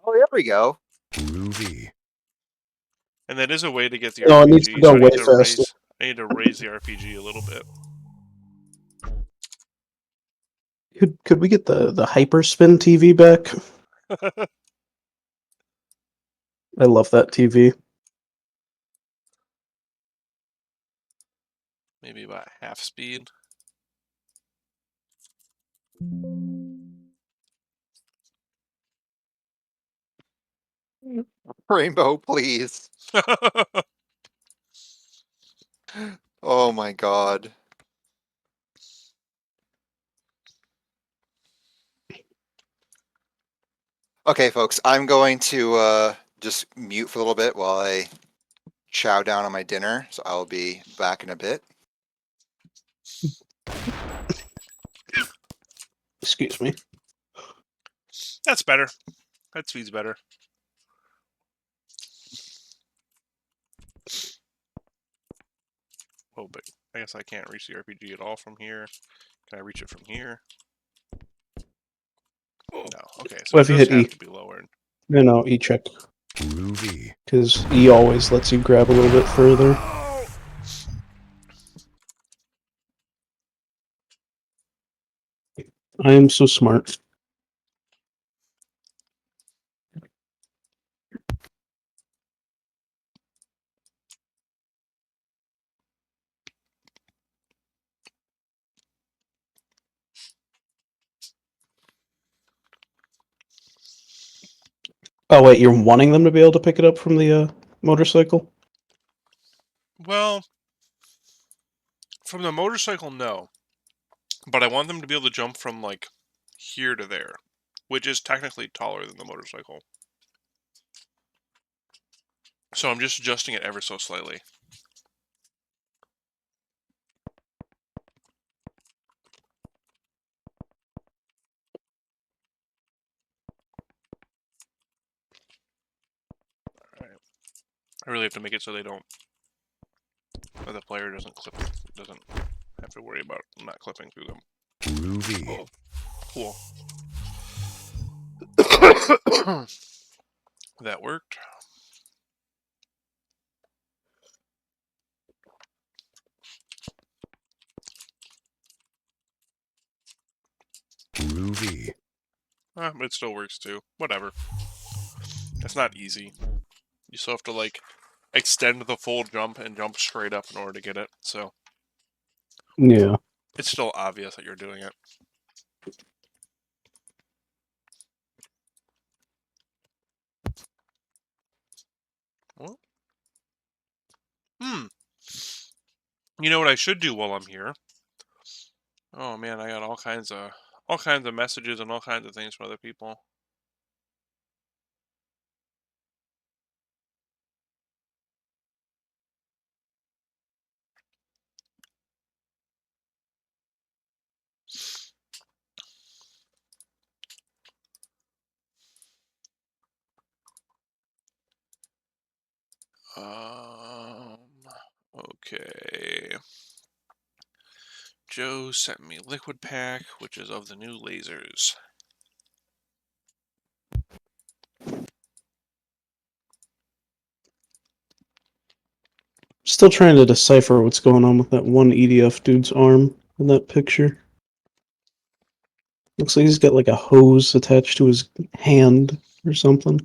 Oh, there we go. Groovy. And that is a way to get the No, RPG, it needs to go so way faster. I need to raise the RPG a little bit. Could we get the Hyperspin TV back? I love that TV. Maybe about half speed. Rainbow, please. Oh my god. Okay, folks, I'm going to just mute for a little bit while I chow down on my dinner, so I'll be back in a bit. Excuse me. That's better. That speed's better. Oh, but I guess I can't reach the RPG at all from here. Can I reach it from here? No. Okay, so What it if you does hit E? have to be lowered. No, E check. Groovy. Because E always lets you grab a little bit further. I am so smart. Oh wait, you're wanting them to be able to pick it up from the motorcycle? Well, from the motorcycle, no. But I want them to be able to jump from, like, here to there, which is technically taller than the motorcycle. So I'm just adjusting it ever so slightly. Alright. I really have to make it so they don't... Or the player doesn't have to worry about not clipping through them. Groovy. Cool. That worked. Groovy. But it still works too. Whatever. It's not easy. You still have to, like, extend the full jump and jump straight up in order to get it, so Yeah. it's still obvious that you're doing it. Well, you know what I should do while I'm here? Oh man, I got all kinds of messages and all kinds of things from other people. Okay. Joe sent me Liquid Pack, which is of the new lasers. Still trying to decipher what's going on with that one EDF dude's arm in that picture. Looks like he's got like a hose attached to his hand or something.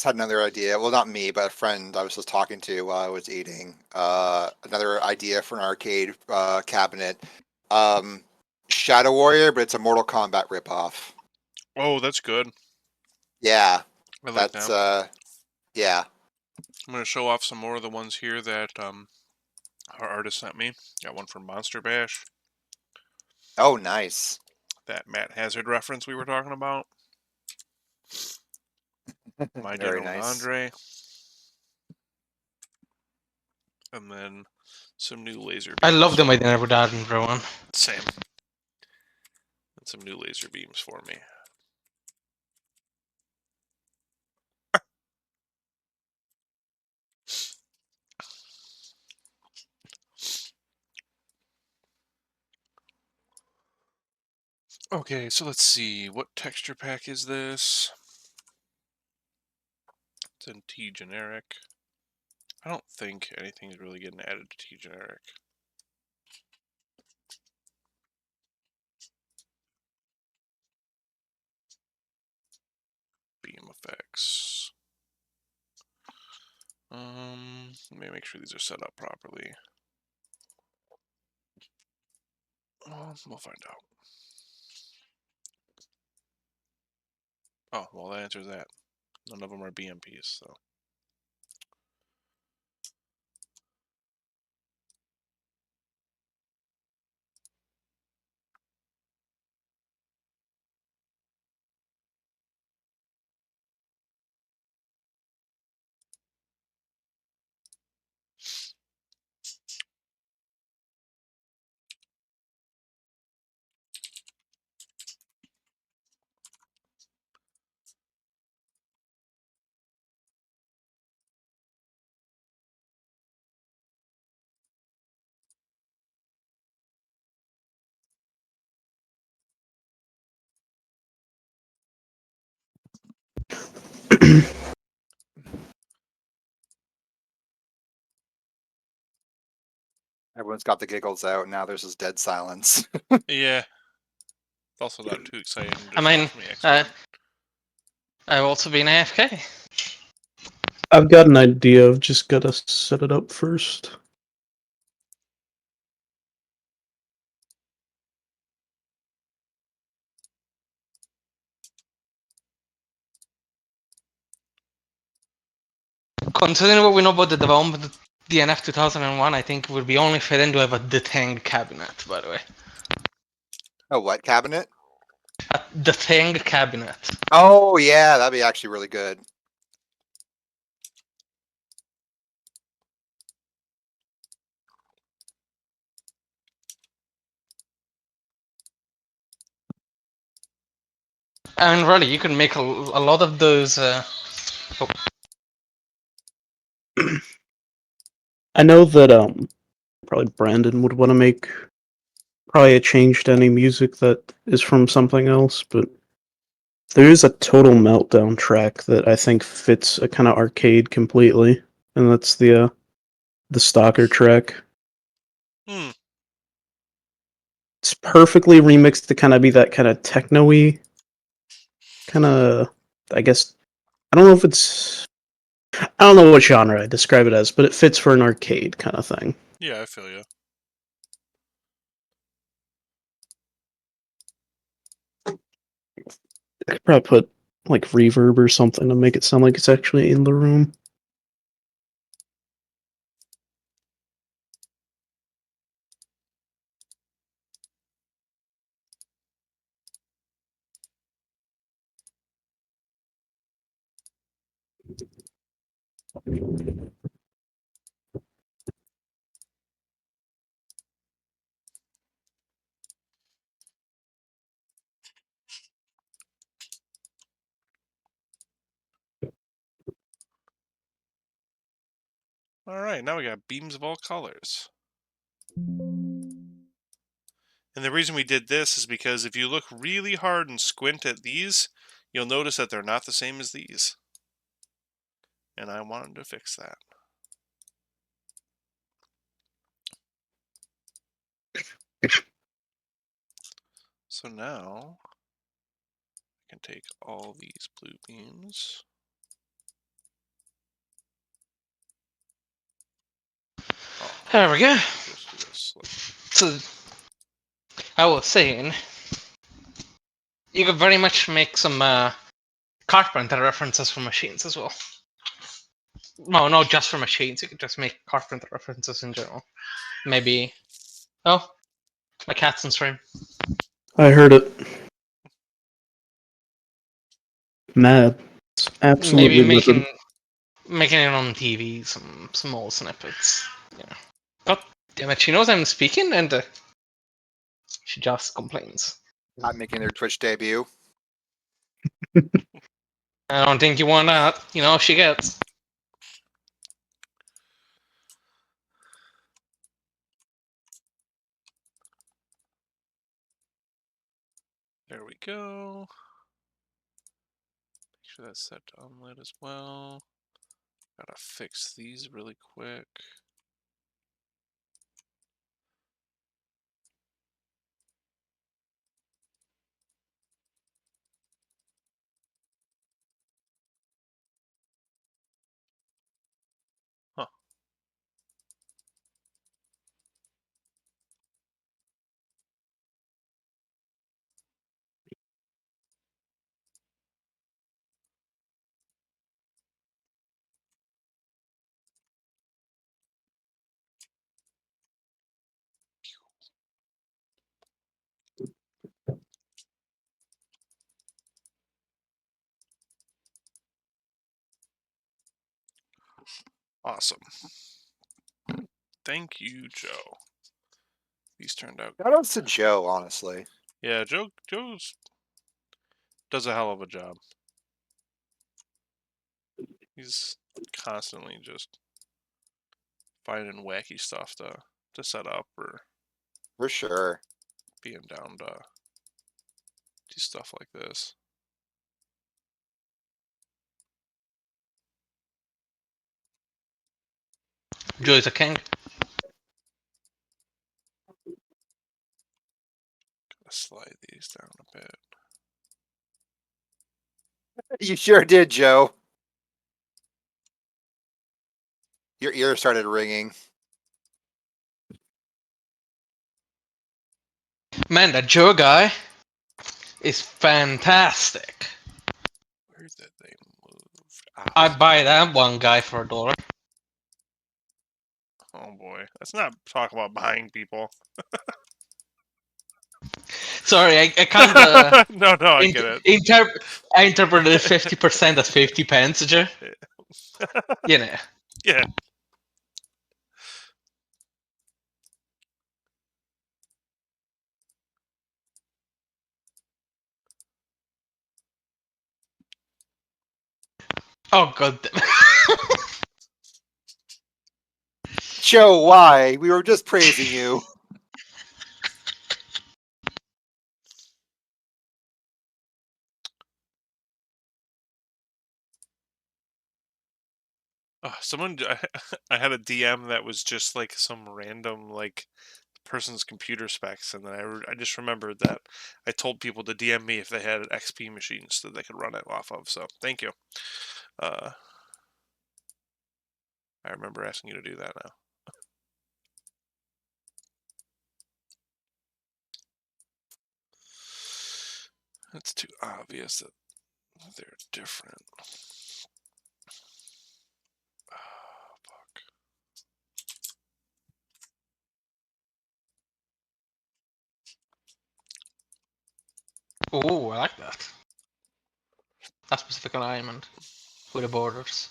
just had another idea. Well, not me, but a friend I was just talking to while I was eating. Another idea for an arcade cabinet. Shadow Warrior, but it's a Mortal Kombat ripoff. Oh, that's good. Yeah, I like that's that. yeah. I'm gonna show off some more of the ones here that our artist sent me. Got one from Monster Bash. Oh, nice. That Matt Hazard reference we were talking about. My Very Dinner with nice. Andre. And then some new laser beams. I love the My Dinner with Andre one. Same. And some new laser beams for me. Okay, so let's see. What texture pack is this? It's in T generic. I don't think anything's really getting added to T generic. Beam effects. Let me make sure these are set up properly. We'll find out. Oh, well, that answers that. None of them are BMPs, so. Everyone's got the giggles out. Now there's this dead silence. Yeah. It's also not too exciting to I mean, watch me X1. I've also been AFK. I've got an idea. I've just gotta set it up first. Considering what we know about the development of DNF 2001, I think it would be only fitting to have a detanged cabinet, by the way. Oh, what cabinet? A detanged cabinet. Oh, yeah, that'd be actually really good. I mean, really, you can make a lot of those. I know that probably Brandon would want to make probably a change to any music that is from something else, but there is a Total Meltdown track that I think fits a kind of arcade completely, and that's the Stalker track. It's perfectly remixed to kind of be that kind of techno-y kind of, I guess, I don't know if it's, I don't know what genre I describe it as, but it fits for an arcade kind of thing. Yeah, I feel you. I could probably put like reverb or something to make it sound like it's actually in the room. Alright, now we got beams of all colors. And the reason we did this is because if you look really hard and squint at these, you'll notice that they're not the same as these. And I wanted to fix that. So now I can take all these blue beams There we go. Just do this. So, I was saying, you could very much make some carpenter references for machines as well. No, not just for machines. You could just make carpenter references in general. Maybe. Oh, my cat's on stream. I heard it. Mad. It's absolutely Maybe livid. making it on TV, some small snippets. Yeah. God damn it! She knows I'm speaking, and she just complains. Not making their Twitch debut. I don't think you want that. You know, she gets. There we go. Make sure that's set to unlit as well. Gotta fix these really quick. Huh. Awesome. Thank you, Joe. These turned out. Shout outs to Joe, honestly. Yeah, Joe's does a hell of a job. He's constantly just finding wacky stuff to set up or For sure. being down to do stuff like this. Joy's a king. Gotta slide these down a bit. You sure did, Joe. Your ear started ringing. Man, that Joe guy is fantastic. Where did they move? I'd buy that one guy for $1. Oh boy, let's not talk about buying people. Sorry, I kind of no, I get it. I interpreted 50% as 50 pence, Joe. You know. Yeah. Oh god damn. Joe, why? We were just praising you. Someone, I had a DM that was just like some random like person's computer specs, and then I just remembered that I told people to DM me if they had XP machines that they could run it off of. So thank you. I remember asking you to do that now. It's too obvious that they're different. Oh, fuck. Ooh, I like that. That specific alignment with the borders.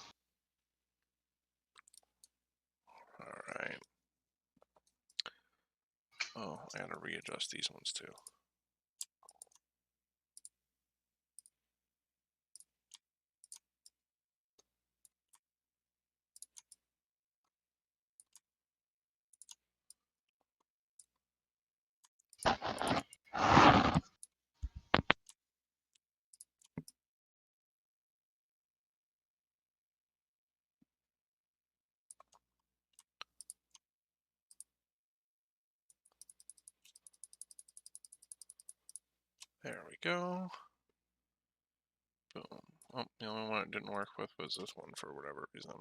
Alright. Oh, I gotta readjust these ones too. There we go. Boom. Oh, the only one it didn't work with was this one for whatever reason.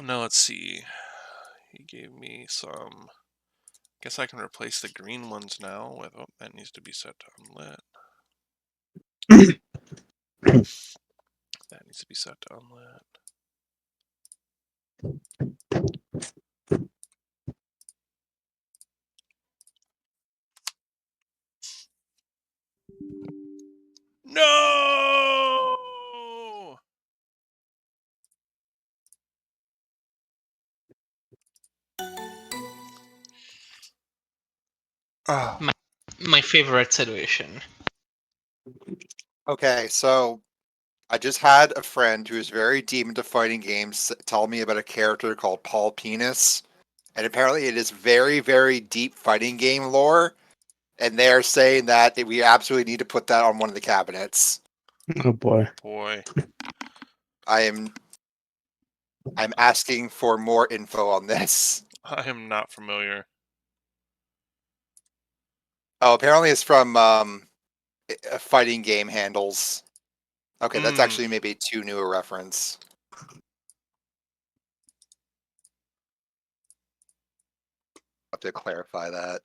Now let's see. He gave me some. Guess I can replace the green ones now with. Oh, that needs to be set to unlit. That needs to be set to unlit. No! Ah. My favorite situation. Okay, so I just had a friend who is very deep into fighting games tell me about a character called Paul Penis, and apparently it is very, very deep fighting game lore. And they're saying that we absolutely need to put that on one of the cabinets. Oh boy. Boy. I'm asking for more info on this. I am not familiar. Oh, apparently it's from fighting game handles. Okay, that's actually maybe too new a reference. I'll have to clarify that.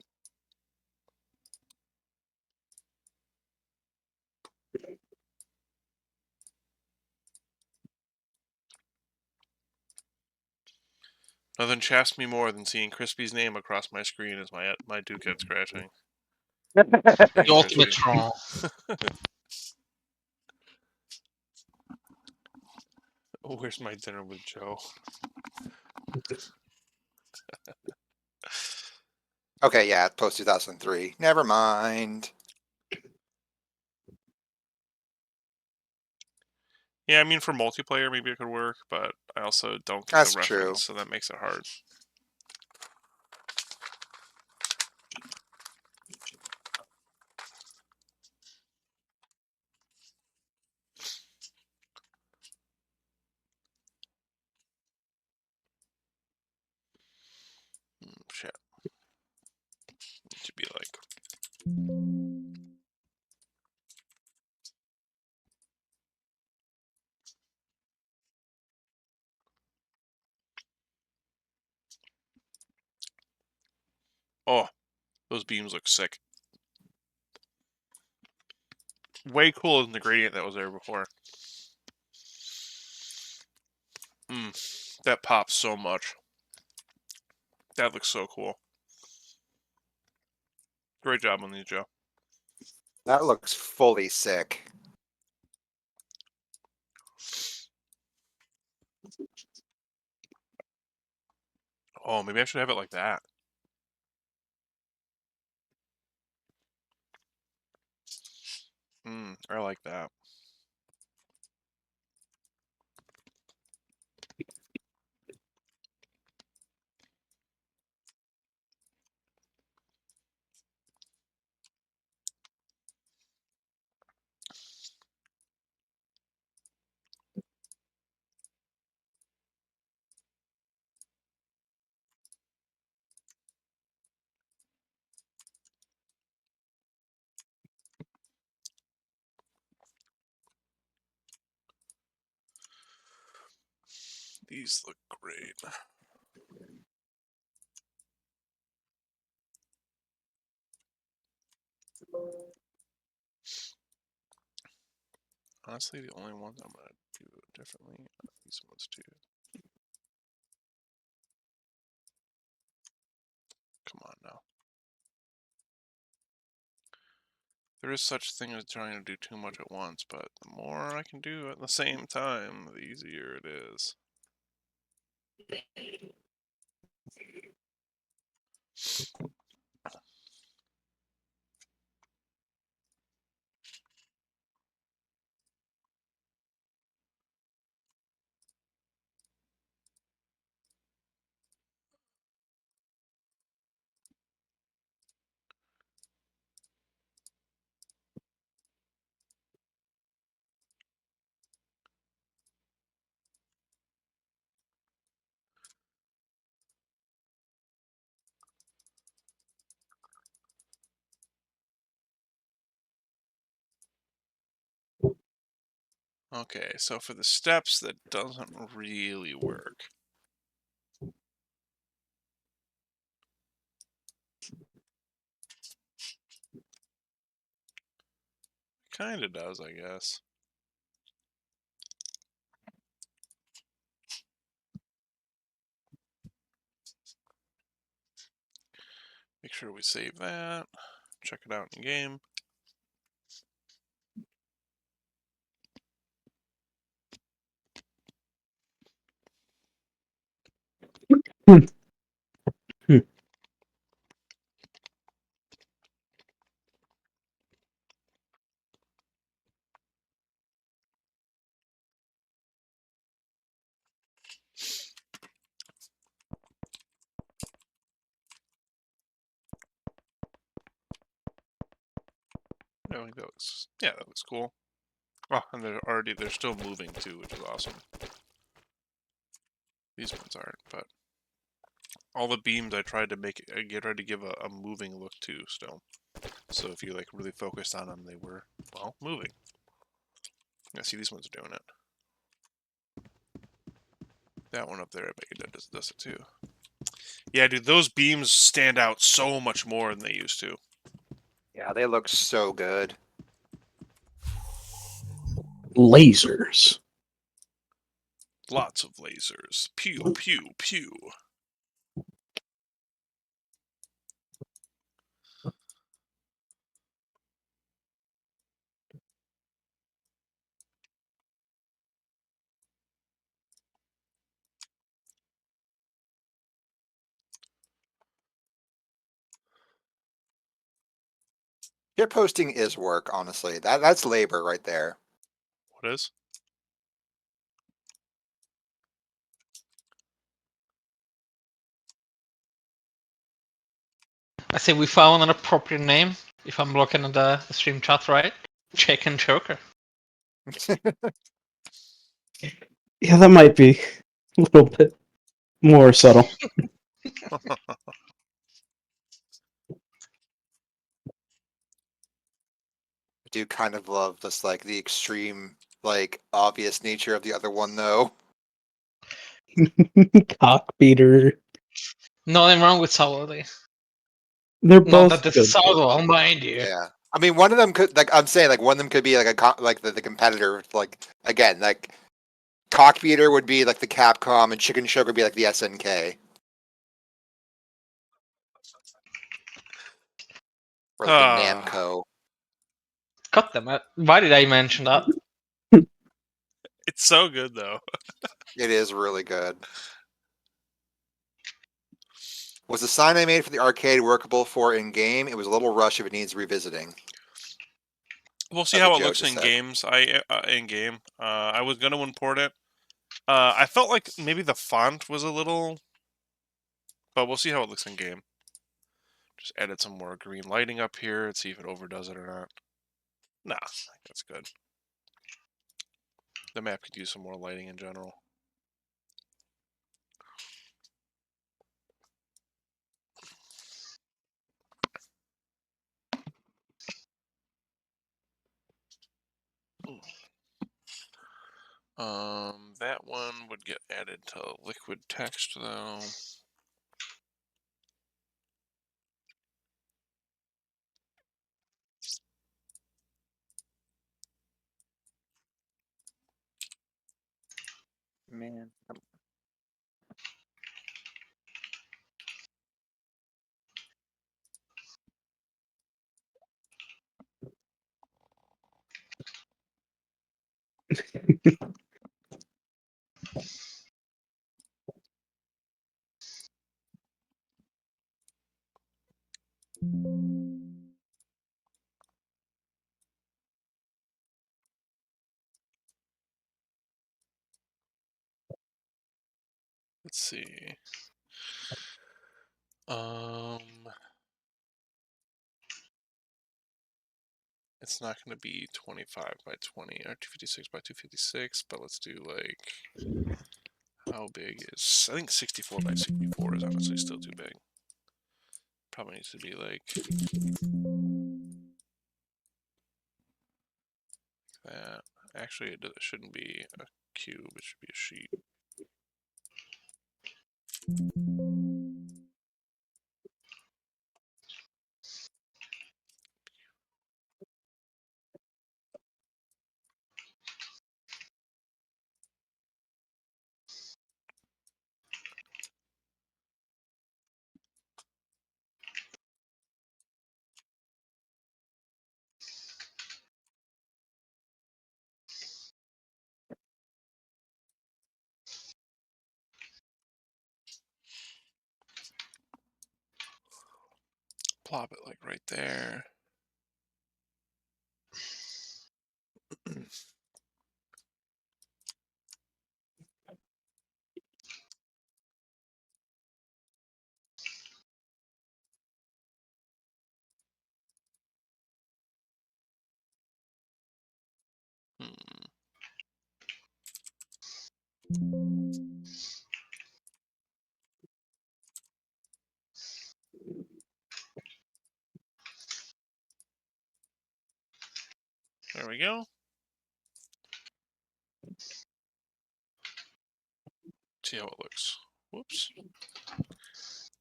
Nothing chaps me more than seeing Crispy's name across my screen as my Duke head scratching. The ultimate Crispy. troll. Oh, where's my dinner with Joe? Okay, yeah, post 2003. Never mind. Yeah, I mean for multiplayer maybe it could work, but I also don't get That's the true. reference, so that makes it hard. Shit. It should be like. Oh, those beams look sick. Way cooler than the gradient that was there before. That pops so much. That looks so cool. Great job on these, Joe. That looks fully sick. Oh, maybe I should have it like that. I like that. These look great. Honestly, the only ones I'm going to do differently are these ones too. Come on now. There is such a thing as trying to do too much at once, but the more I can do at the same time, the easier it is. Okay, so for the steps, that doesn't really work. Kind of does, I guess. Make sure we save that. Check it out in game. I think that looks, yeah, that looks cool. Oh, and they're still moving too, which is awesome. These ones aren't, but all the beams I tried to tried to give a moving look to still. So if you like really focused on them, they were, well, moving. Yeah, see, these ones are doing it. That one up there, I bet you does it too. Yeah, dude, those beams stand out so much more than they used to. Yeah, they look so good. Lasers. Lots of lasers. Pew, pew, pew. Shit posting is work, honestly. That's labor right there. What is? I say we found an appropriate name. If I'm looking at the stream chat right, Chicken Choker. Yeah, that might be a little bit more subtle. I do kind of love this, like, the extreme, like, obvious nature of the other one, though. Cockbeater. Nothing wrong with Salody. They're Not both that this good. is Salvo, I'll mind you. Yeah. I mean, one of them could, like, I'm saying, like, one of them could be, like, like, the competitor, like, again, like, Cockbeater would be, like, the Capcom, and Chicken Sugar would be, like, the SNK. Or, like, the Namco. Cut them. Why did I mention that? It's so good, though. It is really good. Was the sign I made for the arcade workable for in-game? It was a little rush if it needs revisiting. We'll see That's how what it Joe looks just in said. games. In game. I was gonna import it. I felt like maybe the font was a little, but we'll see how it looks in game. Just added some more green lighting up here and see if it overdoes it or not. Nah, I think that's good. The map could use some more lighting in general. That one would get added to liquid text though. Man. Let's see. It's not going to be 25 by 20 or 256 by 256, but let's do like, how big is, I think 64 by 64 is honestly still too big. Probably needs to be like that. Actually, it shouldn't be a cube, it should be a sheet. plop it like right there. There we go. See how it looks. Whoops.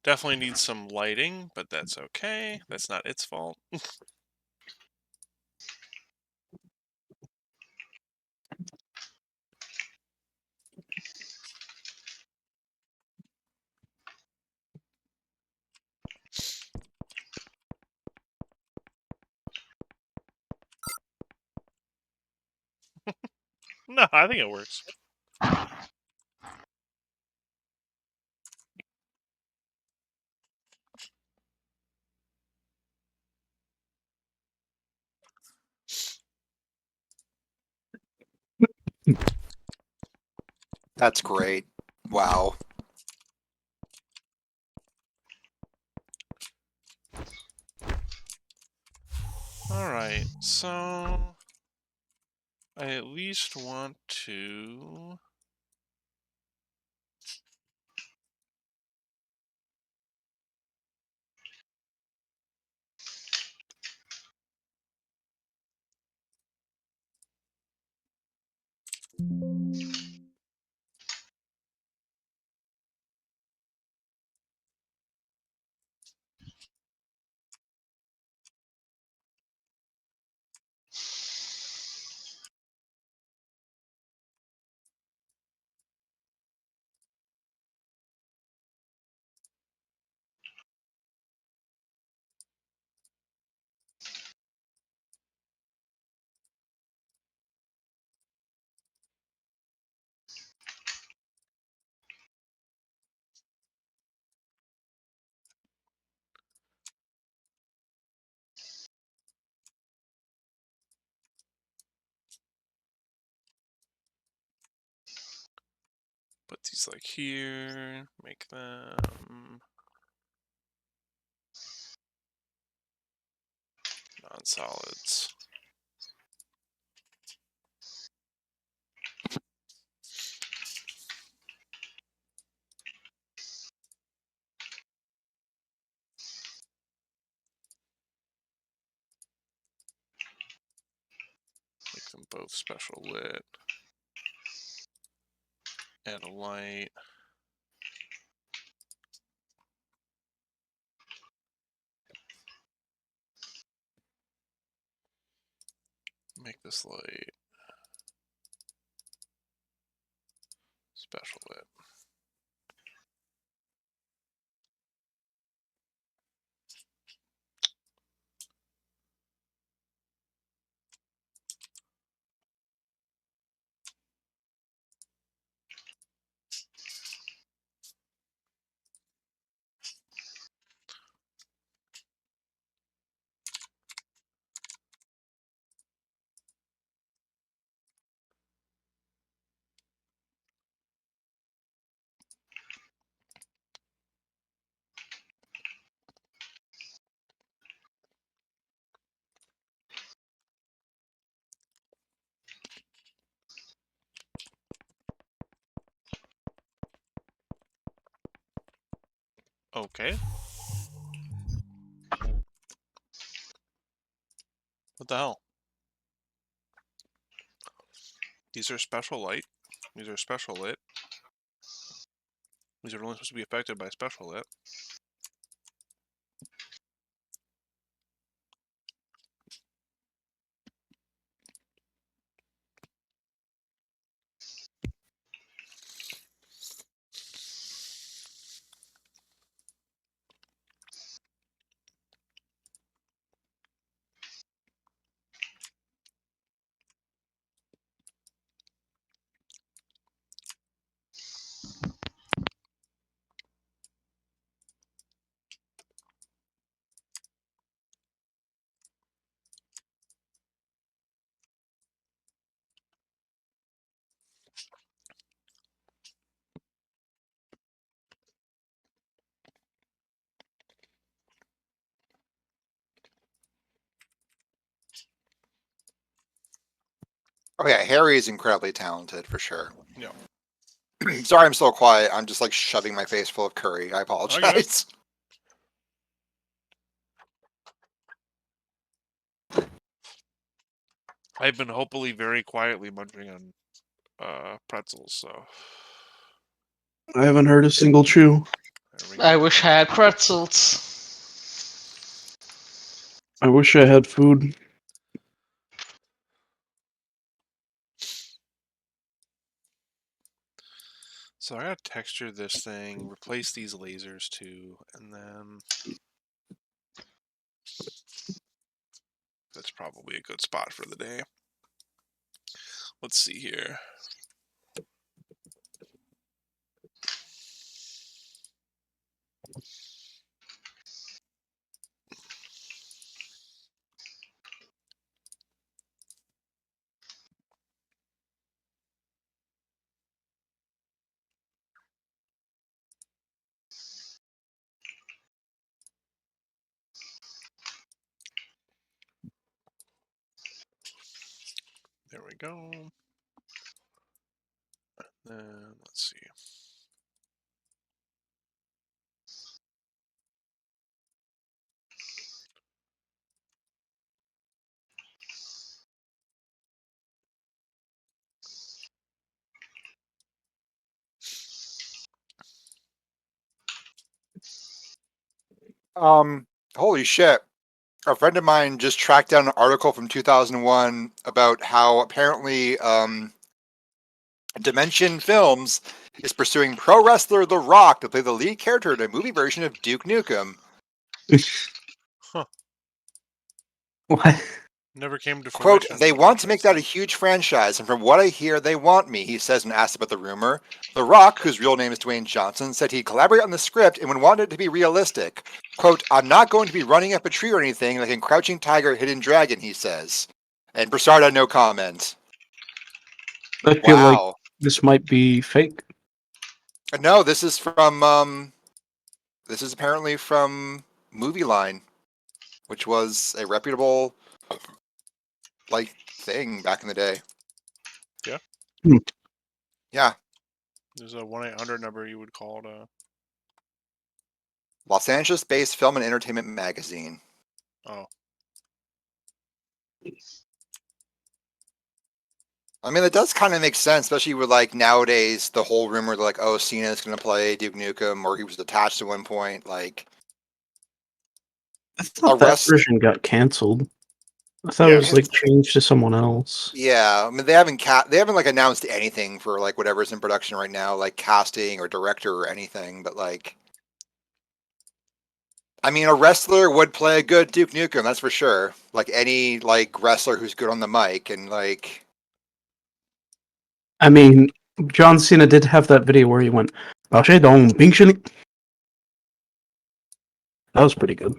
Definitely needs some lighting, but that's okay. That's not its fault. No, I think it works. That's great. Wow. Alright, so I at least want to put these like here, make them non-solids. Make them both special lit. Add a light. Make this light special lit. Okay. What the hell? These are special light. These are special lit. These are only supposed to be affected by special lit. Oh yeah, Harry is incredibly talented for sure. Yeah. Sorry, I'm so quiet. I'm just like shoving my face full of curry. I apologize. I've been hopefully very quietly munching on pretzels, so I haven't heard a single chew. there we go. I wish I had pretzels. I wish I had food. So I gotta texture this thing, replace these lasers too, and then that's probably a good spot for the day. Let's see here. There we go. Then let's see. Holy shit. A friend of mine just tracked down an article from 2001 about how apparently Dimension Films is pursuing pro wrestler The Rock to play the lead character in a movie version of Duke Nukem. What? Never came to Quote, fruition. they want to make that a huge franchise, and from what I hear, they want me, he says when asked about the rumor. The Rock, whose real name is Dwayne Johnson, said he'd collaborate on the script and would want it to be realistic. Quote, I'm not going to be running up a tree or anything like in Crouching Tiger, Hidden Dragon, he says. And Broussard had no comment. I feel like Wow. this might be fake. No, this is from, this is apparently from Movie Line, which was a reputable, like, thing back in the day. Yeah? Hmm. Yeah. There's a 1-800 number you would call to. Los Angeles-based film and entertainment magazine. Oh. I mean, it does kind of make sense, especially with like nowadays the whole rumor like, oh, Cena's going to play Duke Nukem, or he was attached at one point. Like, I thought A that rest- version got canceled. I thought it Yeah. was like changed to someone else. yeah, I mean, they haven't like announced anything for like whatever's in production right now, like casting or director or anything. But like, I mean, a wrestler would play a good Duke Nukem, that's for sure. Like any like wrestler who's good on the mic and like. I mean, John Cena did have that video where he went, "That was pretty good."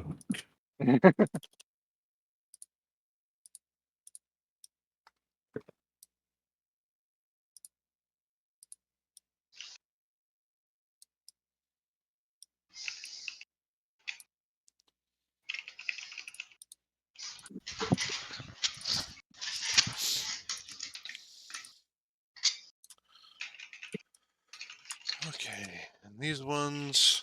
Okay. And these ones.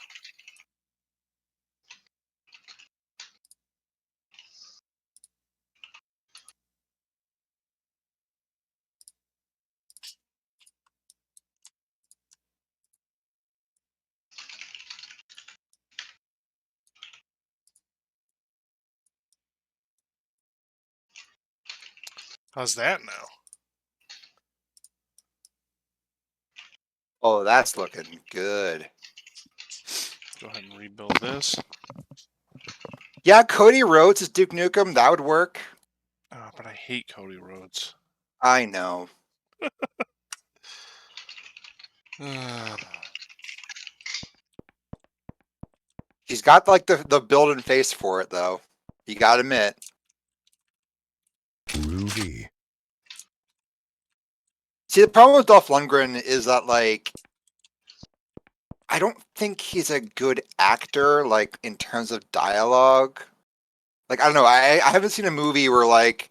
How's that now? Oh, that's looking good. Go ahead and rebuild this. Yeah, Cody Rhodes is Duke Nukem. That would work. But I hate Cody Rhodes. I know. He's got like the build and face for it though. You gotta admit. Groovy. See, the problem with Dolph Lundgren is that like I don't think he's a good actor, like in terms of dialogue. Like I don't know, I haven't seen a movie where like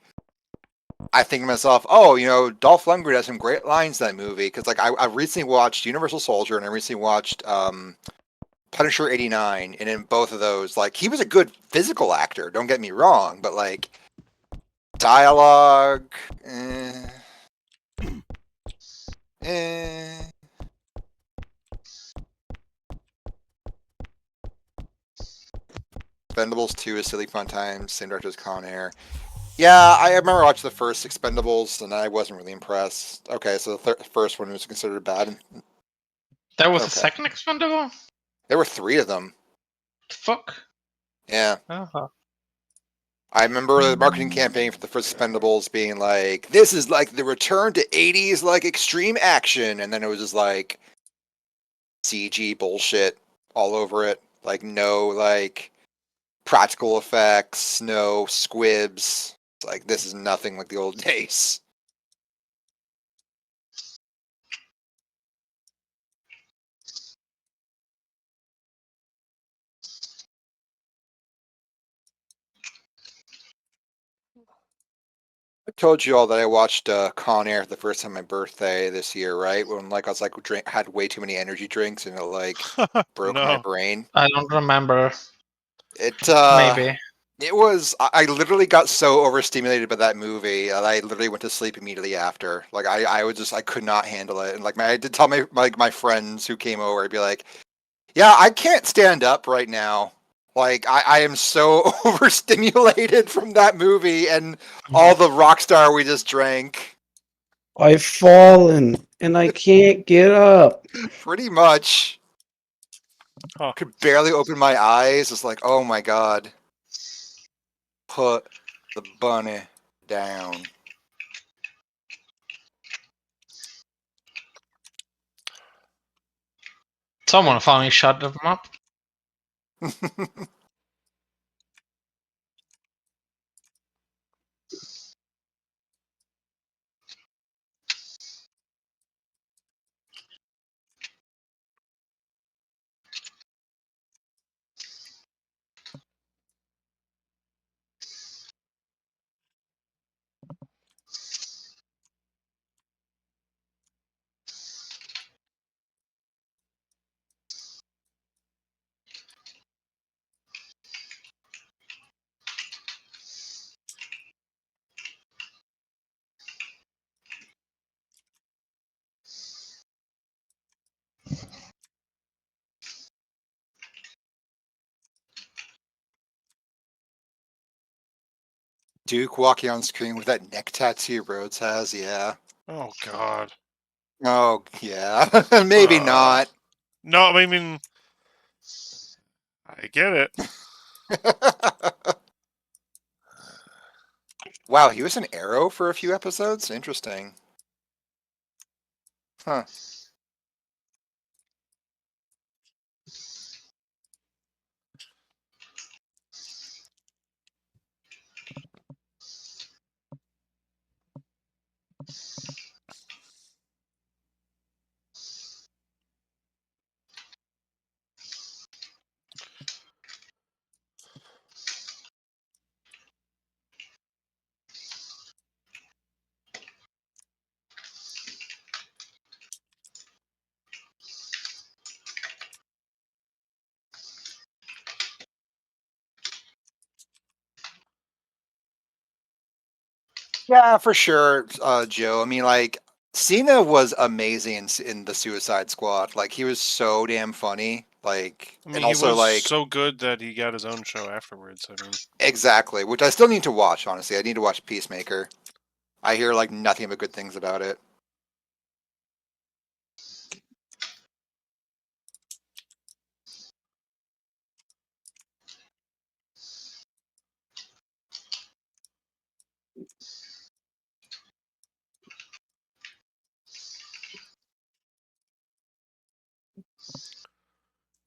I think to myself, oh, Dolph Lundgren has some great lines in that movie because like I recently watched Universal Soldier and I recently watched Punisher '89, and in both of those, like he was a good physical actor. Don't get me wrong, but like dialogue, eh. Expendables 2 is Silly Fun Times, same director as Con Air. Yeah, I remember watching the first Expendables, and I wasn't really impressed. Okay, so the first one was considered bad. There was a Okay. second expendable? There were 3 of them. The fuck? Yeah. Uh-huh. I remember the marketing campaign for the first Expendables being like, this is like the return to 80s like extreme action, and then it was just like CG bullshit all over it. Like no like practical effects, no squibs. It's like this is nothing like the old days. I told you all that I watched Con Air for the first time on my birthday this year, right? When like I was like had way too many energy drinks and it like broke my No. brain. I don't remember. It Maybe. It was I literally got so overstimulated by that movie that I literally went to sleep immediately after. Like I was just I could not handle it. And like I did tell my friends who came over, I'd be like, yeah, I can't stand up right now. Like I am so overstimulated from that movie and all the Rockstar we just drank. I've fallen and I can't get up. Pretty much. Huh. Could barely open my eyes. It's like, oh my god. Put the bunny down. Someone finally shut them up. Duke walking on screen with that neck tattoo Rhodes has, yeah. Oh God. Oh yeah. Maybe not. No, I mean, I get it. Wow, he was an Arrow for a few episodes? Interesting. Huh. Yeah, for sure, Joe. I mean, like, Cena was amazing in the Suicide Squad. Like, he was so damn funny. Like, I mean, and he also, was like, so good that he got his own show afterwards. I mean, exactly, which I still need to watch, honestly. I need to watch Peacemaker. I hear, like, nothing but good things about it.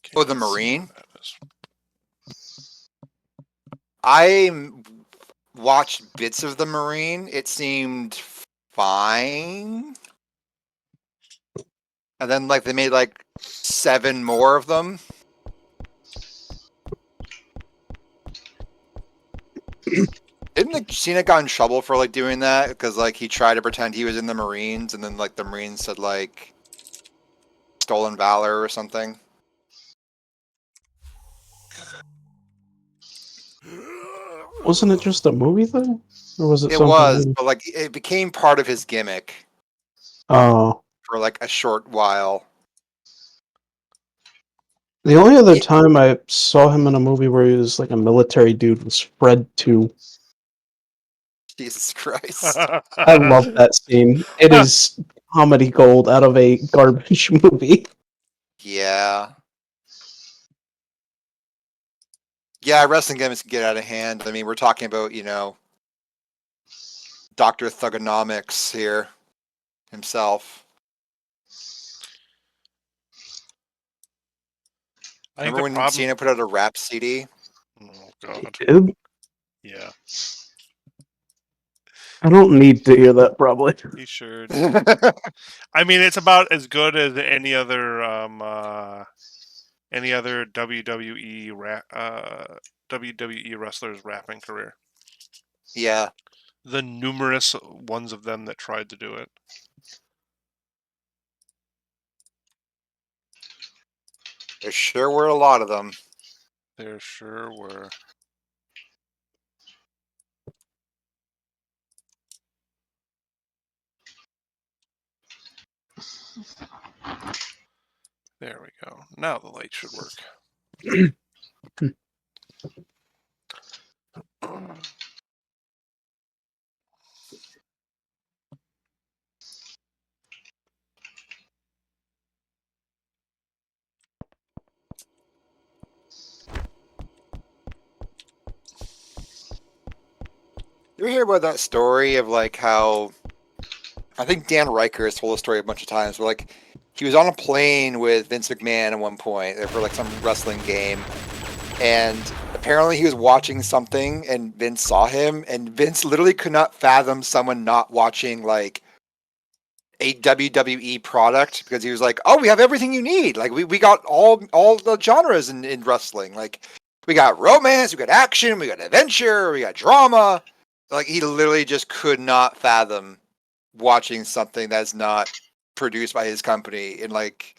can't Oh, the see what Marine? that is. I watched bits of the Marine. It seemed fine. And then, like, they made, like, 7 more of them. Didn't like Cena got in trouble for like doing that because like he tried to pretend he was in the Marines and then like the Marines said like stolen valor or something? Wasn't it just a movie though, or was it It something? was, else? but like it became part of his gimmick Oh, for like a short while. the only other Yeah. time I saw him in a movie where he was like a military dude was Fred 2. Jesus Christ. I love that scene. It is comedy gold out of a garbage movie. Yeah. Yeah, wrestling gimmicks can get out of hand. I mean, we're talking about, you know, Dr. Thugonomics here himself. I think Remember the when problem. Cena put out a rap CD? Oh god. Dude, Yeah, I don't need to hear that probably. he sure did. I mean, it's about as good as any other WWE wrestler's rapping career. Yeah. The numerous ones of them that tried to do it. There sure were a lot of them. There sure were. There we go. Now the light should work. You ever hear about that story of like how I think Dan Riker has told the story a bunch of times, but like he was on a plane with Vince McMahon at one point for like some wrestling game, and apparently he was watching something and Vince saw him, and Vince literally could not fathom someone not watching like a WWE product because he was like, "Oh, we have everything you need. Like we got all the genres in wrestling. Like we got romance, we got action, we got adventure, we got drama." Like he literally just could not fathom watching something that's not produced by his company in like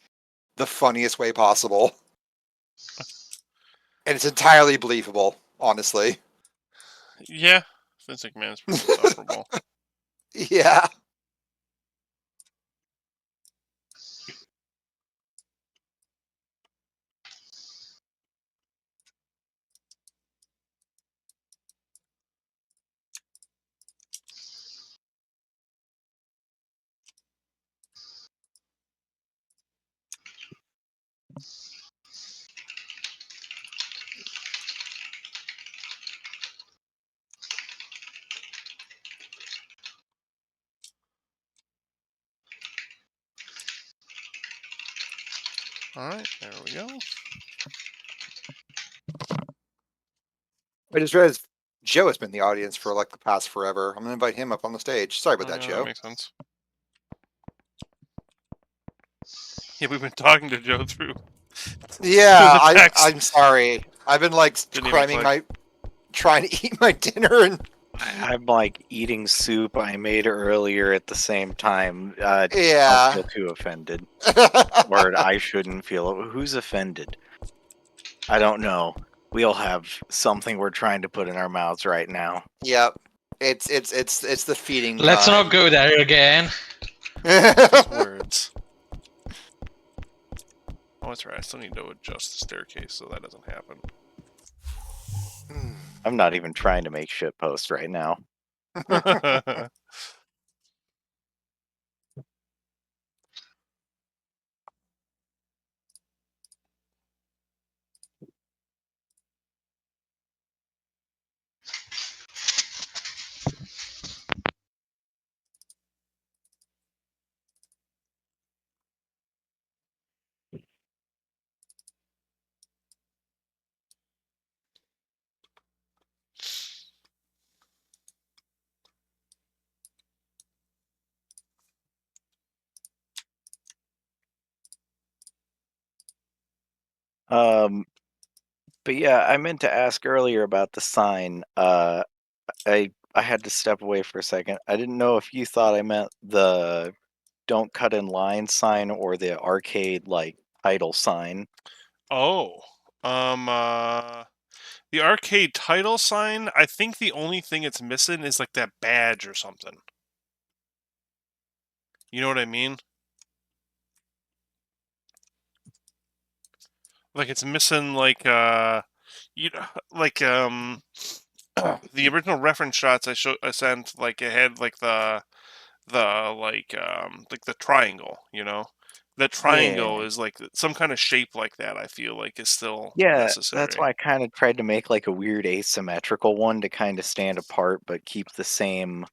the funniest way possible. And it's entirely believable, honestly. Yeah, Vince McMahon's pretty insufferable. Yeah. All right, there we go. I just realized Joe has been in the audience for like the past forever. I'm gonna invite him up on the stage. Sorry about Oh, that, yeah, Joe. that makes sense. Yeah, we've been talking to Joe through. Yeah, the text. I'm sorry. I've been like Didn't even trying to eat my dinner and I'm like eating soup I made earlier at the same time. yeah. Don't feel too offended. Or I shouldn't feel. Who's offended? I don't know. We all have something we're trying to put in our mouths right now. Yep. It's the feeding Let's time. not go there again. Just words. Oh, that's right. I still need to adjust the staircase so that doesn't happen. I'm not even trying to make shit post right now. But yeah, I meant to ask earlier about the sign. I had to step away for a second. I didn't know if you thought I meant the "Don't cut in line" sign or the arcade like title sign. Oh, the arcade title sign. I think the only thing it's missing is like that badge or something. You know what I mean? Like it's missing like you know, like the original reference shots I sent, like it had like like the triangle, you know. That triangle Yeah. is like some kind of shape like that. I feel like is still Yeah, that's necessary. why I kind of tried to make like a weird asymmetrical one to kind of stand apart but keep the same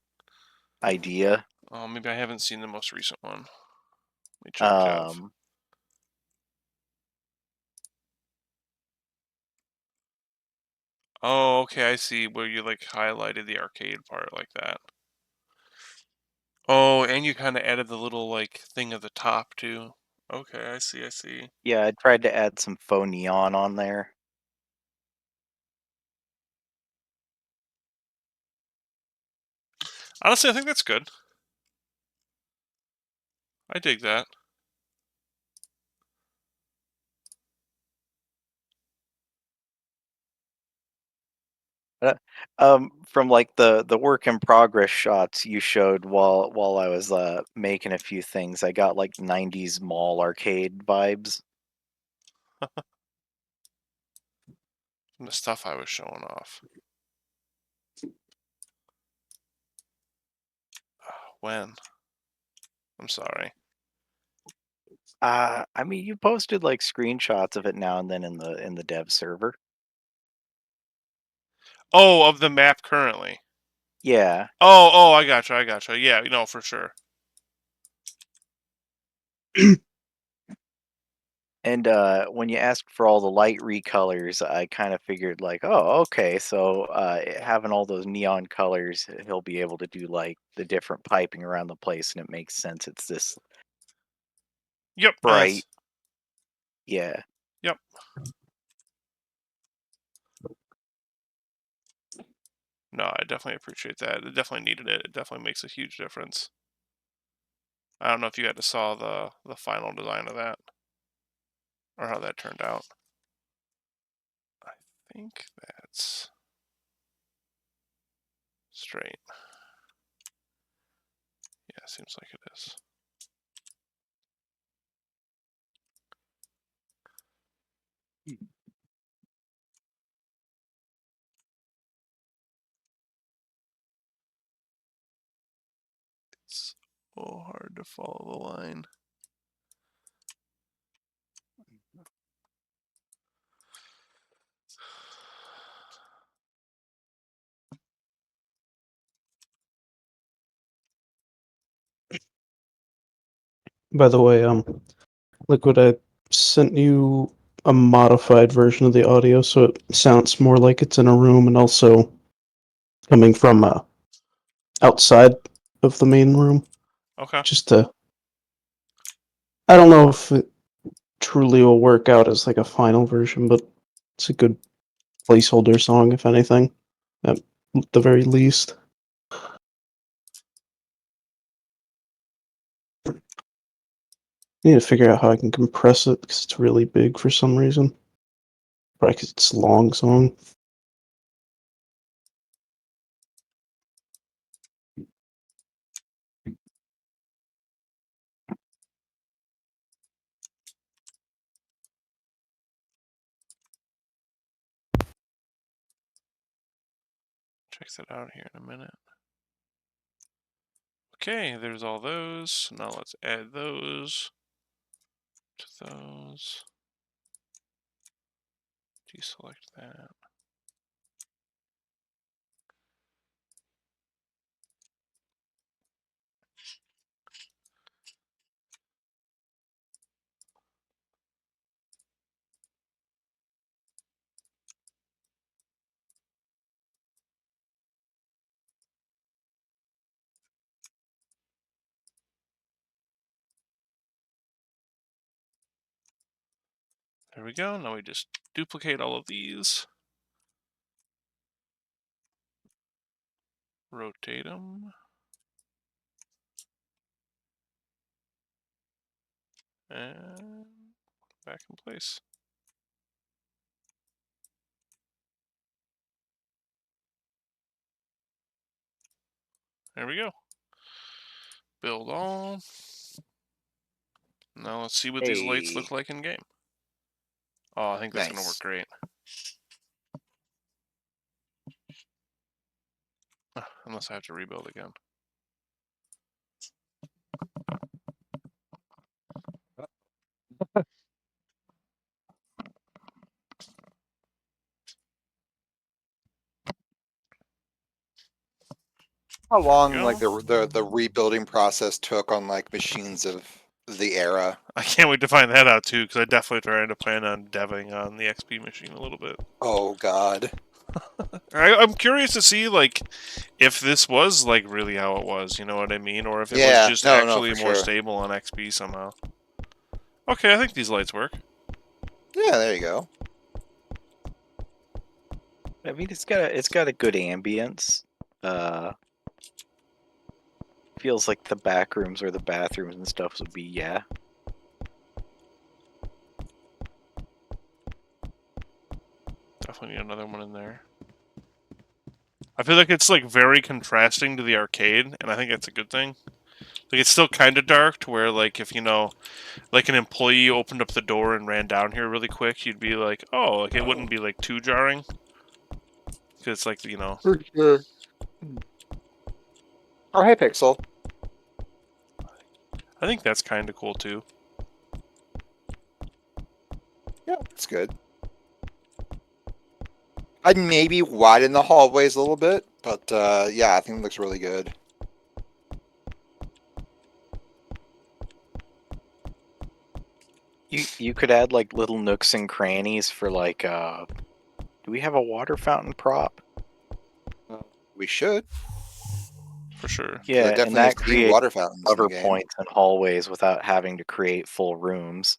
idea. Oh, maybe I haven't seen the most recent one. Let me check, Kev. Um, Oh, okay, I see where you like highlighted the arcade part like that. Oh, and you kind of added the little like thing at the top too. Okay, I see, I see. yeah, I tried to add some faux neon on there. Honestly, I think that's good. I dig that. From like the work in progress shots you showed while I was making a few things, I got like 90s mall arcade vibes. From the stuff I was showing off. When? I'm sorry. I mean, you posted like screenshots of it now and then in the dev server. Oh, of the map currently. Yeah. Oh, I gotcha, I gotcha. Yeah, you know, for sure. And when you asked for all the light recolors, I kind of figured like, oh, okay, so having all those neon colors, he'll be able to do like the different piping around the place, and it makes sense. It's this Yep, bright, yeah. yep. No, I definitely appreciate that. It definitely needed it. It definitely makes a huge difference. I don't know if you had to saw the final design of that or how that turned out. I think that's straight. Yeah, seems like it is. It's so hard to follow the line. By the way, Liquid, I sent you a modified version of the audio so it sounds more like it's in a room and also coming from outside of the main room. Okay. Just to, I don't know if it truly will work out as like a final version, but it's a good placeholder song, if anything, at the very least. I need to figure out how I can compress it because it's really big for some reason. Probably because it's a long song. Check that out here in a minute. Okay, there's all those. Now let's add those to those. Deselect that. There we go. Now we just duplicate all of these. Rotate them. And back in place. There we go. Build all. Now let's see what these lights look like in game. Oh, I think that's going to work great. Unless I have to rebuild again. How long like the rebuilding process took on like machines of the era? I can't wait to find that out too, because I definitely trying to plan on deving on the XP machine a little bit. Oh God. I'm curious to see like if this was like really how it was, you know what I mean, or if it was just actually more stable on XP somehow. Okay, I think these lights work. Yeah, there you go. I mean, it's got a good ambience. Feels like the back rooms or the bathrooms and stuff would be Definitely need another one in there. I feel like it's like very contrasting to the arcade, and I think that's a good thing. Like it's still kind of dark, to where like if you know, like an employee opened up the door and ran down here really quick, you'd be like, oh, like it wouldn't be like too jarring. Because it's like, you know. For sure. Oh, hey, Pixel. I think that's kind of cool too. Yeah, that's good. I'd maybe widen the hallways a little bit, but yeah, I think it looks really good. You could add like little nooks and crannies for like do we have a water fountain prop? We should. For sure. Yeah, and that creates water fountains cover points and hallways without having to create full rooms.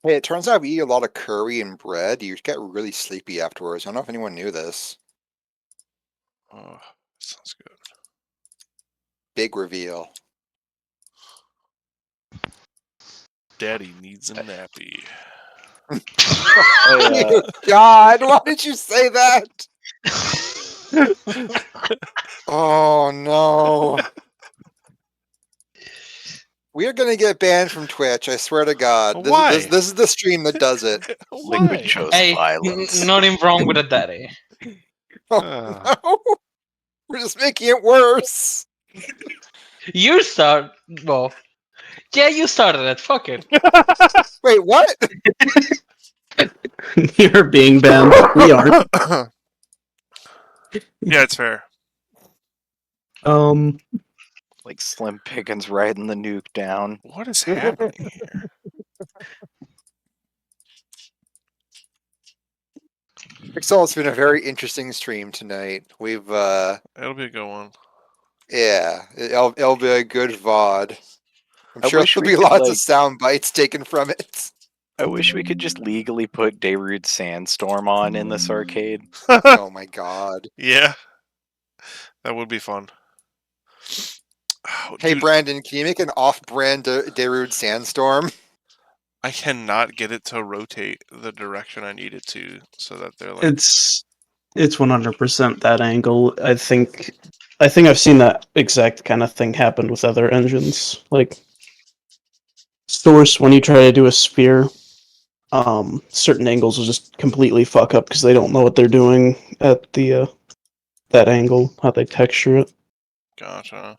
Hey, it turns out we eat a lot of curry and bread. You get really sleepy afterwards. I don't know if anyone knew this. Oh, sounds good. Big reveal. Daddy needs a nappy. Oh, God, why did you say that? Oh no. We are gonna get banned from Twitch, I swear to God. This is the stream that does it. Liquid chose violence. Nothing wrong with a daddy. Oh, no. We're just making it worse. You start. Well, yeah, you started it. Fuck it. Wait, what? You're being banned. We aren't. Yeah, it's fair. Like Slim Pickens riding the nuke down. What is happening here? Pixel, it's been a very interesting stream tonight. We've It'll be a good one. Yeah, it'll be a good VOD. I'm I sure wish there'll we be could, lots of like- sound bites taken from it. I wish we could just legally put Darude Sandstorm on in this arcade. Oh my God. Yeah. That would be fun. Oh, Hey, dude, Brandon, can you make an off-brand Darude Sandstorm? I cannot get it to rotate the direction I need it to, so that they're like. It's 100% that angle. I think I've seen that exact kind of thing happen with other engines. Like Source, when you try to do a sphere, certain angles will just completely fuck up because they don't know what they're doing at the that angle, how they texture it. Gotcha.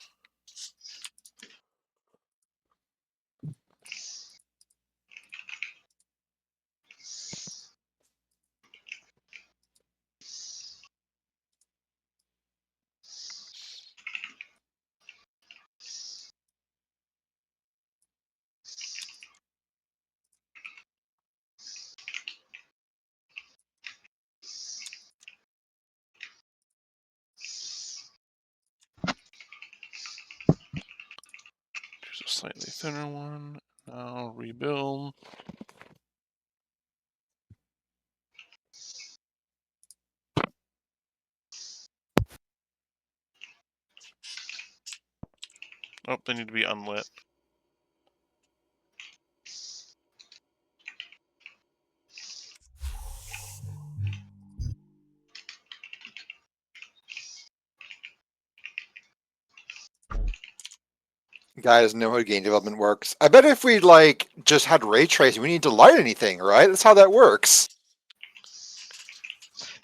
Choose a slightly thinner one. Now rebuild. Oh, they need to be unlit. Guy doesn't know how game development works. I bet if we like just had ray tracing, we need to light anything, right? That's how that works.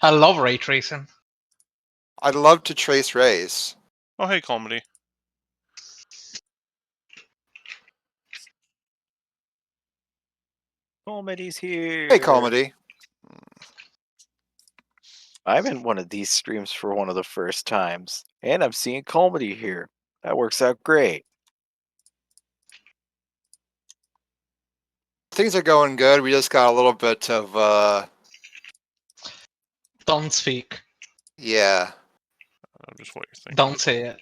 I love ray tracing. I'd love to trace rays. Oh, hey, Comedy. Comedy's here. Hey, comedy. I'm in one of these streams for one of the first times, and I'm seeing comedy here. That works out great. Things are going good. We just got a little bit of Don't speak. yeah. Just what you're thinking. Don't say it.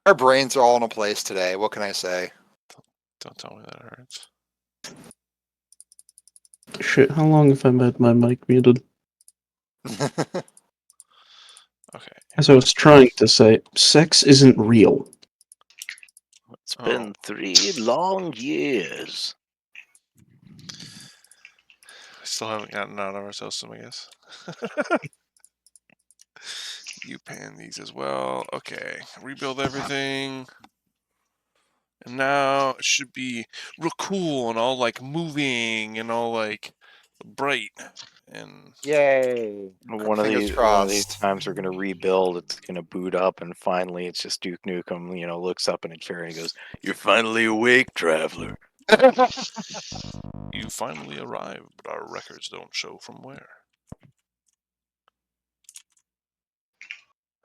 Our brains are all in a place today. What can I say? Don't tell me that hurts. Shit, how long have I had my mic muted? Okay. As I was trying to say, sex isn't real. It's been 3 long years. I still haven't gotten out of our system, I guess. You pan these as well. Okay. Rebuild everything. And now it should be real cool and all like moving and all like bright and Yay! One of Fingers these crossed. times we're gonna rebuild. It's gonna boot up, and finally, it's just Duke Nukem. Looks up in a chair and he goes, "You're finally awake, traveler." you finally arrived, but our records don't show from where.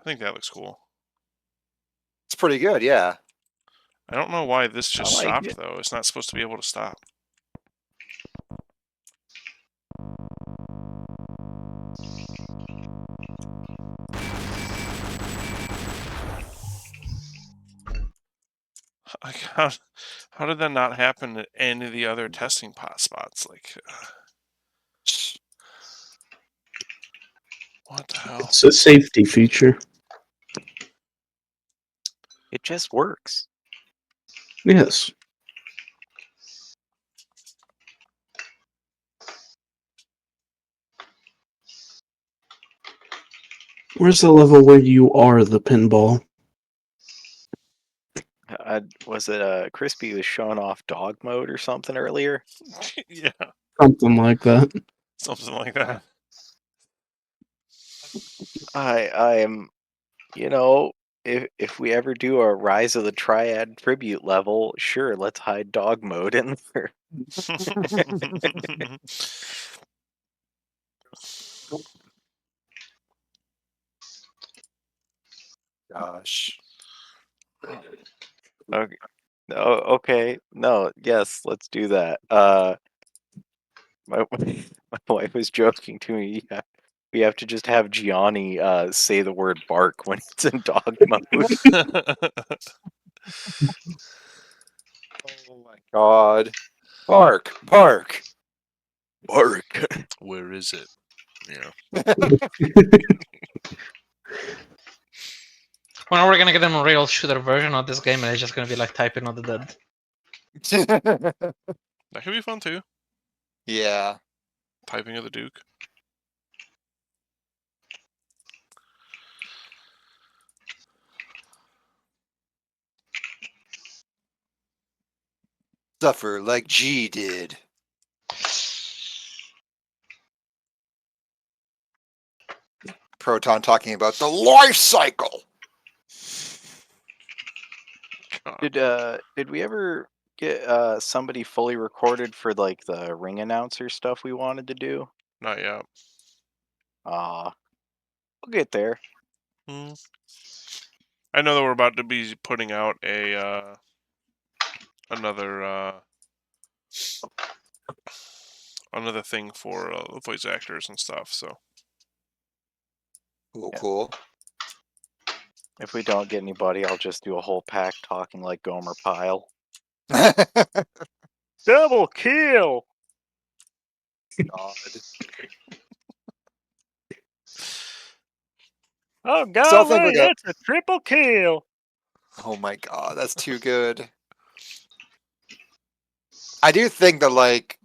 I think that looks cool. It's pretty good, yeah. I don't know why this just I like stopped it. though. It's not supposed to be able to stop. Like how did that not happen at any of the other testing pot spots? Like, what the hell? It's a safety feature. It just works. Yes. Where's the level where you are the pinball? Was it Crispy was showing off dog mode or something earlier? Yeah, Something like that. something like that. I am, if we ever do a Rise of the Triad tribute level, sure, let's hide dog mode in there. Gosh. Okay. Okay. No, yes, let's do that. My my wife was joking to me. Yeah, we have to just have Gianni say the word bark when it's in dog mode. Oh my god. Bark, bark. Bark. Where is it? Yeah. When are we gonna get a real shooter version of this game and it's just gonna be like typing on the dead? That could be fun too. Yeah. Typing of the Duke. Suffer like G did. Proton talking about the life cycle. Did we ever get somebody fully recorded for like the ring announcer stuff we wanted to do? Not yet. We'll get there. I know that we're about to be putting out a another thing for voice actors and stuff. So Cool, Yeah. cool. If we don't get anybody, I'll just do a whole pack talking like Gomer Pyle. Double kill. God. Oh, So I think we're golly, gonna- it's a triple kill. Oh my god, that's too good. I do think that like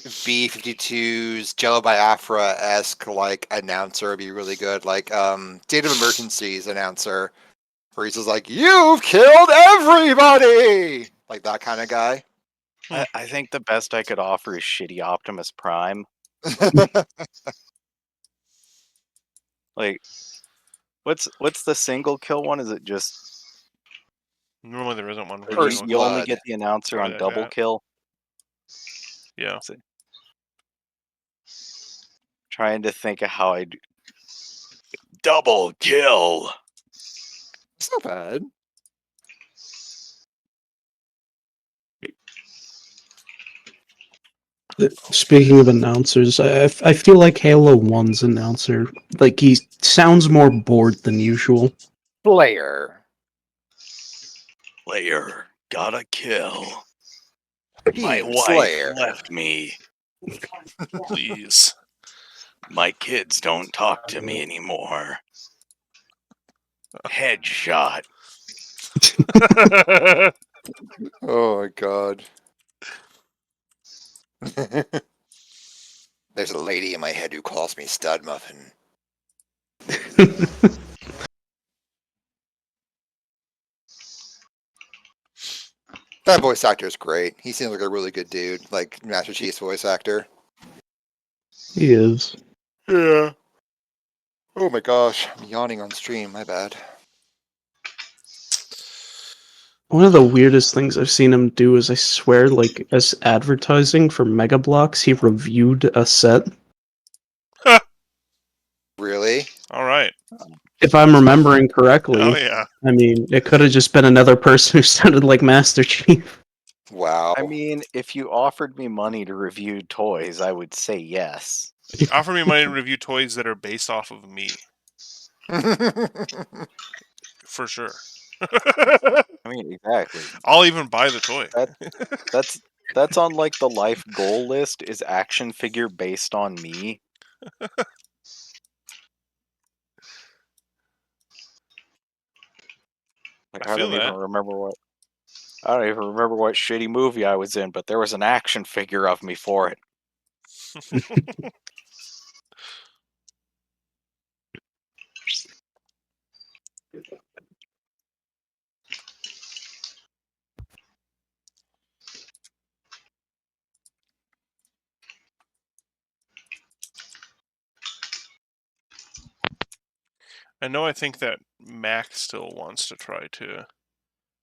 B-52's Jello Biafra-esque like announcer would be really good. Like State of Emergency's announcer, where he's just like, "You've killed everybody!" Like that kind of guy. I think the best I could offer is shitty Optimus Prime. Like, what's the single kill one? Is it just Normally there isn't one. or First you only blood. get the announcer Sorry, on that double guy. kill? Yeah. Trying to think of how I'd double kill. It's not bad. Speaking of announcers, I feel like Halo 1's announcer, like, he sounds more bored than usual. Player. Player, gotta kill. My Team wife Slayer. left me. Please. My kids don't talk to me anymore. Headshot. Oh my god. There's a lady in my head who calls me Stud Muffin. That voice actor is great. He seems like a really good dude, like Master Chief's voice actor. He is. Yeah. Oh my gosh, I'm yawning on stream. My bad. One of the weirdest things I've seen him do is, I swear, like, as advertising for Mega Bloks, he reviewed a set. Really? All right. If I'm remembering correctly, Oh yeah. I mean, it could have just been another person who sounded like Master Chief. Wow. I mean, if you offered me money to review toys, I would say yes. Offer me money to review toys that are based off of me. For sure. I mean, exactly. I'll even buy the toy. That's on like the life goal list is action figure based on me. Like, I feel that. I don't even remember what shitty movie I was in, but there was an action figure of me for it. I think that Mac still wants to try to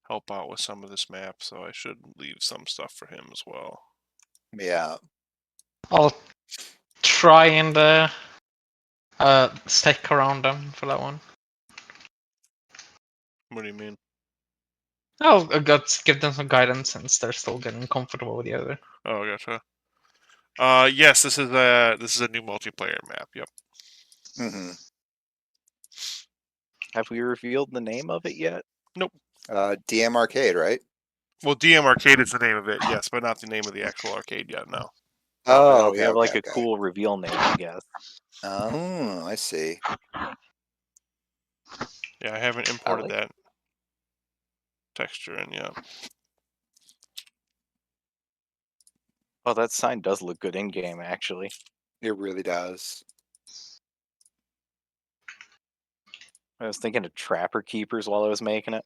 help out with some of this map, so I should leave some stuff for him as well. Yeah. I'll try and stick around them for that one. What do you mean? I'll give them some guidance since they're still getting comfortable with the other. Oh, gotcha. Yes, this is a new multiplayer map. Yep. Mm-hmm. Have we revealed the name of it yet? Nope. DM Arcade, right? Well, DM Arcade is the name of it, yes, but not the name of the actual arcade yet. No. Yeah, Oh, we okay, have like okay, a okay. cool reveal name, I guess. Oh, I see. Yeah, I haven't imported like- that texture in yet. Oh, that sign does look good in game, actually. It really does. I was thinking of Trapper Keepers while I was making it.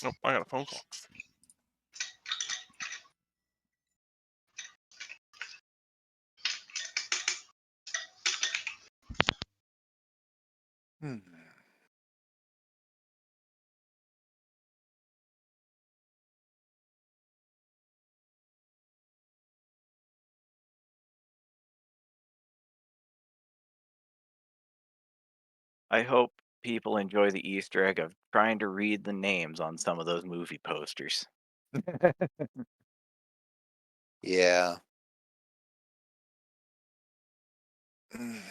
Nope, I got a phone call. Hmm. I hope people enjoy the Easter egg of trying to read the names on some of those movie posters. Yeah. Mm.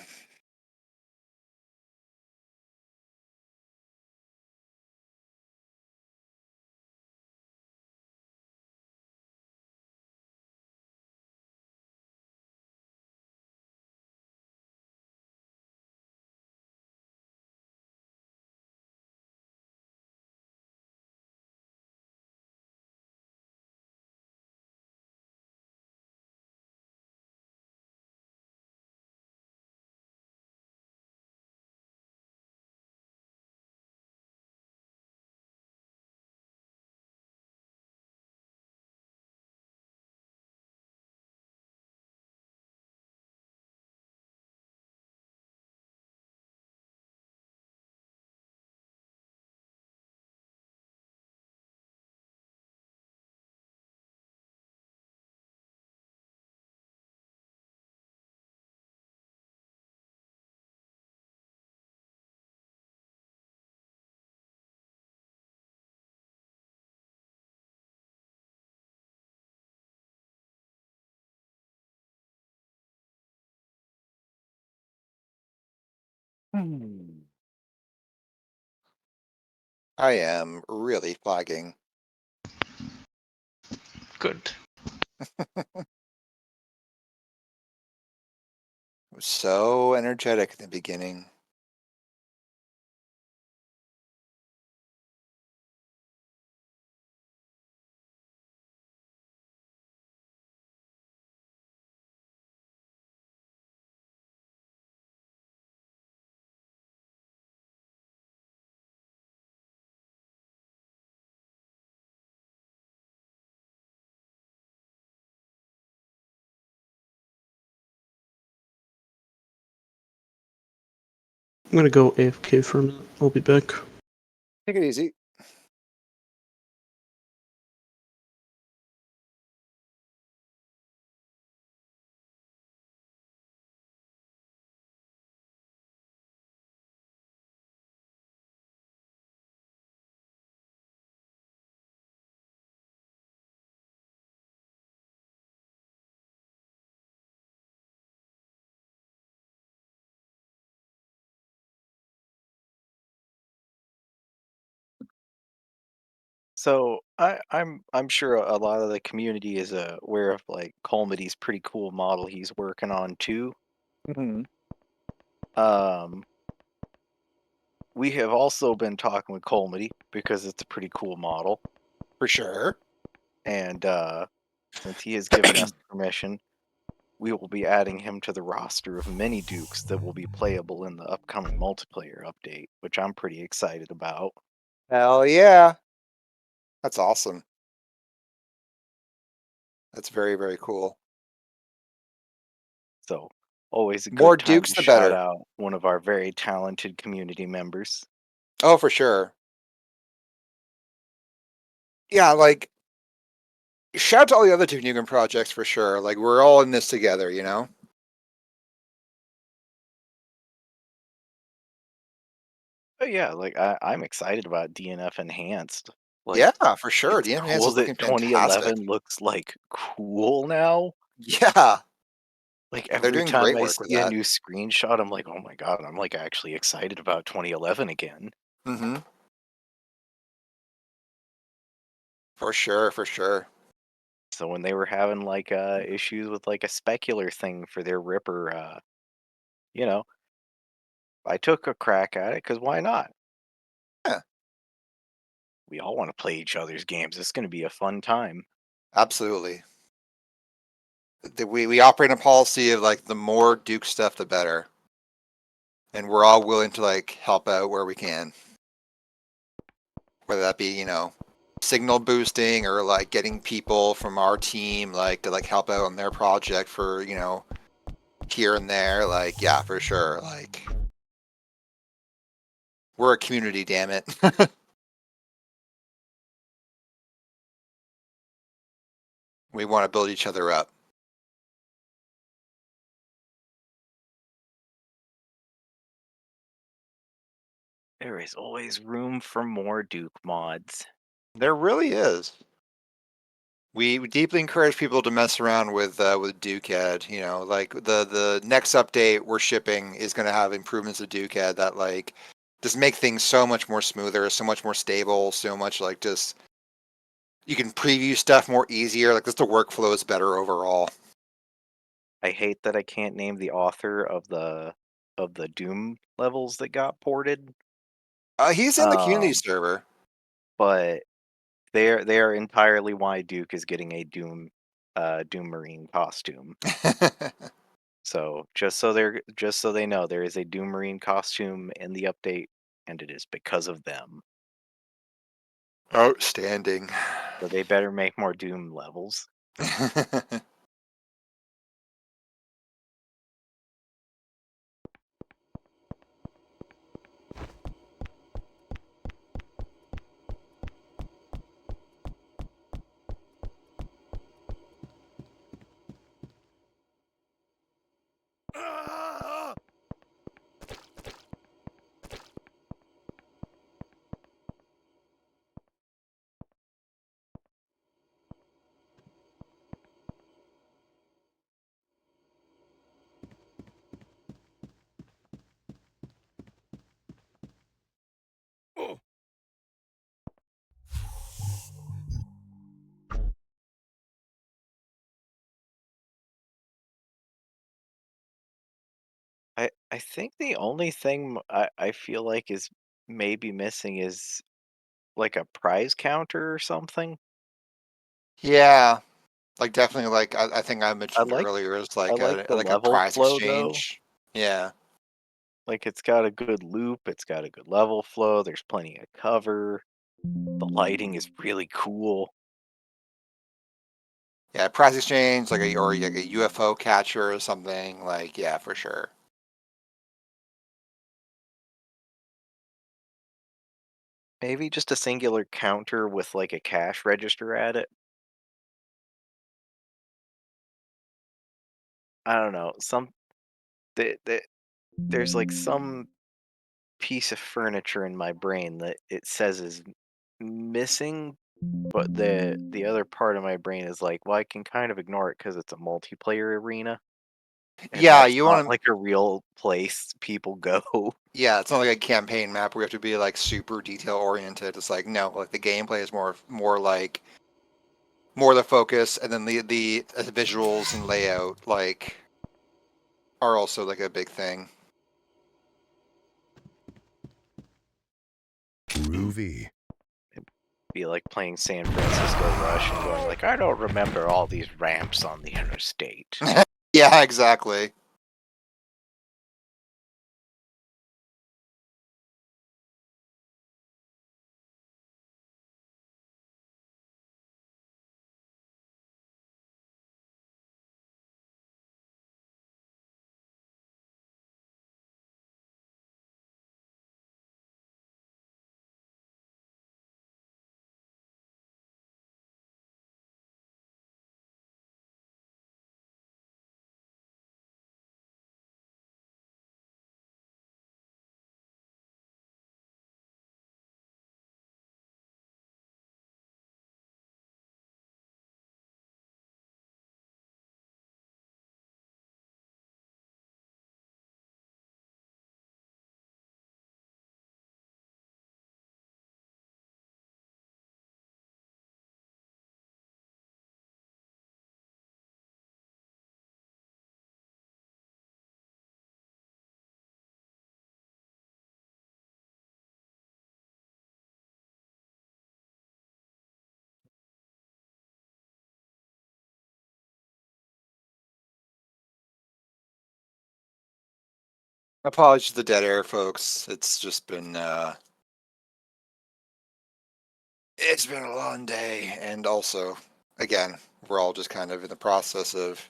I am really flagging. Good. I was so energetic at the beginning. I'm gonna go AFK for a minute. I'll be back. Take it easy. So I'm sure a lot of the community is aware of like Colmity's pretty cool model he's working on too. Mm-hmm. We have also been talking with Colmity because it's a pretty cool model, For sure. and since he has given us permission, we will be adding him to the roster of mini dukes that will be playable in the upcoming multiplayer update, which I'm pretty excited about. Hell yeah. That's awesome. That's very, very cool. So always a More good time dukes, to the shout better. out one of our very talented community members. Oh, for sure. Yeah, like, shout out to all the other Duke Nukem projects for sure. Like, we're all in this together, you know? But yeah, like I'm excited about DNF Enhanced. Like, Yeah, for sure. it's The Enhanced cool is looking that fantastic. 2011 looks like cool now. Yeah. Like They're every doing time great I work with see a that. new screenshot, I'm like, oh my god, I'm like actually excited about 2011 again. Mm-hmm. For sure, for sure. So when they were having like issues with like a specular thing for their Ripper, you know, I took a crack at it because why not? Yeah, We all want to play each other's games. It's going to be a fun time. absolutely. We operate a policy of like the more Duke stuff, the better. And we're all willing to like help out where we can. Whether that be, you know, signal boosting or like getting people from our team like to like help out on their project for, you know, here and there. Like, yeah, for sure. Like, we're a community, damn it. We want to build each other up. There is always room for more Duke mods. There really is. We deeply encourage people to mess around with Dukehead. You know, like the next update we're shipping is going to have improvements to Dukehead that like just make things so much more smoother, so much more stable, so much like just you can preview stuff more easier. Like just the workflow is better overall. I hate that I can't name the author of the Doom levels that got ported. He's in the community Um, server. but they are entirely why Duke is getting a Doom Marine costume. So just so they know, there is a Doom Marine costume in the update, and it is because of them. Outstanding. So they better make more Doom levels. I think the only thing I feel like is maybe missing is like a prize counter or something. Yeah, like definitely. Like I think I mentioned like- earlier, is I like like the a level prize flow though. exchange. Yeah. Like it's got a good loop, it's got a good level flow, there's plenty of cover. The lighting is really cool. Yeah, prize exchange, like or like a UFO catcher or something. Like, yeah, for sure. Maybe just a singular counter with like a cash register at it. I don't know. There's like some piece of furniture in my brain that it says is missing, but the other part of my brain is like, well, I can kind of ignore it because it's a multiplayer arena, and Yeah, that's you not want to. like a real place people go. Yeah, it's not like a campaign map where you have to be like super detail oriented. It's like no, like the gameplay is more like more the focus, and then the visuals and layout like are also like a big thing. Groovy. Be like playing San Francisco Rush and going like, I don't remember all these ramps on the interstate. Yeah, exactly. Apologies to the dead air, folks. It's just been it's been a long day, and also, again, we're all just kind of in the process of,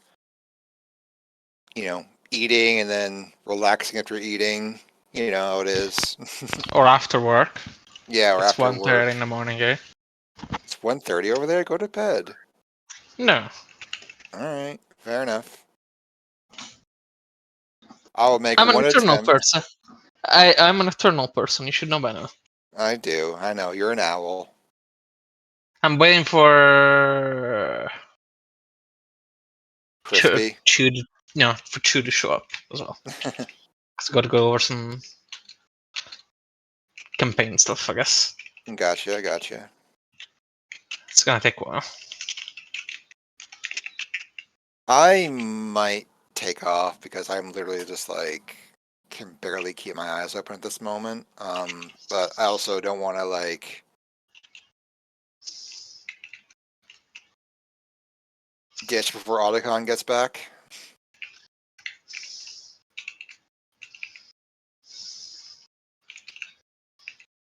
eating and then relaxing after eating. You know how it is. Or after work. Yeah, or It's after 1:30 work. in the morning, eh? It's 1:30 over there. Go to bed. No. All right, fair enough. I will make I'm an one eternal attempt. person. I'm an eternal person, you should know by now. I do. I know you're an owl. I'm waiting for Crispy. Chew to show up as well. Cause I gotta go over some campaign stuff, I guess. Gotcha. Gotcha. It's gonna take a while. I might take off because I'm literally just like can barely keep my eyes open at this moment. But I also don't want to like ditch before Otacon gets back.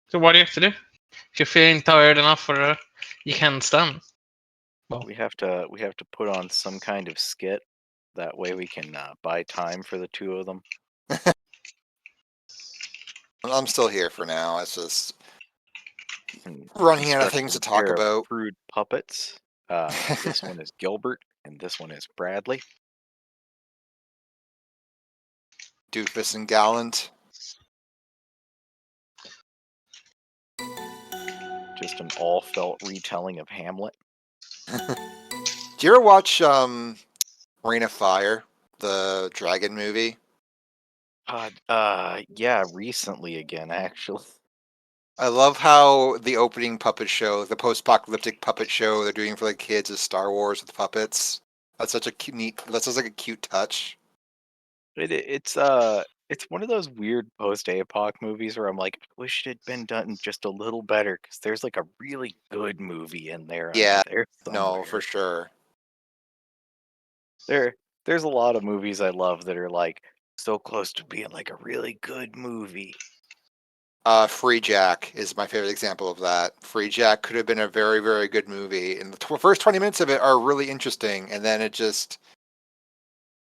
So what do you have to do? If you're feeling tired enough for you can stand. Well, We have to put on some kind of skit. That way we can buy time for the two of them. I'm still here for now. It's just And running out of construct things to a talk pair of about. crude puppets. This one is Gilbert, and this one is Bradley. Doofus and Gallant. Just an all felt retelling of Hamlet. Do you ever watch Reign of Fire, the dragon movie? Yeah, recently again, actually. I love how the opening puppet show, the post-apocalyptic puppet show they're doing for the kids is Star Wars with puppets. That's such a neat. That's just like a cute touch. It's It's one of those weird post-APOC movies where I'm like, I wish it had been done just a little better because there's like a really good movie in there under Yeah, there no, for somewhere. sure. There's a lot of movies I love that are like so close to being like a really good movie. Free Jack is my favorite example of that. Free Jack could have been a very, very good movie, and the first 20 minutes of it are really interesting, and then it just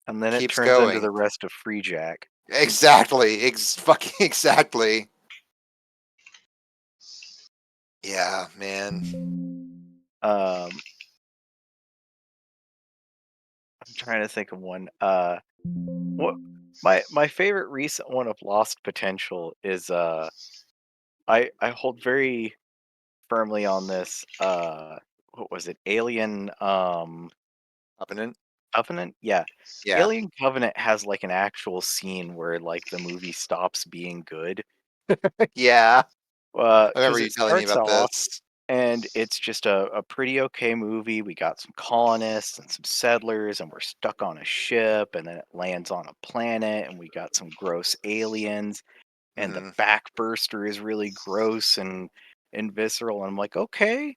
And then it keeps turns into going. the rest of Free Jack. Exactly, fucking exactly. Yeah, man. I'm trying to think of one. What my favorite recent one of Lost Potential is I hold very firmly on this what was it? Alien Covenant. Covenant? Yeah. Yeah. Alien Covenant has like an actual scene where like the movie stops being good. Yeah. I remember Because you it telling me starts about off this. and it's just a pretty okay movie. We got some colonists and some settlers, and we're stuck on a ship, and then it lands on a planet, and we got some gross aliens, and the Hmm. backburster is really gross and visceral. And I'm like, okay,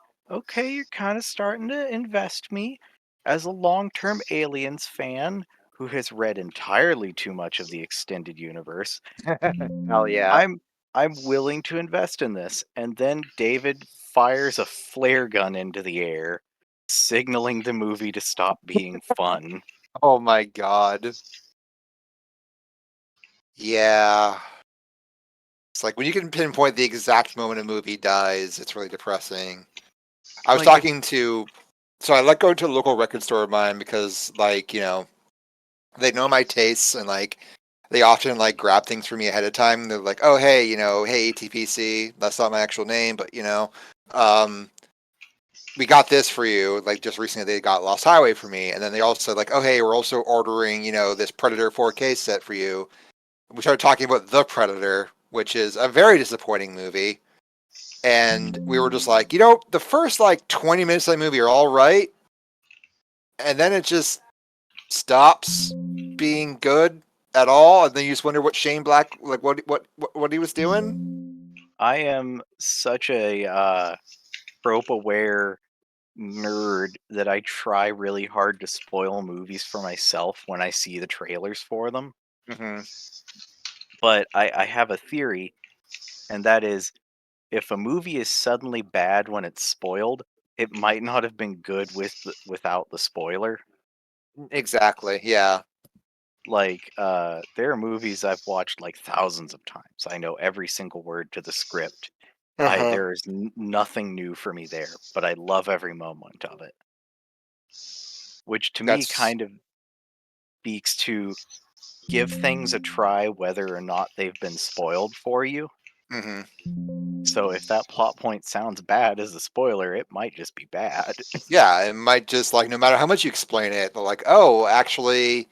you're kind of starting to invest me as a long-term Aliens fan who has read entirely too much of the extended universe. Hell yeah. I'm willing to invest in this. And then David fires a flare gun into the air, signaling the movie to stop being fun. Oh my god. Yeah. It's like when you can pinpoint the exact moment a movie dies, it's really depressing. I was Like if talking to, so I let go to a local record store of mine because, like, they know my tastes and like they often like grab things for me ahead of time. They're like, oh hey, hey ETPC, that's not my actual name, but um, we got this for you. Like just recently, they got Lost Highway for me, and then they also like, oh hey, we're also ordering this Predator 4K set for you. We started talking about The Predator, which is a very disappointing movie. And we were just like, the first like 20 minutes of the movie are all right, and then it just stops being good at all, and then you just wonder what Shane Black, like what he was doing. I am such a trope aware nerd that I try really hard to spoil movies for myself when I see the trailers for them. Mm-hmm. But I have a theory, and that is if a movie is suddenly bad when it's spoiled, it might not have been good without the spoiler. Exactly. Yeah. Like, there are movies I've watched like thousands of times. I know every single word to the script. Uh-huh. There is nothing new for me there, but I love every moment of it. Which to me That's. kind of speaks to give things a try whether or not they've been spoiled for you. Mm-hmm. So if that plot point sounds bad as a spoiler, it might just be bad. Yeah, it might just like no matter how much you explain it, they're like, oh, actually,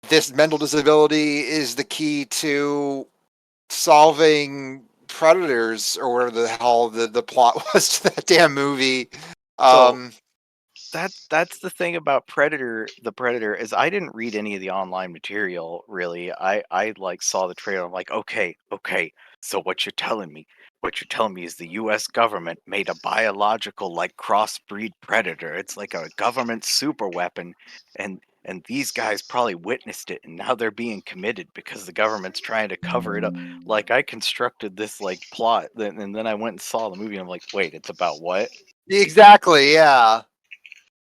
this mental disability is the key to solving predators or whatever the hell the plot was to that damn movie. So Um, that's the thing about the Predator is I didn't read any of the online material really. I like saw the trailer. I'm like, okay. So what you're telling me is the U.S. government made a biological like crossbreed predator. It's like a government super weapon, and these guys probably witnessed it, and now they're being committed because the government's trying to cover it up. Like I constructed this like plot, and then I went and saw the movie, and I'm like, wait, it's about what? exactly. Yeah.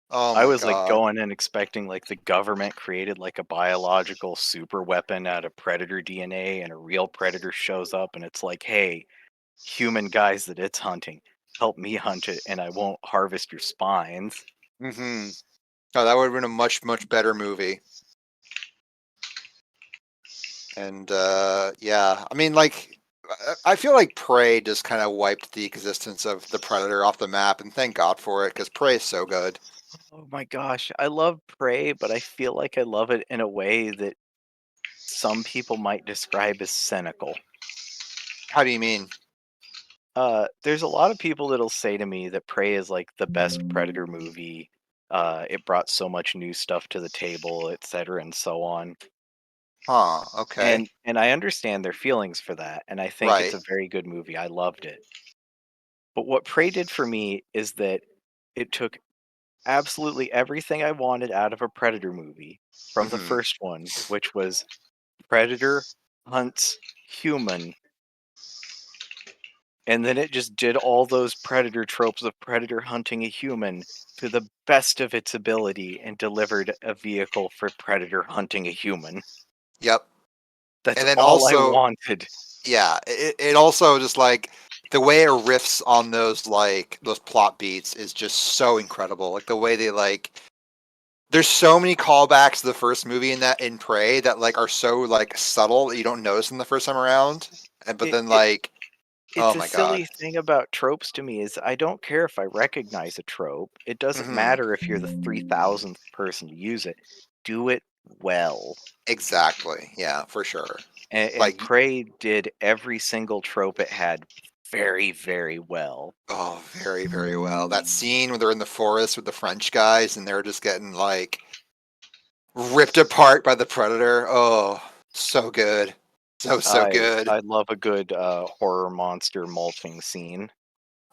Oh I my was like god. going in expecting like the government created like a biological super weapon out of predator DNA and a real predator shows up and it's like, hey, human guys that it's hunting, help me hunt it and I won't harvest your spines. Mm-hmm. Oh, that would have been a much, much better movie. And yeah, I mean, like, I feel like Prey just kind of wiped the existence of the Predator off the map, and thank God for it, because Prey is so good. Oh my gosh, I love Prey, but I feel like I love it in a way that some people might describe as cynical. How do you mean? There's a lot of people that'll say to me that Prey is like the best Predator movie. It brought so much new stuff to the table, etc., and so on. Huh. Okay. And I understand their feelings for that, and I think it's Right. a very good movie. I loved it. But what Prey did for me is that it took absolutely everything I wanted out of a Predator movie from the Mhm. first one, which was Predator hunts human, and then it just did all those Predator tropes of Predator hunting a human to the best of its ability and delivered a vehicle for Predator hunting a human. Yep. That's And then all I also, wanted. yeah, it also just like the way it riffs on those plot beats is just so incredible. Like the way they there's so many callbacks to the first movie in Prey that like are so like subtle that you don't notice them the first time around. But It, then it oh it's a my god. silly thing about tropes to me is I don't care if I recognize a trope. It doesn't Mhm. matter if you're the 3,000th person to use it. Do it well. Exactly. Yeah, for sure. And Like Prey did every single trope it had very, very well. oh, very, very well. That scene where they're in the forest with the French guys and they're just getting like ripped apart by the predator. Oh, so good. So good. I love a good horror monster mulching scene.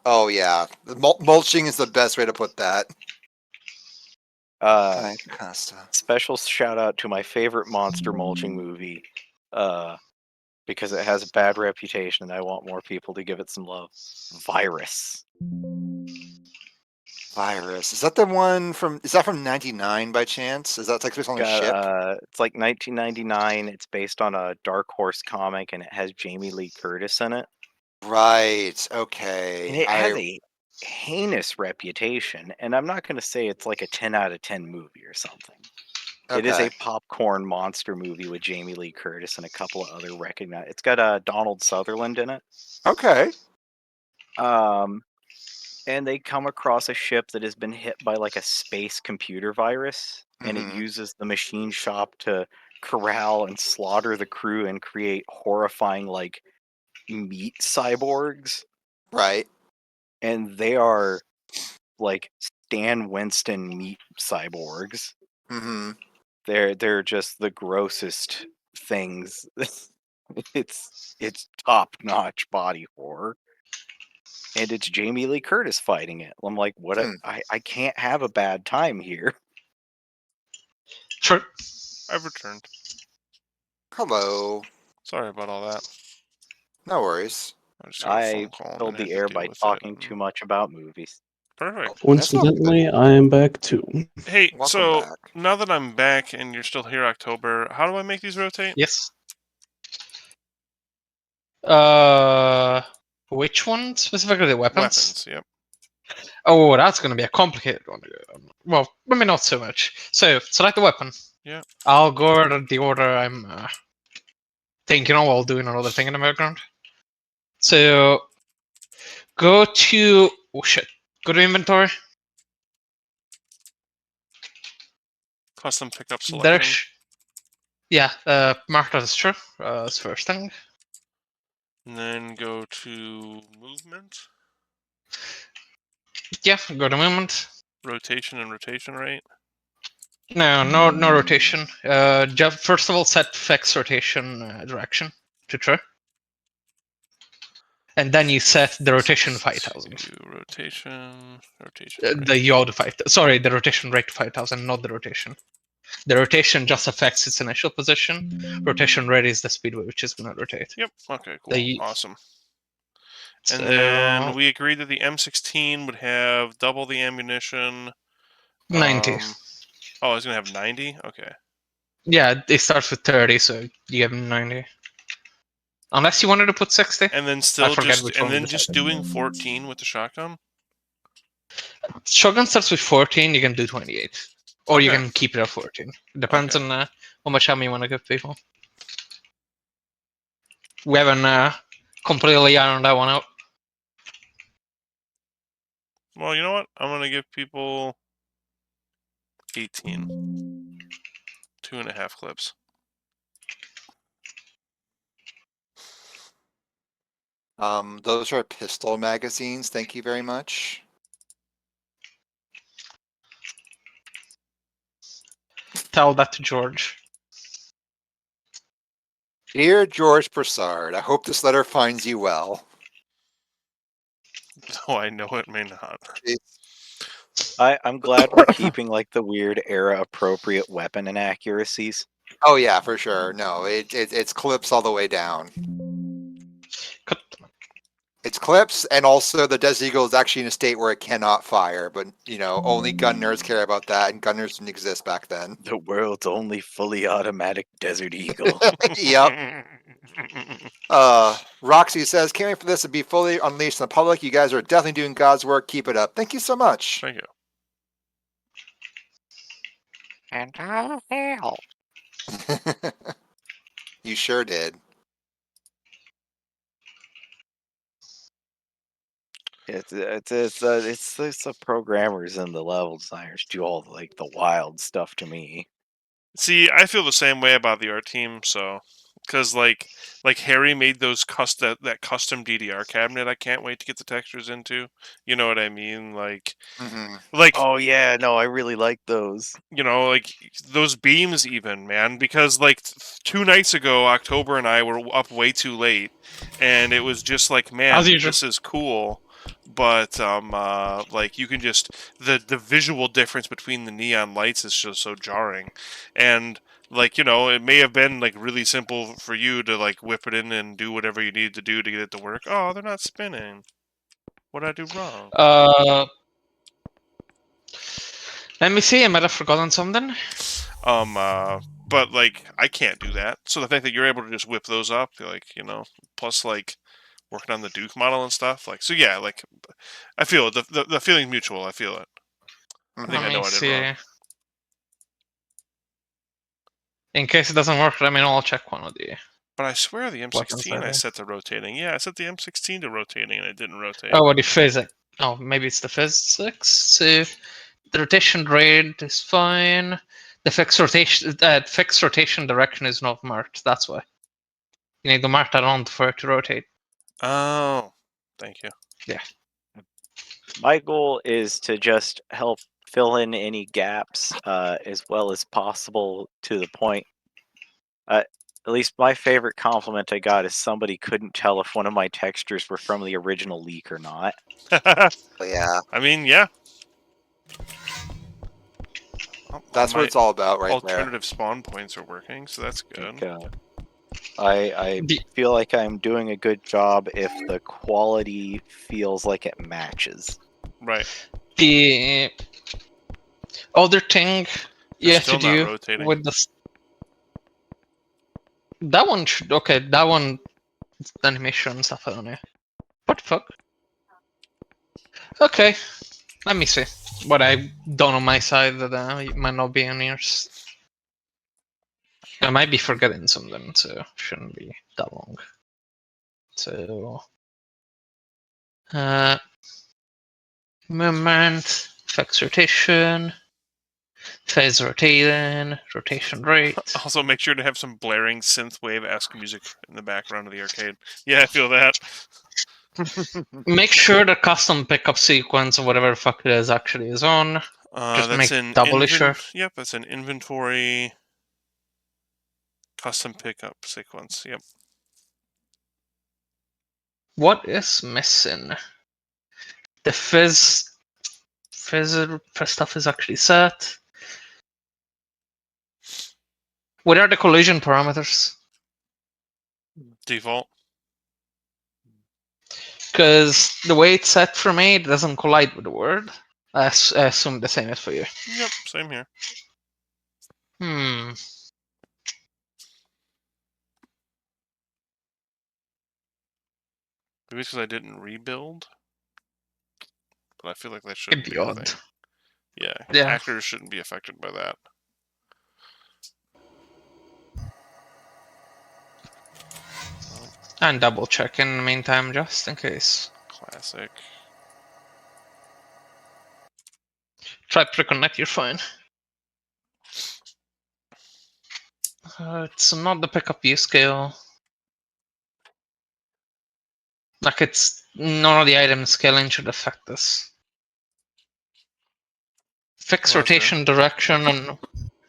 Oh yeah. The mulching is the best way to put that. Uh, Right, Costa. Special shout out to my favorite monster mulching movie, because it has a bad reputation and I want more people to give it some love. Virus. Virus. Is that the one from is that from 99 by chance? Is that like based on a ship? It's like 1999. It's based on a Dark Horse comic and it has Jamie Lee Curtis in it. Right. And Okay. it has a heinous reputation. And I'm not going to say it's like a 10 out of 10 movie or something. It is Okay. a popcorn monster movie with Jamie Lee Curtis and a couple of other recognized. It's got Donald Sutherland in it. Okay. And they come across a ship that has been hit by like a space computer virus, and it Mhm. uses the machine shop to corral and slaughter the crew and create horrifying like meat cyborgs. Right. And they are like Stan Winston meat cyborgs. Mhm. They're just the grossest things. It's top notch body horror. And it's Jamie Lee Curtis fighting it. I'm like, Hmm. I can't have a bad time here. Sure. I've returned. Hello. Sorry about all that. No worries. I just got a I phone call and filled then the had to air deal by with it. talking too much about movies. Perfect. That's all good. Coincidentally, I am back too. Hey, Welcome so back. now that I'm back and you're still here, October, how do I make these rotate? Yes. Which one specifically? The weapons? Yep. Oh, that's going to be a complicated one. Well, maybe not so much. So, select the weapon. Yeah. I'll go over the order I'm thinking of while doing another thing in the background. So, go to... Oh, shit. Go to inventory. Custom pickup selecting. There's... Yeah, mark that as true. That's the first thing. And then go to movement, Yeah, go to movement. rotation and rotation rate. No rotation. Just first of all, set fix rotation direction to true. And then you set the rotation 5000. Rotation The rate. yaw to 5000. Sorry, the rotation rate to 5000, not the rotation. The rotation just affects its initial position. Rotation rate is the speed with which it's going to rotate. Yep. Okay, cool. The, Awesome. so, And then we agreed that the M16 would have double the ammunition. 90. Oh, I was going to have 90? Okay. Yeah, it starts with 30, so you have 90. Unless you wanted to put 60. And then I still forget just which and one we then just decided. doing 14 with the shotgun? Shotgun starts with 14, you can do 28. Or you Okay. can keep it at 14. Depends on how much ammo you want to give people. We haven't completely ironed that one out. Well, you know what? I'm going to give people 18. 2.5 clips. Those are pistol magazines. Thank you very much. Tell that to George. Dear George Broussard, I hope this letter finds you well. Though I know it may not. I'm glad we're keeping like the weird era appropriate weapon inaccuracies. Oh yeah, for sure. No, it's clips all the way down. Cut. It's clips, and also the Desert Eagle is actually in a state where it cannot fire. But you know, only gun nerds care about that, and gun nerds didn't exist back then. The world's only fully automatic Desert Eagle. Yep. Roxy says, "Can't wait for this to be fully unleashed on the public. You guys are definitely doing God's work. Keep it up. Thank you so much." Thank you. And how hell? You sure did. It's the programmers and the level designers do all like the wild stuff to me. See, I feel the same way about the art team. So, because like Harry made those that custom DDR cabinet. I can't wait to get the textures into. You know what I mean? Like Hmm. Oh yeah, no, I really like those. you know, like those beams even, man, because like 2 nights ago October and I were up way too late, and it was just like, man, As usual. this is cool, but like you can just the visual difference between the neon lights is just so jarring. And like, you know, it may have been like really simple for you to like whip it in and do whatever you needed to do to get it to work. Oh, they're not spinning. What did I do wrong? Let me see. I might have forgotten something. But like I can't do that. So the fact that you're able to just whip those up, like, you know, plus like working on the Duke model and stuff, like, so yeah, like I feel it. The feeling's mutual. I feel it. I think Let I know me what I did see. wrong. In case it doesn't work, let me know. I'll check one of the But I swear the weapons. M16 I set to rotating. Yeah, I set the M16 to rotating and it didn't rotate. Oh, what the physics? Oh, maybe it's the physics. So the rotation rate is fine. The fixed rotation direction is not marked. That's why you need to mark that on for it to rotate. Oh, thank you. Yeah. My goal is to just help fill in any gaps as well as possible to the point. At least my favorite compliment I got is somebody couldn't tell if one of my textures were from the original leak or not. Yeah, I mean, yeah. that's what it's all about, right there. Alternative spawn points are working, so that's good. I feel like I'm doing a good job if the quality feels like it matches. Right. The other thing you They're have to still not do rotating. with that one should that one the animation and stuff. I don't know. What the fuck? Okay, let me see what I've done on my side that might not be on yours. I might be forgetting something, so shouldn't be that long. So, movement, fixed rotation, phase rotating, rotation rate. Also, make sure to have some blaring synthwave-esque music in the background of the arcade. Yeah, I feel that. Make sure the custom pickup sequence or whatever the fuck it is actually is on. Just That's make an doubly sure. Yep, that's an inventory custom pickup sequence. Yep. What is missing? The fizz stuff is actually set. What are the collision parameters? Default. Because the way it's set for me, it doesn't collide with the word. I assume the same is for you. Yep, same here. Hmm. Maybe it's because I didn't rebuild. But I feel like that It'd shouldn't be be a odd. thing. Yeah, Yeah. hackers shouldn't be affected by that. And double check in the meantime, just in case. Classic. Try to reconnect, you're fine. It's not the pickup view scale. Like, it's none of the item scaling should affect this. Fixed Well, that's rotation direction and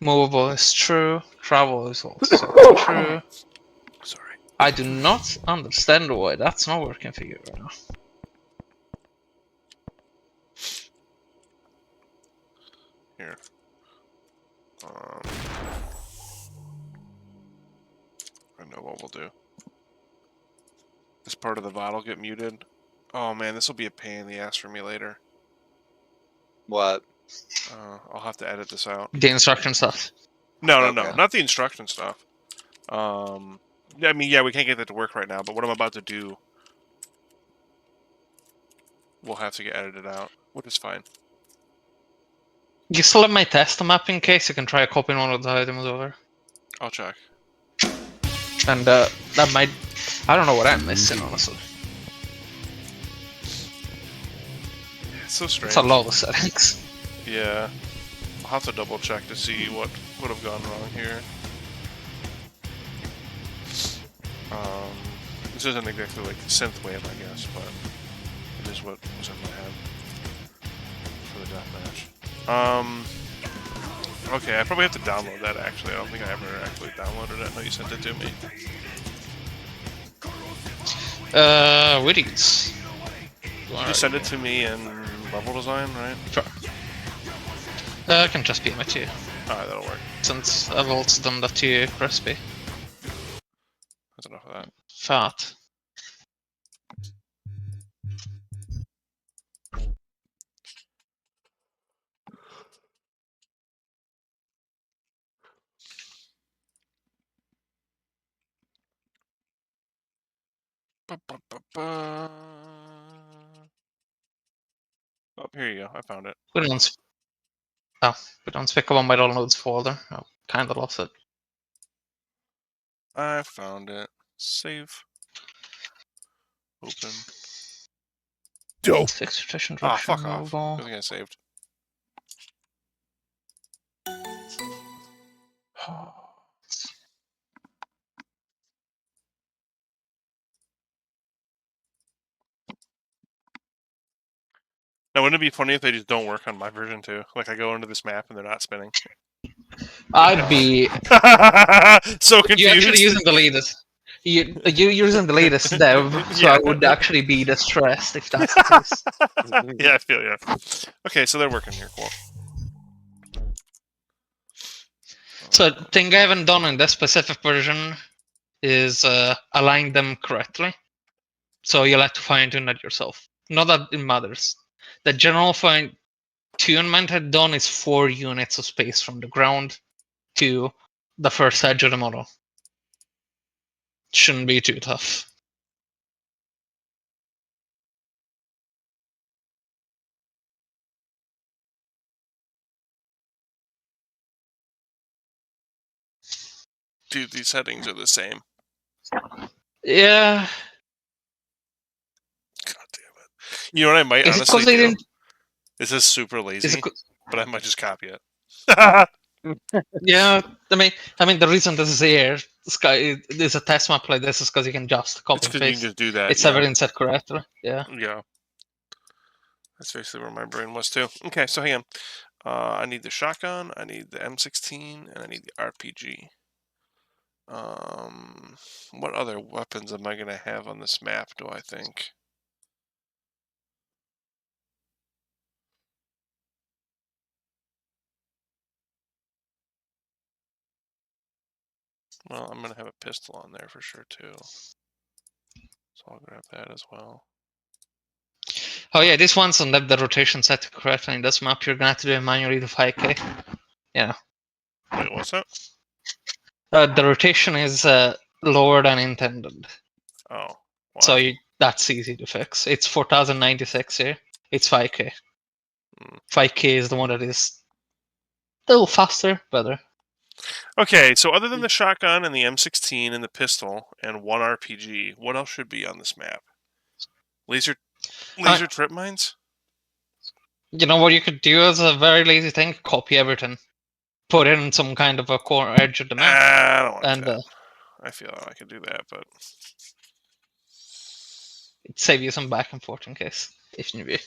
movable is true. Travel is also true. Sorry. I do not understand why that's not working for you right now. Here. I know what we'll do. This part of the VOD will get muted. Oh man, this will be a pain in the ass for me later. What? I'll have to edit this out. The instruction stuff. No, Okay. not the instruction stuff. I mean, yeah, we can't get that to work right now, but what I'm about to do will have to get edited out, which is fine. You still have my test map in case you can try copying one of the items over. I'll check. And that might... I don't know what I'm missing, honestly. It's so strange. It's a lot of settings. Yeah. I'll have to double check to see what would have gone wrong here. This isn't exactly like synthwave, I guess, but it is what was in my head for the deathmatch. Okay, I probably have to download that actually. I don't think I ever actually downloaded it. I know you sent it to me. Witties. You just send it to me in level design, right? Sure. I can just PM it to you. Alright, that'll work. Since I've also done that to you, Crispy. That's enough of that. Fat. Oh, here you go. I found it. We don't speak about my downloads folder. I kinda lost it. I found it. Save. Open. Dope. Fixed rotation Ah, direction fuck off. I removal. think I saved. Now, wouldn't it be funny if they just don't work on my version too? Like, I go into this map and they're not spinning. I'd be... So confused. You're actually using the latest. You're using the latest dev, so Yeah. I would actually be distressed if that's the case. Yeah, I feel you. Okay, so they're working here. Cool. So, thing I haven't done in this specific version is align them correctly. So you'll have to fine tune that yourself. Not that it matters. The general fine tunement I've done is 4 units of space from the ground to the first edge of the model. Shouldn't be too tough. Dude, these settings are the same. Yeah. God damn it. You know what I might Is it honestly because they do? didn't? This is super lazy, Is it? but I might just copy it. Yeah. I mean, the reason this is here, is a test map like this, is because you can just copy It's and because you can paste. just do that. It's Yeah. everything set correctly. Yeah. Yeah. That's basically where my brain was too. Okay, so hang on. I need the shotgun, I need the M16, and I need the RPG. What other weapons am I going to have on this map, do I think? Well, I'm going to have a pistol on there for sure, too. So I'll grab that as well. Oh yeah, this one's on the rotation set correctly. In this map, you're gonna have to do it manually to 5k. Yeah. Wait, what's that? The rotation is lower than intended. Oh. Why? So that's easy to fix. It's 4096 here. It's 5k. 5k is the one that is a little faster, better. Okay, so other than the shotgun and the M16 and the pistol and 1 RPG, what else should be on this map? Laser trip mines? You know what you could do as a very lazy thing? Copy everything. Put in some kind of a corner edge of the map. I don't like and that. I feel I could do that, but it'd save you some back and forth in case, if need be.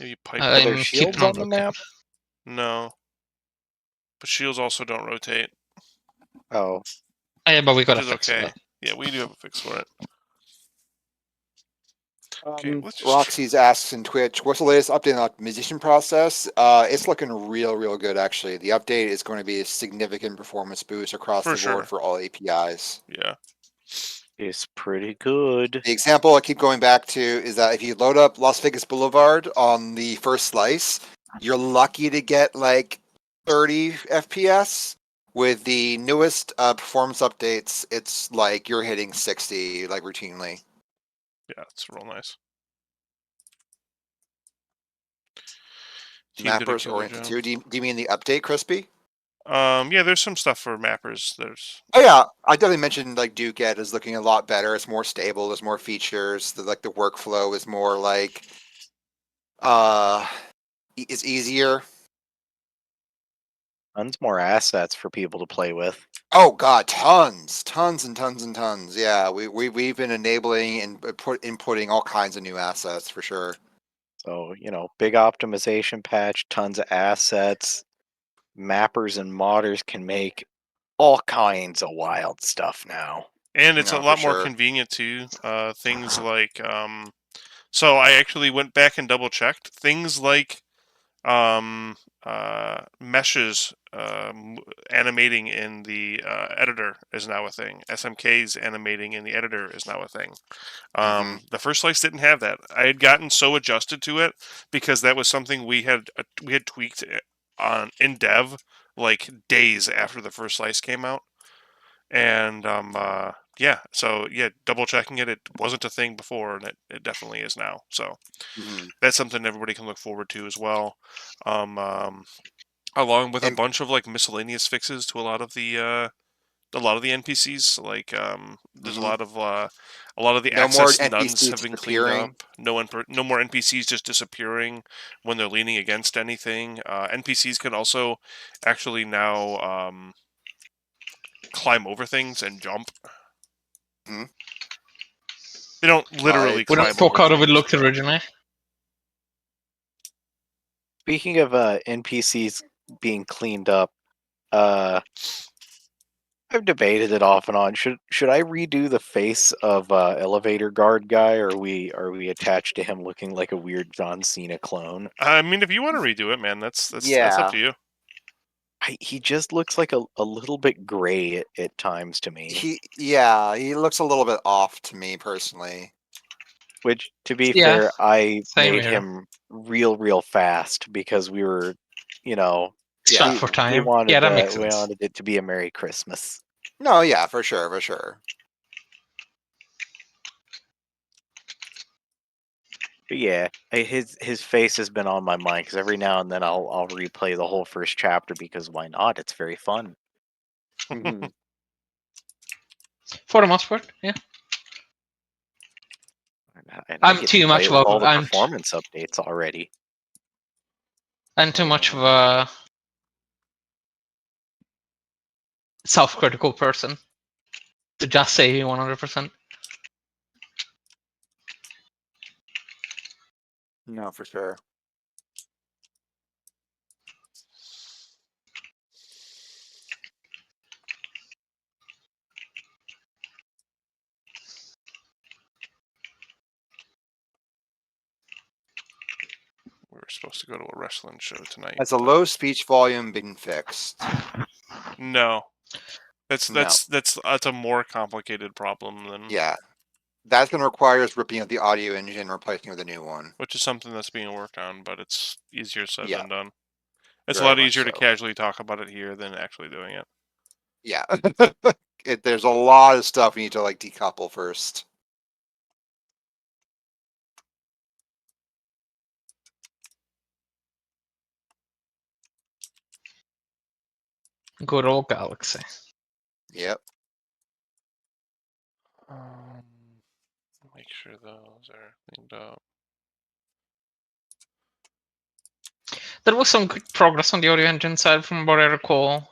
maybe pipe. Are there I'm shields keeping on the rotating. map? No. But shields also don't rotate. Oh, Yeah, but we gotta Which is fix okay. that. Yeah, we do have a fix for it. Okay, let's just Roxy's asks in Twitch, what's the latest update on the optimization process? It's looking real good, actually. The update is going to be a significant performance boost across For the board sure. for all APIs. Yeah. It's pretty good. The example I keep going back to is that if you load up Las Vegas Boulevard on the first slice, you're lucky to get like 30 FPS. With the newest performance updates, it's like you're hitting 60 like routinely. Yeah, it's real nice. Team did a Mappers killer oriented job. too. Do you mean the update, Crispy? Yeah, there's some stuff for mappers. Oh yeah, I definitely mentioned like Duket is looking a lot better. It's more stable. There's more features. The workflow is more like it's easier. Tons more assets for people to play with. Oh god, tons and tons. Yeah, we've been enabling and inputting all kinds of new assets for sure. So, big optimization patch, tons of assets. Mappers and modders can make all kinds of wild stuff now. And it's a No, lot for more sure. convenient too. Things like so I actually went back and double checked. Things like meshes animating in the editor is now a thing. SMKs animating in the editor is now a thing. The first slice didn't have that. I had gotten so adjusted to it because that was something we had tweaked on in dev like days after the first slice came out, and yeah, so yeah, double checking it wasn't a thing before, and it definitely is now. So that's something everybody can look forward to as well. Along with a And bunch of like miscellaneous fixes to a lot of the NPCs. Like there's a lot of the no more access nuns NPCs have been cleaned disappearing. up. No more NPCs just disappearing when they're leaning against anything. NPCs can also actually now climb over things and jump. Mhm. They don't literally Like We don't climb talk over how it things. looked but- originally. Speaking of NPCs being cleaned up, I've debated it off and on. Should I redo the face of elevator guard guy, or are we attached to him looking like a weird John Cena clone? I mean, if you want to redo it, man, that's up Yeah. to you. He just looks like a little bit gray at times to me. He looks a little bit off to me personally. Which, to be Yeah, fair, I same made here. him real fast because we were, Yeah. Shot for time. we wanted that makes we sense. wanted it to be a Merry Christmas. No, yeah, for sure. But yeah, his face has been on my mind because every now and then I'll replay the whole first chapter because why not? It's very fun. For the most part, yeah. And I I'm get too to much play of with a all the I'm performance updates already. too much of a self-critical person to just say 100%. No, for sure. We were supposed to go to a wrestling show tonight. Has a low speech volume been fixed? No, that's No. a more complicated problem than Yeah. That's going to require us ripping out the audio engine and replacing it with a new one. which is something that's being worked on, but it's easier said Yeah. than done. It's a Very lot much easier to so. casually talk about it here than actually doing it. Yeah. There's a lot of stuff we need to like decouple first. Good old Galaxy. Yep. Make sure those are cleaned up. There was some good progress on the audio engine side from what I recall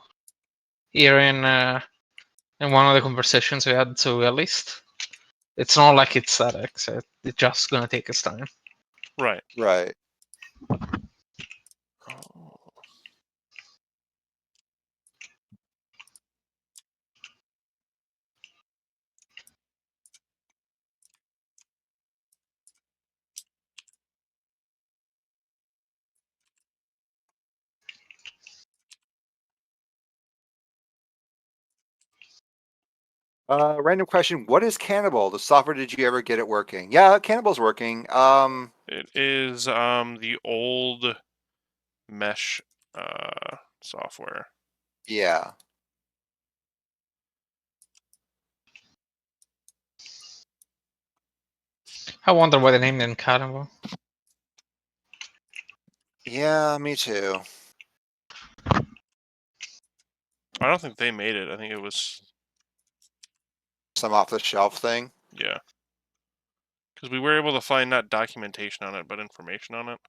here in one of the conversations we had, so at least it's not like it's static, so it's just gonna take its time. Right. Right. Oh. Random question: what is Cannibal? The software, did you ever get it working? Yeah, Cannibal's working. It is the old mesh software. Yeah. I wonder why they named it Carnival. Yeah, me too. I don't think they made it. I think it was Some off-the-shelf thing. yeah. Because we were able to find not documentation on it, but information on it.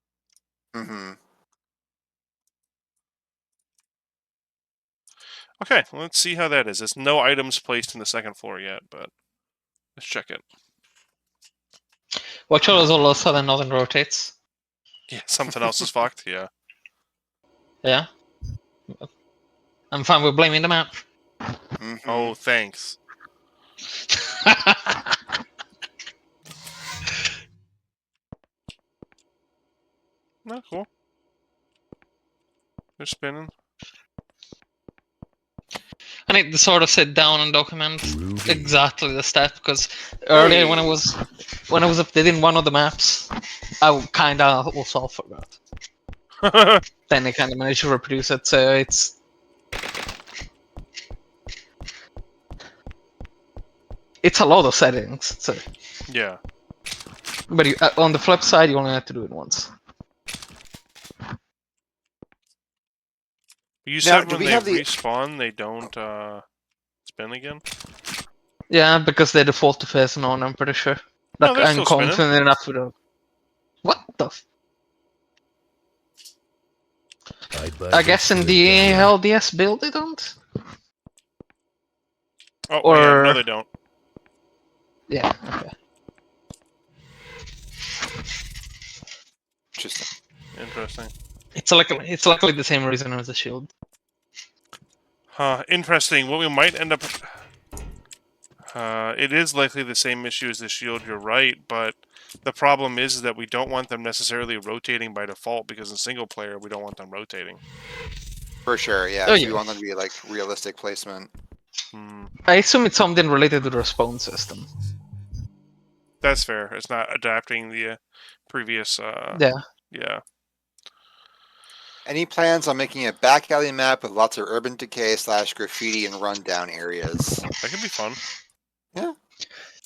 Mm-hmm. Okay, let's see how that is. There's no items placed in the second floor yet, but let's check it. Watch out as all of a sudden nothing rotates. Yeah, something else is fucked. Yeah. Yeah. I'm fine with blaming the map. Mm-hmm. Oh, thanks. No, cool. They're spinning. I need to sort of sit down and document exactly the step because earlier when I was updating one of the maps, I kind of also forgot. Then I kind of managed to reproduce it, so it's a lot of settings. So, Yeah. but on the flip side, you only have to do it once. You Now, said do when we they have the- respawn, they don't spin again? Yeah, because they default to phase on. I'm pretty sure. No, Like they're I'm still spinning. confident enough with it. What the? I guess in the LDS build they don't. Oh, Or yeah, no, they don't. yeah. Okay. Interesting. Interesting. It's likely the same reason as the shield. Huh, interesting. What we might end up... it is likely the same issue as the shield, you're right, but the problem is that we don't want them necessarily rotating by default, because in single player, we don't want them rotating. For sure, yeah. Oh, So yeah. you want them to be like realistic placement. I assume it's something related to the respawn system. That's fair. It's not adapting the previous... Yeah. Yeah. Any plans on making a back alley map with lots of urban decay / graffiti and rundown areas? That could be fun. Yeah.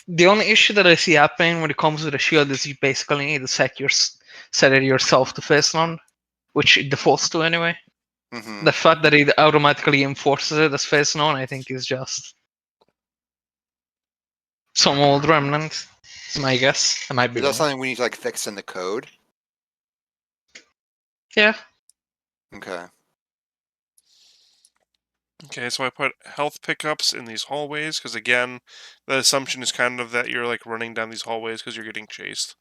The only issue that I see happening when it comes to the shield is you basically need to set it yourself to face on, which it defaults to anyway. Mm-hmm. The fact that it automatically enforces it as face on, I think, is just some old remnant. It's my guess. I might be Is that wrong. something we need to like fix in the code? Yeah. Okay. Okay, so I put health pickups in these hallways, because again, the assumption is kind of that you're like running down these hallways because you're getting chased.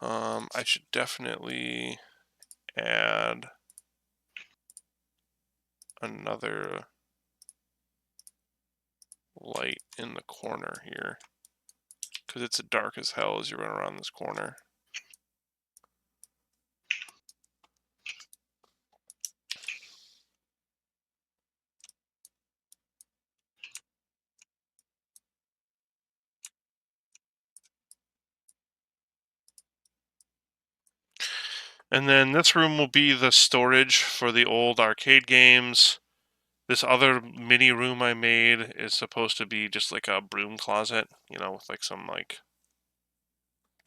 I should definitely add another light in the corner here, because it's dark as hell as you run around this corner. And then this room will be the storage for the old arcade games. This other mini room I made is supposed to be just like a broom closet, you know, with like some like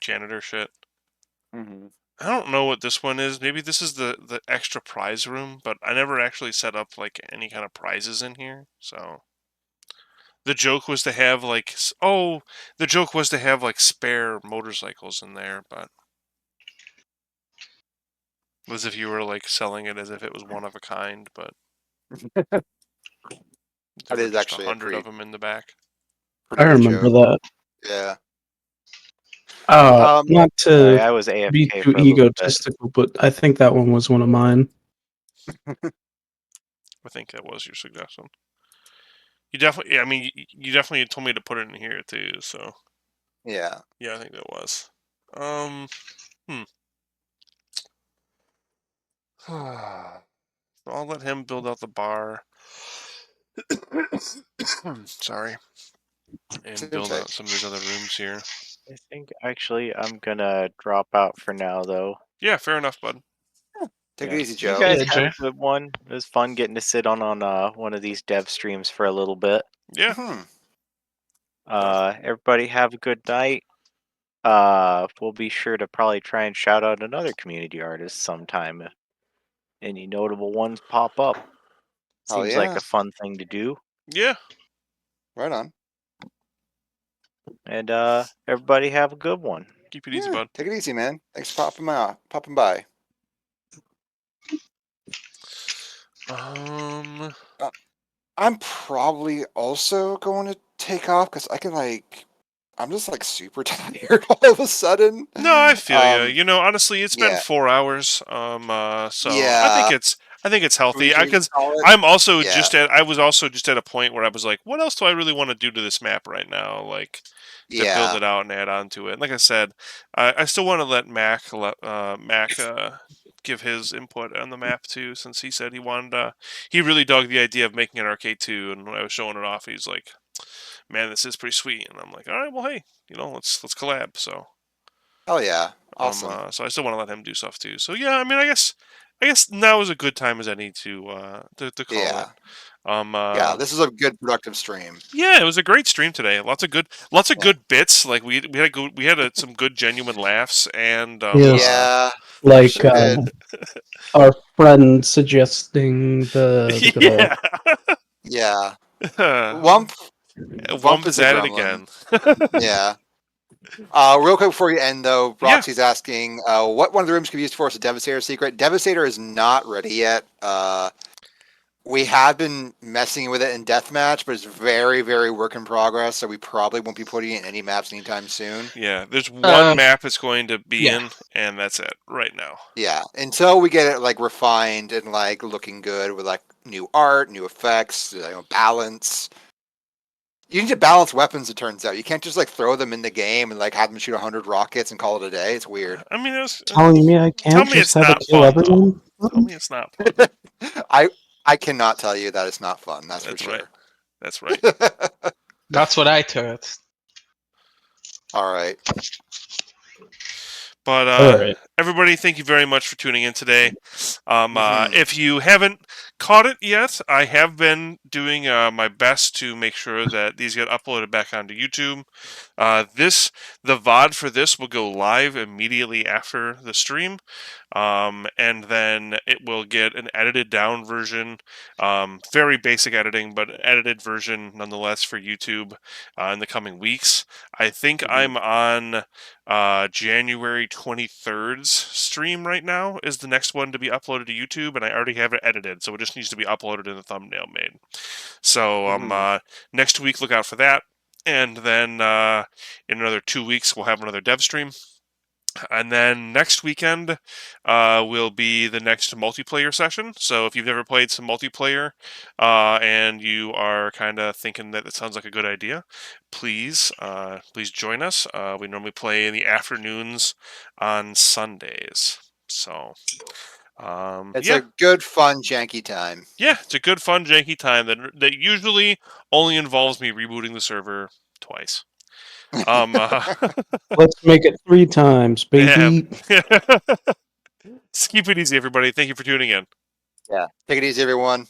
janitor shit. Mm-hmm. I don't know what this one is. Maybe this is the extra prize room, but I never actually set up like any kind of prizes in here. So the joke was to have like the joke was to have like spare motorcycles in there, but as if you were like selling it as if it was one of a kind, but That there were is just actually a 100 of them in the back. pretty I good remember joke. that. Yeah. Not Sorry, to I was be AFK too for a little bit. egotistical, but I think that one was one of mine. I think that was your suggestion. You definitely, I mean, you definitely told me to put it in here too. So Yeah. yeah, I think that was. So I'll let him build out the bar. Sorry. And Seems build like- out some of these other rooms here. I think actually I'm gonna drop out for now, though. Yeah, fair enough, bud. Take Yeah. it easy, You Joe. guys Yeah, have Jay. a good one. It was fun getting to sit on one of these dev streams for a little bit. Yeah. Mhm. Everybody have a good night. We'll be sure to probably try and shout out another community artist sometime if any notable ones pop up. Hell Seems like yeah. a fun thing to do. Yeah. Right on. And everybody have a good one. Keep it easy, Yeah, bud. take it easy, man. Thanks for popping by. I'm probably also going to take off because I'm just like super tired all of a sudden. No, I feel you. Um, You know, honestly, it's been yeah. 4 hours. So Yeah. I think it's healthy. Can we Because call it? I'm also Yeah. I was also just at a point where I was like, what else do I really want to do to this map right now? Like to build Yeah. it out and add on to it. Like I said, I still want to let Mac give his input on the map too, since he said he wanted. He really dug the idea of making an arcade too, and when I was showing it off, he's like, "Man, this is pretty sweet." And I'm like, "All right, well, hey, let's collab." So. Hell yeah. Awesome. So I still want to let him do stuff too. So yeah, I mean, I guess now is a good time as any to call Yeah. it. Yeah, this is a good productive stream. Yeah, it was a great stream today. Lots of Yeah. good bits. Like we had some good genuine laughs and Yeah. Like Sure did. our friend suggesting the good old yeah. Yeah. Wump Wump is is a at it gremlin. again. Yeah. Real quick before you end, though, Yeah. Roxy's asking what one of the rooms could be used for as a Devastator secret. Devastator is not ready yet. We have been messing with it in Deathmatch, but it's very, very work in progress, so we probably won't be putting it in any maps anytime soon. Yeah, there's one map it's going to be in, and that's it right now. Yeah, until we get it like refined and like looking good with like new art, new effects, balance. You need to balance weapons, it turns out. You can't just like throw them in the game and like have them shoot 100 rockets and call it a day. It's weird. I mean, telling me I tell can't me it's just have not it kill fun, though. everyone. Tell me it's not fun. I cannot tell you that it's not fun. That's for sure. Right. That's right. That's what I heard. All right. But All right. everybody, thank you very much for tuning in today. If you haven't caught it yet, I have been doing my best to make sure that these get uploaded back onto YouTube. The VOD for this will go live immediately after the stream. And then it will get an edited down version, very basic editing, but edited version nonetheless for YouTube in the coming weeks. I think I'm on January 23rd's stream right now is the next one to be uploaded to YouTube, and I already have it edited, so it just needs to be uploaded and the thumbnail made. So next week, look out for that. And then in another 2 weeks, we'll have another dev stream. And then next weekend will be the next multiplayer session. So if you've never played some multiplayer and you are kind of thinking that it sounds like a good idea, please join us. We normally play in the afternoons on Sundays. So it's a good, fun, janky time. Yeah, it's a good, fun, janky time that usually only involves me rebooting the server twice. Let's make it 3 times, baby. Yeah. Just keep it easy, everybody. Thank you for tuning in. Yeah. Take it easy, everyone.